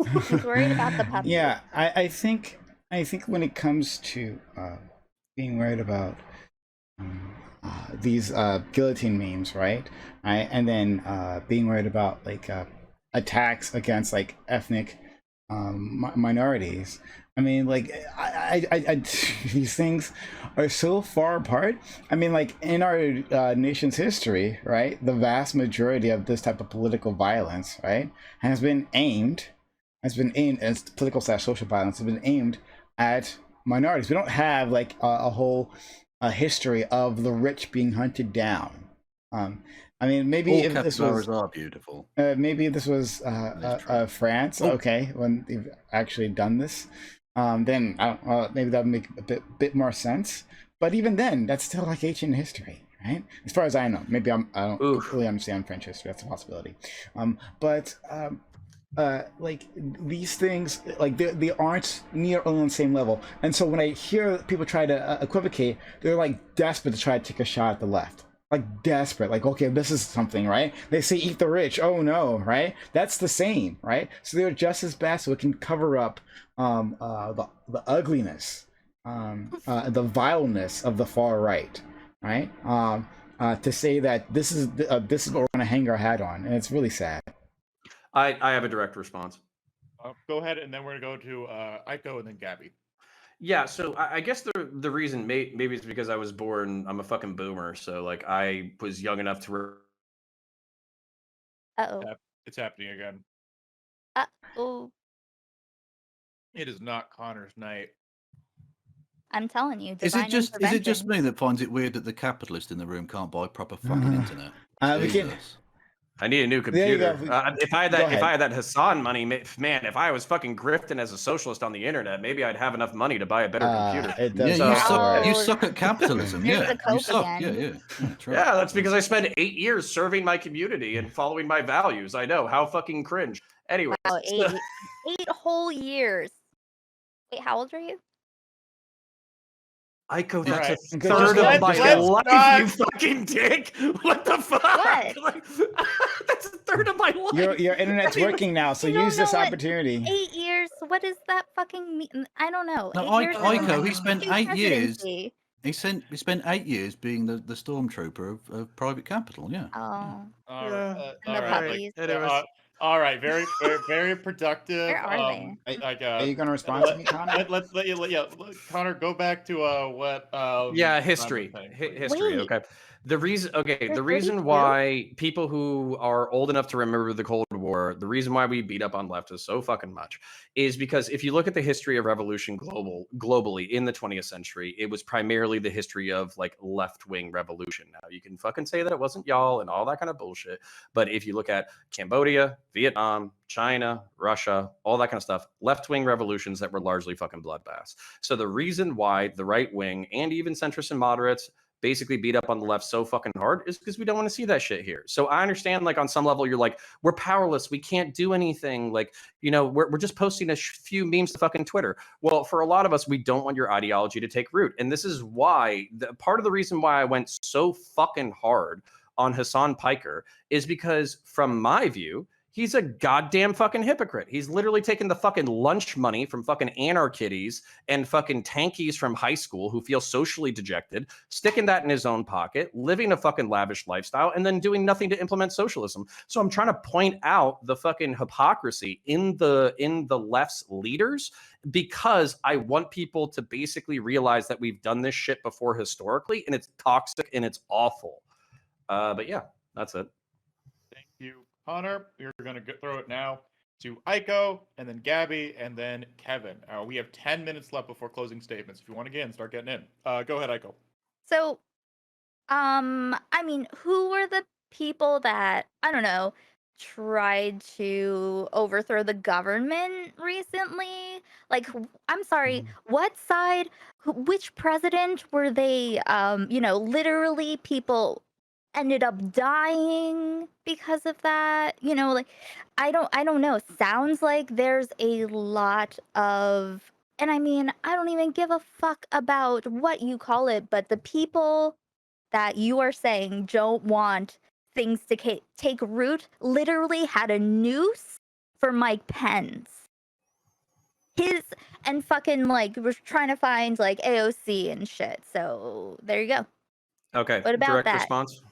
He's worried about the puppy. Yeah, I think when it comes to being worried about these guillotine memes, right? And then being worried about attacks against ethnic minorities. I mean, I these things are so far apart. I mean, in our nation's history, right, the vast majority of this type of political violence, right, has been aimed as political / social violence has been aimed at minorities. We don't have a whole history of the rich being hunted down. I mean, maybe all if this was are beautiful. Maybe this was France, okay, when they've actually done this. Then maybe that would make a bit more sense. But even then, that's still ancient history, right? As far as I know. Maybe I don't really understand French history. That's a possibility. These things, they aren't near on the same level. And so when I hear people try to equivocate, they're desperate to try to take a shot at the left. Desperate, okay, this is something, right? They say eat the rich. Oh no, right? That's the same, right? So they're just as bad, so it can cover up the ugliness, the vileness of the far right, right? To say that this is what we're going to hang our hat on, and it's really sad. I have a direct response. Go ahead, and then we're going to go to Aiko and then Gabby. Yeah, so I guess the reason maybe it's because I was born. I'm a fucking boomer, so I was young enough to. It's happening again. Oh. It is not Connor's night. I'm telling you. Is it just me that finds it weird that the capitalist in the room can't buy proper fucking internet? I need a new computer. If I had that Hassan money, man, if I was fucking grifting as a socialist on the internet, maybe I'd have enough money to buy a better computer. You suck at capitalism. Yeah, you suck. Yeah. Yeah, that's because I spent 8 years serving my community and following my values. I know, how fucking cringe. Anyway, wow, 8 whole years. Wait, how old are you? Aiko, that's a third of my life, you fucking dick. What the fuck? What? That's a third of my life. Your internet's working now, so use this opportunity. 8 years? What does that fucking mean? I don't know. No, Aiko, he spent 8 years. He spent 8 years being the stormtrooper of private capital. Yeah. Oh, All Yeah. right, and the all right, puppies. all right. Very productive. Where are they? Are you going to respond to me, Connor? Connor, go back to what Yeah, Rob was history. saying, please. History. Wait. Okay. The reason There's reason 32? why people who are old enough to remember the Cold War, the reason why we beat up on leftists so fucking much is because if you look at the history of revolution globally in the 20th century, it was primarily the history of like left-wing revolution. Now, you can fucking say that it wasn't y'all and all that kind of bullshit, but if you look at Cambodia, Vietnam, China, Russia, all that kind of stuff, left-wing revolutions that were largely fucking bloodbaths. So the reason why the right wing and even centrists and moderates basically beat up on the left so fucking hard is because we don't want to see that shit here. So I understand, like, on some level, you're like, we're powerless. We can't do anything. Like, you know, we're just posting a few memes to fucking Twitter. Well, for a lot of us, we don't want your ideology to take root. And this is why, part of the reason why I went so fucking hard on Hassan Piker is because, from my view, he's a goddamn fucking hypocrite. He's literally taking the fucking lunch money from fucking anarchitties and fucking tankies from high school who feel socially dejected, sticking that in his own pocket, living a fucking lavish lifestyle, and then doing nothing to implement socialism. So I'm trying to point out the fucking hypocrisy in the left's leaders, because I want people to basically realize that we've done this shit before historically, and it's toxic and it's awful. But yeah, that's it. Thank you, Connor. We're going to throw it now to Aiko, and then Gabby, and then Kevin. We have 10 minutes left before closing statements. If you want to get in, start getting in. Go ahead, Aiko. So, I mean, who were the people that, I don't know, tried to overthrow the government recently? Like, I'm sorry, what side, which president were they, you know, literally people ended up dying because of that? You know, like, I don't know. Sounds like there's a lot of, and I mean, I don't even give a fuck about what you call it, but the people that you are saying don't want things to take root literally had a noose for Mike Pence. And fucking, like, was trying to find, like, AOC and shit. So there you go. Okay. What about direct that? response?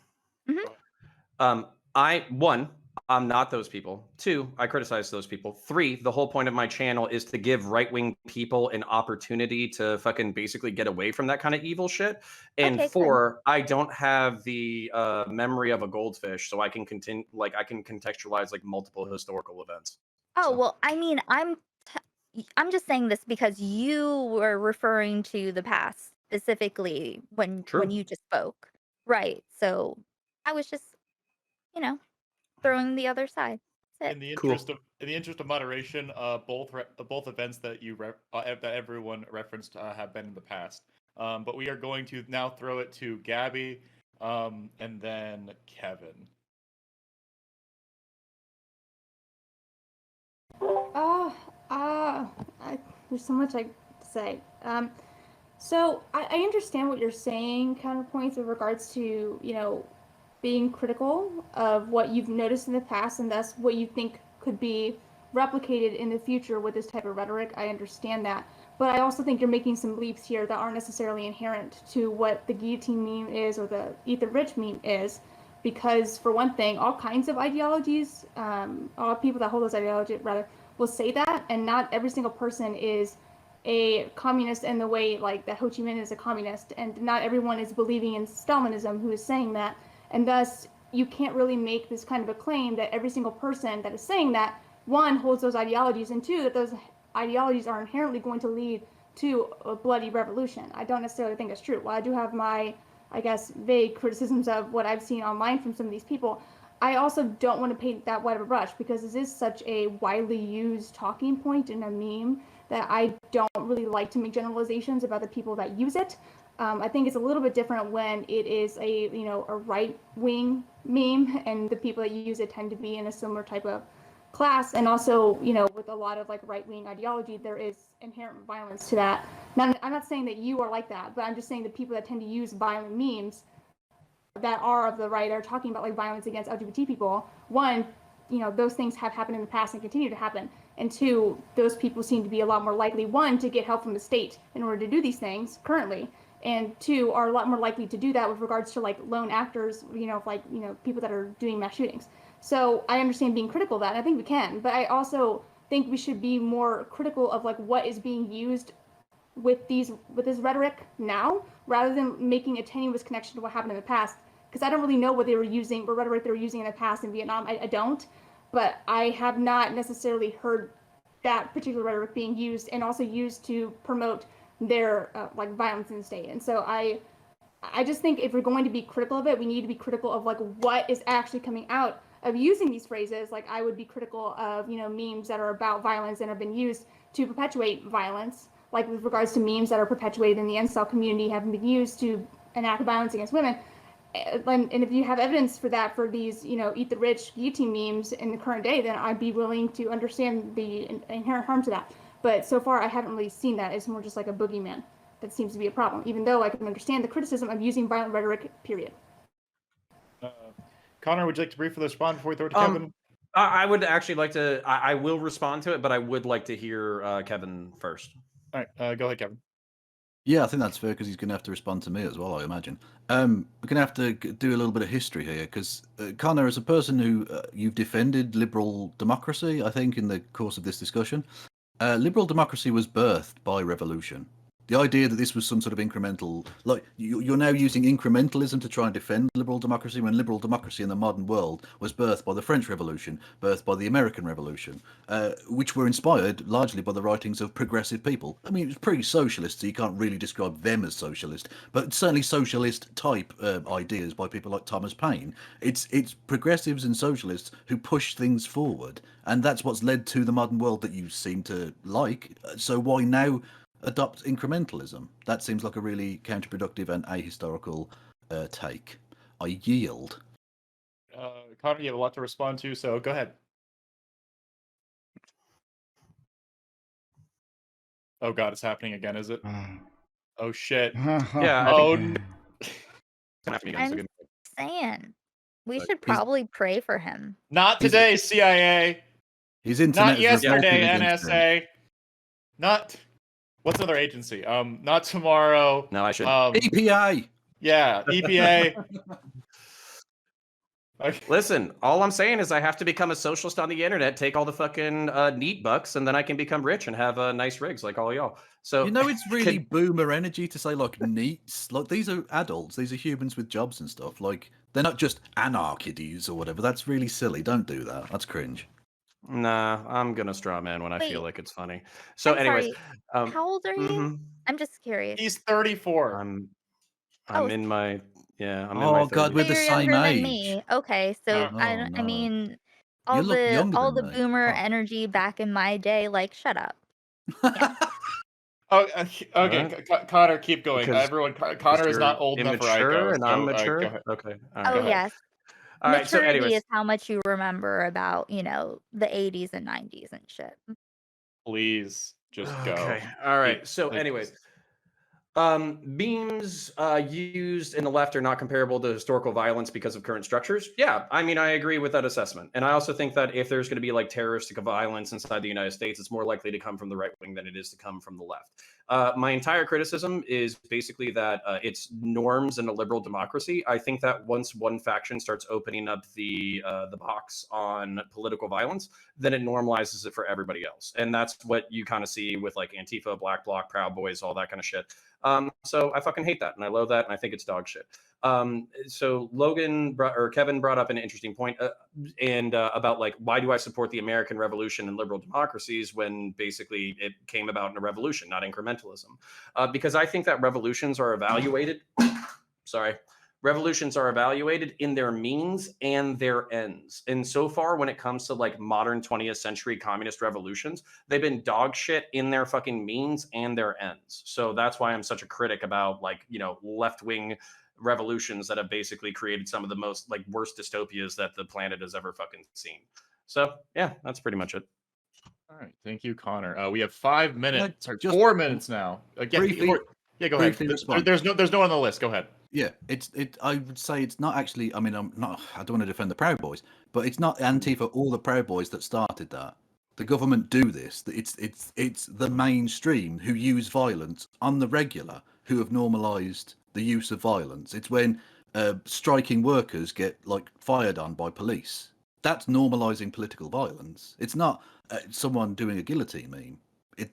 Mhm. I'm not those people. 2, I criticize those people. 3, the whole point of my channel is to give right-wing people an opportunity to fucking basically get away from that kind of evil shit. And Okay, 4, I don't have the memory of a goldfish, so I can continue, like, I can contextualize like multiple historical events. Oh, So. well, I mean, I'm just saying this because you were referring to the past specifically when you just spoke. Right. So I was just, you know, throwing the other side. That's In it. the interest of moderation, both events that that everyone referenced have been in the past. But we are going to now throw it to Gabby, and then Kevin. There's so much I to say. So I understand what you're saying, Counterpoints, with regards to, you know, being critical of what you've noticed in the past and thus what you think could be replicated in the future with this type of rhetoric. I understand that. But I also think you're making some leaps here that aren't necessarily inherent to what the guillotine meme is or the eat the rich meme is. Because, for one thing, all kinds of ideologies, all people that hold those ideologies, rather, will say that, and not every single person is a communist in the way, like, that Ho Chi Minh is a communist, and not everyone is believing in Stalinism who is saying that, and thus, you can't really make this kind of a claim that every single person that is saying that, 1, holds those ideologies, and 2, that those ideologies are inherently going to lead to a bloody revolution. I don't necessarily think that's true. While I do have my, I guess, vague criticisms of what I've seen online from some of these people, I also don't want to paint that wide of a brush because this is such a widely used talking point in a meme that I don't really like to make generalizations about the people that use it. I think it's a little bit different when it is a right-wing meme, and the people that use it tend to be in a similar type of class, and also, you know, with a lot of like right-wing ideology, there is inherent violence to that. Now, I'm not saying that you are like that, but I'm just saying the people that tend to use violent memes that are of the right are talking about like violence against LGBT people. 1, you know, those things have happened in the past and continue to happen. And 2, those people seem to be a lot more likely, 1, to get help from the state in order to do these things currently, and two, are a lot more likely to do that with regards to like lone actors, people that are doing mass shootings. So I understand being critical of that, and I think we can, but I also think we should be more critical of like what is being used with this rhetoric now, rather than making a tenuous connection to what happened in the past. Because I don't really know what rhetoric they were using in the past in Vietnam. I don't, but I have not necessarily heard that particular rhetoric being used and also used to promote their violence in the state. And so I just think if we're going to be critical of it, we need to be critical of like what is actually coming out of using these phrases. Like I would be critical of memes that are about violence and have been used to perpetuate violence, like with regards to memes that are perpetuated in the incel community having been used to enact violence against women. And if you have evidence for that, for these, eat the rich guillotine memes in the current day, then I'd be willing to understand the inherent harm to that. But so far, I haven't really seen that. It's more just like a boogeyman that seems to be a problem, even though I can understand the criticism of using violent rhetoric, period. Connor, would you like to briefly respond before we throw it to Kevin? I would actually like to, I will respond to it, but I would like to hear Kevin first. All right, go ahead, Kevin. Yeah, I think that's fair because he's going to have to respond to me as well, I imagine. We're going to have to do a little bit of history here because, Connor, as a person who you've defended liberal democracy, I think, in the course of this discussion, liberal democracy was birthed by revolution. The idea that this was some sort of incremental, like you're now using incrementalism to try and defend liberal democracy when liberal democracy in the modern world was birthed by the French Revolution, birthed by the American Revolution, which were inspired largely by the writings of progressive people. I mean, it was pretty socialist, so you can't really describe them as socialist, but certainly socialist type ideas by people like Thomas Paine. It's progressives and socialists who push things forward, and that's what's led to the modern world that you seem to like. So why now adopt incrementalism? That seems like a really counterproductive and ahistorical take. I yield. Connor, you have a lot to respond to, so go ahead. Oh God, it's happening again, is it? Oh shit. Yeah. Oh. I'm saying we should probably pray for him. Not today, CIA. His internet Not is yesterday, revolting against him. NSA. Not. What's another agency? Not tomorrow. No, I should. EPA. Yeah, EPA. Okay. Listen, all I'm saying is I have to become a socialist on the internet, take all the fucking neat bucks, and then I can become rich and have nice rigs like all y'all. So it's really boomer energy to say like neats. Like these are adults, these are humans with jobs and stuff. Like they're not just anarchides or whatever. That's really silly. Don't do that. That's cringe. Nah, I'm gonna straw man when I feel like it's funny. So, anyways, how old are you? I'm just curious. He's 34. I'm in my I'm in my 30s. God, we're the same younger age. than me. Okay, so I mean, all You look younger the than me. boomer energy back in my day, like, shut up. Yeah. Oh, okay, Connor, keep going. Because- Everyone, Connor is not old enough for immature ICO, and so, I'm go mature. ahead. Okay. All Oh right. yes. All right. So, Maturity anyways, is how much you remember about, the 80s and 90s and shit. Please just go. okay. All right. Keep- So, like, anyways, memes used in the left are not comparable to historical violence because of current structures. Yeah, I mean, I agree with that assessment. And I also think that if there's going to be like terroristic violence inside the United States, it's more likely to come from the right wing than it is to come from the left. My entire criticism is basically that it's norms in a liberal democracy. I think that once one faction starts opening up the box on political violence, then it normalizes it for everybody else. And that's what you kind of see with like Antifa, Black Bloc, Proud Boys, all that kind of shit. So I fucking hate that, and I loathe that, and I think it's dog shit. So Kevin brought up an interesting point, about like, why do I support the American Revolution and liberal democracies when basically it came about in a revolution, not incrementalism? Because I think that revolutions are evaluated. Revolutions are evaluated in their means and their ends. And so far, when it comes to like modern 20th century communist revolutions, they've been dog shit in their fucking means and their ends. So that's why I'm such a critic about like, left-wing revolutions that have basically created some of the most like worst dystopias that the planet has ever fucking seen. So yeah, that's pretty much it. All right, thank you, Connor. We have 5 minutes, Sorry, 4 minutes now. Briefly, go ahead. There's no one on the list. Go ahead. Yeah, I would say it's not actually. I mean, I don't want to defend the Proud Boys, but it's not Antifa or the Proud Boys that started that. The government do this. It's the mainstream who use violence on the regular, who have normalized the use of violence. It's when striking workers get like fired on by police. That's normalizing political violence. It's not someone doing a guillotine meme.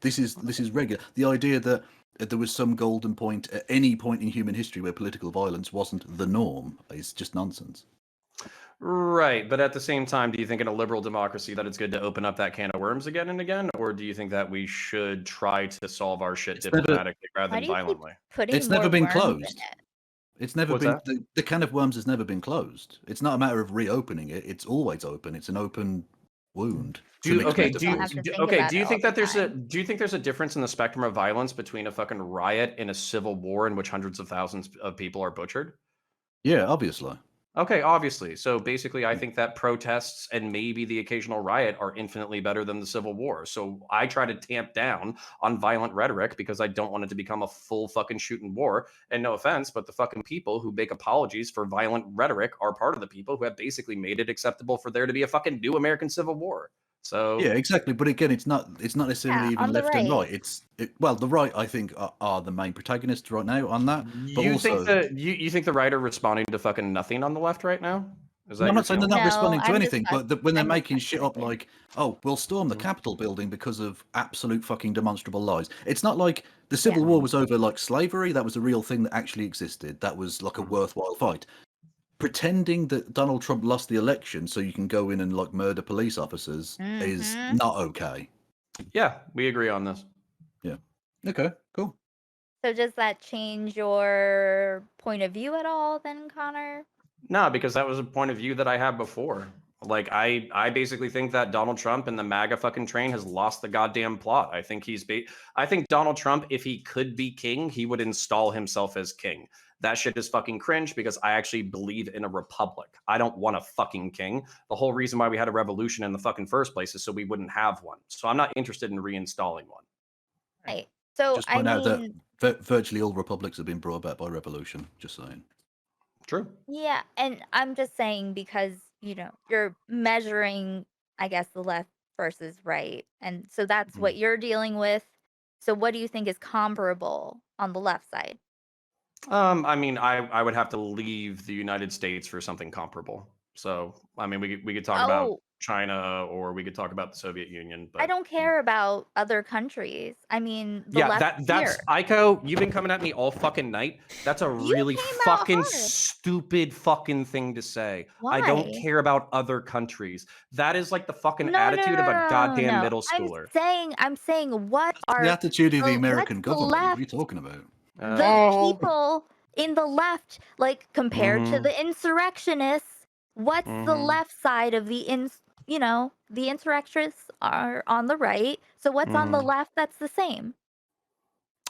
This is regular. The idea that there was some golden point at any point in human history where political violence wasn't the norm is just nonsense. Right, but at the same time, do you think in a liberal democracy that it's good to open up that can of worms again and again, or do you think that we should try to solve our shit diplomatically rather Why than do you keep violently? putting It's never more been worms in closed. it? It's never What's been that? the can of worms has never been closed. It's not a matter of reopening it. It's always open. It's an open wound. Do you, to mix okay? Don't Do you, have to do, think okay? about Do you it think all that the there's a time. do you think there's a difference in the spectrum of violence between a fucking riot and a civil war in which hundreds of thousands of people are butchered? Yeah, obviously. Okay, obviously. So basically, I think that protests and maybe the occasional riot are infinitely better than the Civil War. So I try to tamp down on violent rhetoric because I don't want it to become a full fucking shooting war. And no offense, but the fucking people who make apologies for violent rhetoric are part of the people who have basically made it acceptable for there to be a fucking new American Civil War. So Yeah, exactly. But again, it's not necessarily Yeah, even on the left and right. right. Well, the right I think are the main protagonists right now on that. But you also, think you think the right are responding to fucking nothing on the left right now? Is that I'm your not saying they're feeling? not responding to I'm anything, just but when they're I'm just making shit up speculating. like, oh, we'll storm the Mhm. Capitol building because of absolute fucking demonstrable lies. It's not like the Yeah. Civil War was over like slavery. That was a real thing that actually existed. That was like a Mhm. worthwhile fight. Pretending that Donald Trump lost the election so you can go in and like murder police officers is Mhm. not okay. Yeah, we agree on this. Yeah. Okay, cool. So does that change your point of view at all then, Connor? No, because that was a point of view that I had before. Like I basically think that Donald Trump and the MAGA fucking train has lost the goddamn plot. I think I think Donald Trump, if he could be king, he would install himself as king. That shit is fucking cringe because I actually believe in a republic. I don't want a fucking king. The whole reason why we had a revolution in the fucking first place is so we wouldn't have one. So I'm not interested in reinstalling one. Right. So Just I point out mean, that virtually all republics have been brought about by revolution. Just saying. True. yeah, and I'm just saying because, you're measuring, I guess, the left versus right. And so that's what you're dealing with. So what do you think is comparable on the left side? I mean, I would have to leave the United States for something comparable. So, I mean, we could talk about Oh, China or we could talk about the Soviet Union, I but don't care about other countries. I mean, the yeah, left that's here. Aiko, you've been coming at me all fucking night. That's a You really came out fucking hard. stupid fucking thing to say. I don't Why? care about other countries. That is like the fucking No, no, attitude no, of a no, goddamn no. middle schooler. I'm saying what The are attitude of the what's American the government. What are you left, talking about? the Oh. people in the left, like compared to Mhm. the insurrectionists, what's the Mhm. left side of the insurrectionists are on the right. So what's on the Mhm. left that's the same?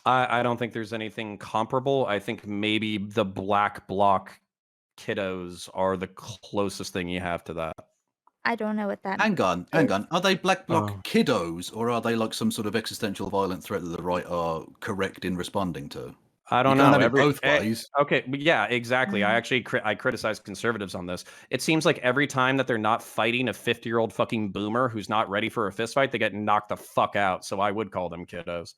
I don't think there's anything comparable. I think maybe the black bloc kiddos are the closest thing you have to that. I don't know what that Hang on. is. Are they black bloc Oh. kiddos, or are they like some sort of existential violent threat that the right are correct in responding to? I don't You can't know. have it both ways. Okay, but yeah, exactly. I Mm. actually I criticize conservatives on this. It seems like every time that they're not fighting a 50-year-old fucking boomer who's not ready for a fist fight, they get knocked the fuck out. So I would call them kiddos.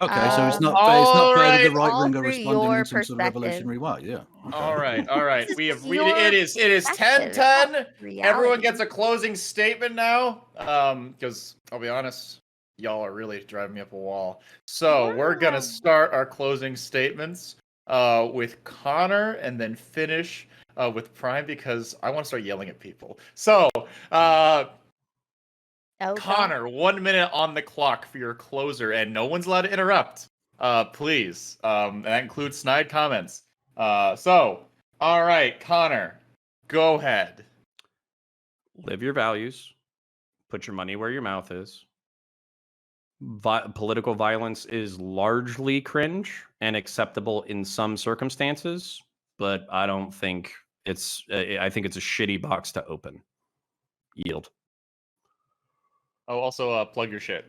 Okay, so it's not All fair. It's not fair that the right. right All wing are through responding your in some sort of perspective. revolutionary way. Yeah. Okay. All right, all right. This We is have we your it is perspective, 10:10. not Everyone reality. gets a closing statement now. Because I'll be honest, y'all are really driving me up a wall. So we're Yeah. gonna start our closing statements with Connor and then finish with Prime because I want to start yelling at people. So Oh, Connor, 1 minute on the clock for your closer, and no one's allowed to interrupt. Please. And that includes snide comments. All right, Connor, go ahead. Live your values. Put your money where your mouth is. Political violence is largely cringe and acceptable in some circumstances, but I don't think it's. I think it's a shitty box to open. Yield. Oh, also plug your shit.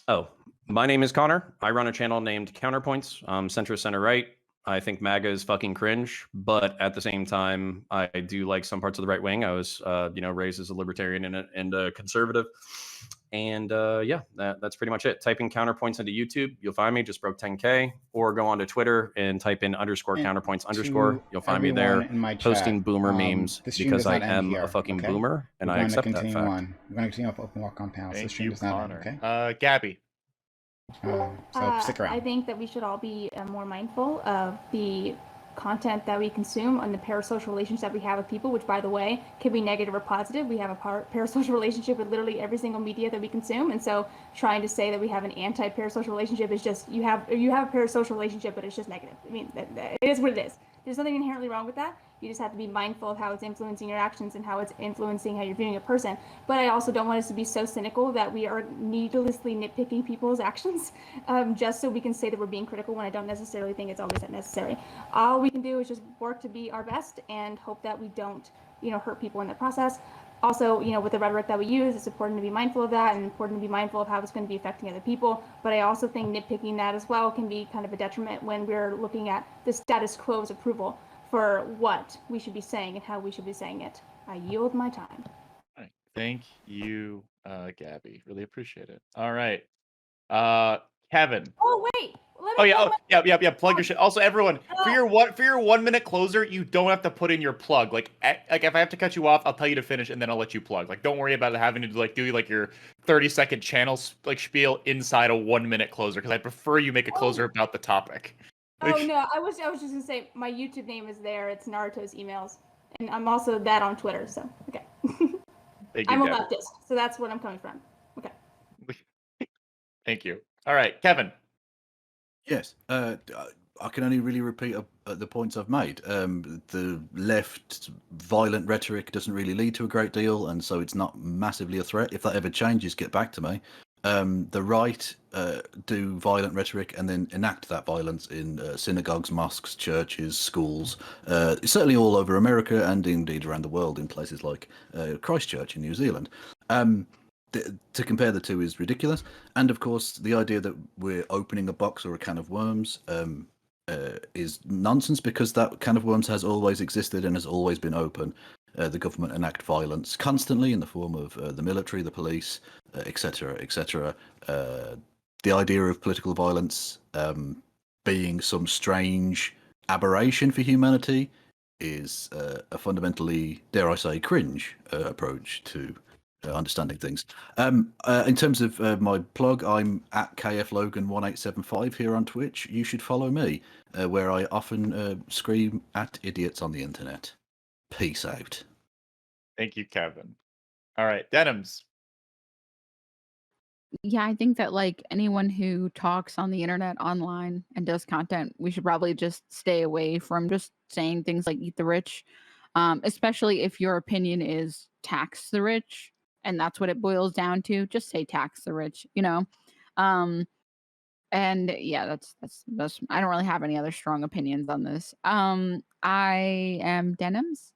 Oh, my name is Connor. I run a channel named Counterpoints. Center right. I think MAGA is fucking cringe, but at the same time, I do like some parts of the right wing. I was, raised as a libertarian and a conservative, And yeah, that's pretty much it. Type in Counterpoints into YouTube. You'll find me. Just broke 10K. Or go onto Twitter and type in _counterpoints _. You'll find me there in my posting chat, boomer memes the stream because does I not end am here, a fucking okay? boomer and We're I going to accept that continue fact. on. We're going to continue up open walk on panels. The Thank stream you, does not end, Connor. okay? Gabby. So stick around. I think that we should all be more mindful of the content that we consume and the parasocial relationships that we have with people, which, by the way, can be negative or positive. We have a parasocial relationship with literally every single media that we consume, and so trying to say that we have an anti-parasocial relationship is just you have a parasocial relationship, but it's just negative. I mean, it is what it is. There's nothing inherently wrong with that. You just have to be mindful of how it's influencing your actions and how it's influencing how you're viewing a person. But I also don't want us to be so cynical that we are needlessly nitpicking people's actions just so we can say that we're being critical when I don't necessarily think it's always that necessary. All we can do is just work to be our best and hope that we don't, hurt people in the process. Also, with the rhetoric that we use, it's important to be mindful of that and important to be mindful of how it's going to be affecting other people. But I also think nitpicking that as well can be kind of a detriment when we're looking at the status quo's approval for what we should be saying and how we should be saying it. I yield my time. All right. Thank you, Gabby. Really appreciate it. All right. Kevin. Oh wait. Oh yeah. Oh yeah. Plug your shit. Also, everyone, for your 1 minute closer, you don't have to put in your plug. Like if I have to cut you off, I'll tell you to finish and then I'll let you plug. Like, don't worry about having to do your 30-second channel spiel inside a 1 minute closer because I prefer you make a closer about the topic. Oh no, I was just gonna say my YouTube name is there. It's Naruto's emails, and I'm also that on Twitter. So okay. I'm a leftist, so that's what I'm coming from. Okay. Thank you. All right, Kevin. Yes, I can only really repeat the points I've made. The left violent rhetoric doesn't really lead to a great deal, and so it's not massively a threat. If that ever changes, get back to me. The right do violent rhetoric and then enact that violence in synagogues, mosques, churches, schools, certainly all over America and indeed around the world in places like Christchurch in New Zealand. To compare the two is ridiculous. And of course, the idea that we're opening a box or a can of worms is nonsense because that can of worms has always existed and has always been open. The government enact violence constantly in the form of the military, the police, etc., etc. The idea of political violence being some strange aberration for humanity is a fundamentally, dare I say, cringe approach to understanding things. In terms of my plug, I'm at KFLogan1875 here on Twitch. You should follow me, where I often scream at idiots on the internet. Peace out. Thank you, Kevin. All right, Denims. Yeah, I think that like anyone who talks on the internet online and does content, we should probably just stay away from just saying things like eat the rich, especially if your opinion is tax the rich and that's what it boils down to. Just say tax the rich, and yeah, that's I don't really have any other strong opinions on this. I am Denims.tv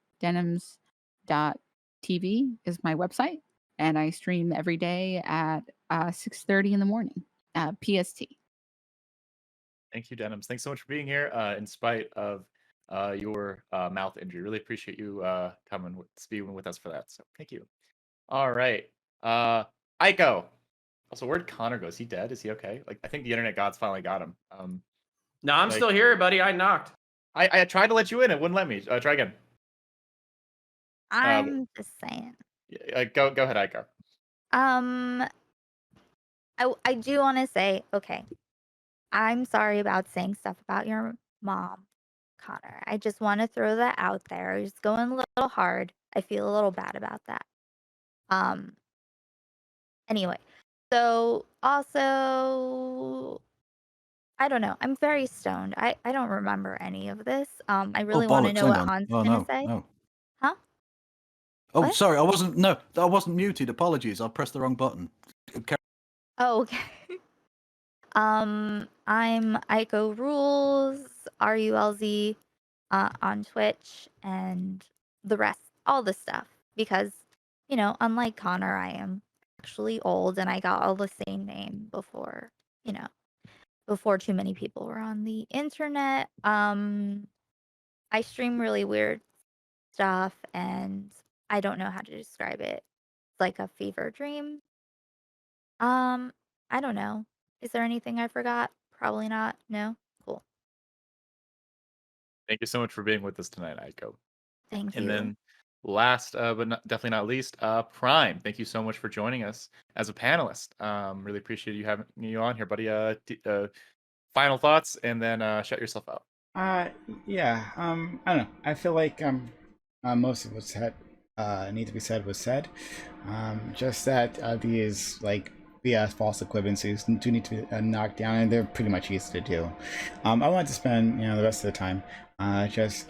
is my website, and I stream every day at 6:30 in the morning, PST. Thank you, Denims. Thanks so much for being here, in spite of your mouth injury. Really appreciate you coming speaking with us for that. So thank you. All right, Aiko. Also, where'd Connor go? Is he dead? Is he okay? Like, I think the internet gods finally got him. No, I'm still here, buddy. I knocked. I tried to let you in. It wouldn't let me. Try again. I'm just saying. Go ahead, Aiko. I do want to say, okay, I'm sorry about saying stuff about your mom, Connor. I just want to throw that out there. It's going a little hard. I feel a little bad about that. Anyway, so also, I don't know. I'm very stoned. I don't remember any of this. I really want to know what Hans is going to say. No. Huh? Oh, What? sorry, I wasn't muted. Apologies, I pressed the wrong button. Oh, okay. I'm Aiko Rules, RULZ, on Twitch and the rest, all the stuff. Because, unlike Connor, I am actually old and I got all the same name before, before too many people were on the internet. I stream really weird stuff and I don't know how to describe it. It's like a fever dream. I don't know. Is there anything I forgot? Probably not. No? Cool. Thank you so much for being with us tonight, Aiko. Thank And you. then last, but definitely not least, Prime. Thank you so much for joining us as a panelist. Really appreciate you having you on here, buddy. Final thoughts, and then shut yourself out. Yeah. I don't know. I feel like most of what's said need to be said was said. Just that these like BS false equivalencies do need to be knocked down, and they're pretty much easy to do. I want to spend the rest of the time just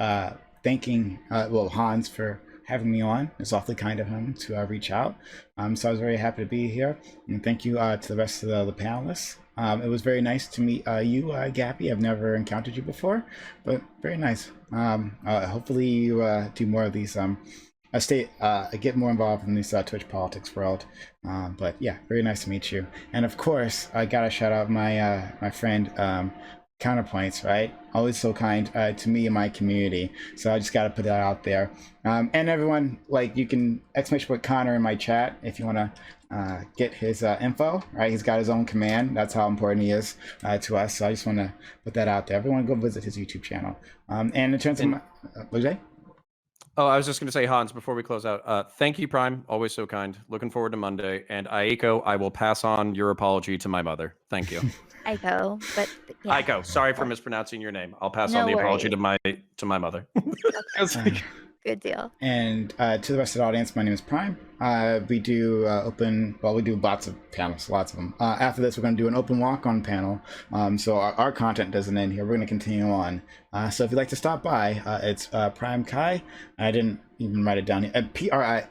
thanking Hans for having me on. It's awfully kind of him to reach out. So I was very happy to be here, and thank you to the rest of the panelists. It was very nice to meet you, Gappy. I've never encountered you before, but very nice. Hopefully you do more of these. Get more involved in this Twitch politics world. But yeah, very nice to meet you. And of course, I gotta shout out my my friend Counterpoints, right? Always so kind to me and my community. So I just got to put that out there. And everyone, like, you can ! Connor in my chat if you want to get his info, right? He's got his own command. That's how important he is to us. So I just want to put that out there. Everyone go visit his YouTube channel. And in terms of what did you say? Oh, I was just going to say, Hans, before we close out, thank you, Prime. Always so kind. Looking forward to Monday. And Aiko, I will pass on your apology to my mother. Thank you. Aiko, but yeah. Aiko, sorry for mispronouncing your name. I'll pass No on the apology worries. to my mother. Good deal. And to the rest of the audience, my name is Prime. We do we do lots of panels, lots of them. After this, we're going to do an open walk on panel. So our content doesn't end here. We're going to continue on. So if you'd like to stop by, it's PrimeCayes. I didn't even write it down here. PrimeCayes.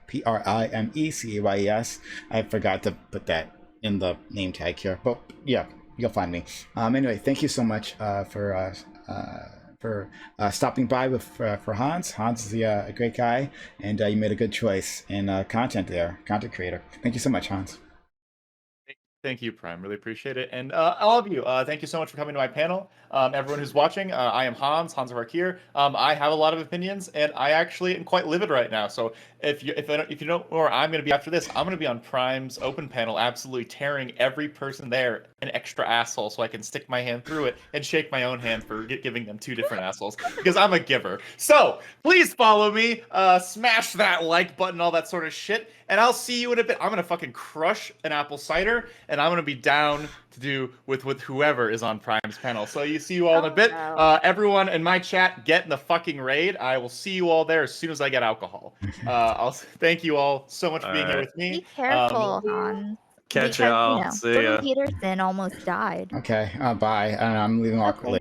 PrimeCayes. I forgot to put that in the name tag here, but yeah, you'll find me. Anyway, thank you so much for stopping by for Hans. Hans is a great guy, and you made a good choice in content creator. Thank you so much, Hans. Thank you, Prime. Really appreciate it. And all of you, thank you so much for coming to my panel. Everyone who's watching, I am HanzOfHarkir. I have a lot of opinions, and I actually am quite livid right now. So if you don't know where I'm going to be after this, I'm going to be on Prime's open panel, absolutely tearing every person there an extra asshole, so I can stick my hand through it and shake my own hand for giving them 2 different assholes, because I'm a giver. So please follow me, smash that like button, all that sort of shit, and I'll see you in a bit. I'm going to fucking crush an apple cider, and I'm going to be down to do with whoever is on Prime's panel. So see you all in a bit. No. Everyone in my chat, get in the fucking raid. I will see you all there as soon as I get alcohol. I'll thank you all so much for being here with me. Be careful, Hans. Catch Because, y'all. See ya. Jordan Peterson almost died. Okay, bye. I'm leaving awkwardly.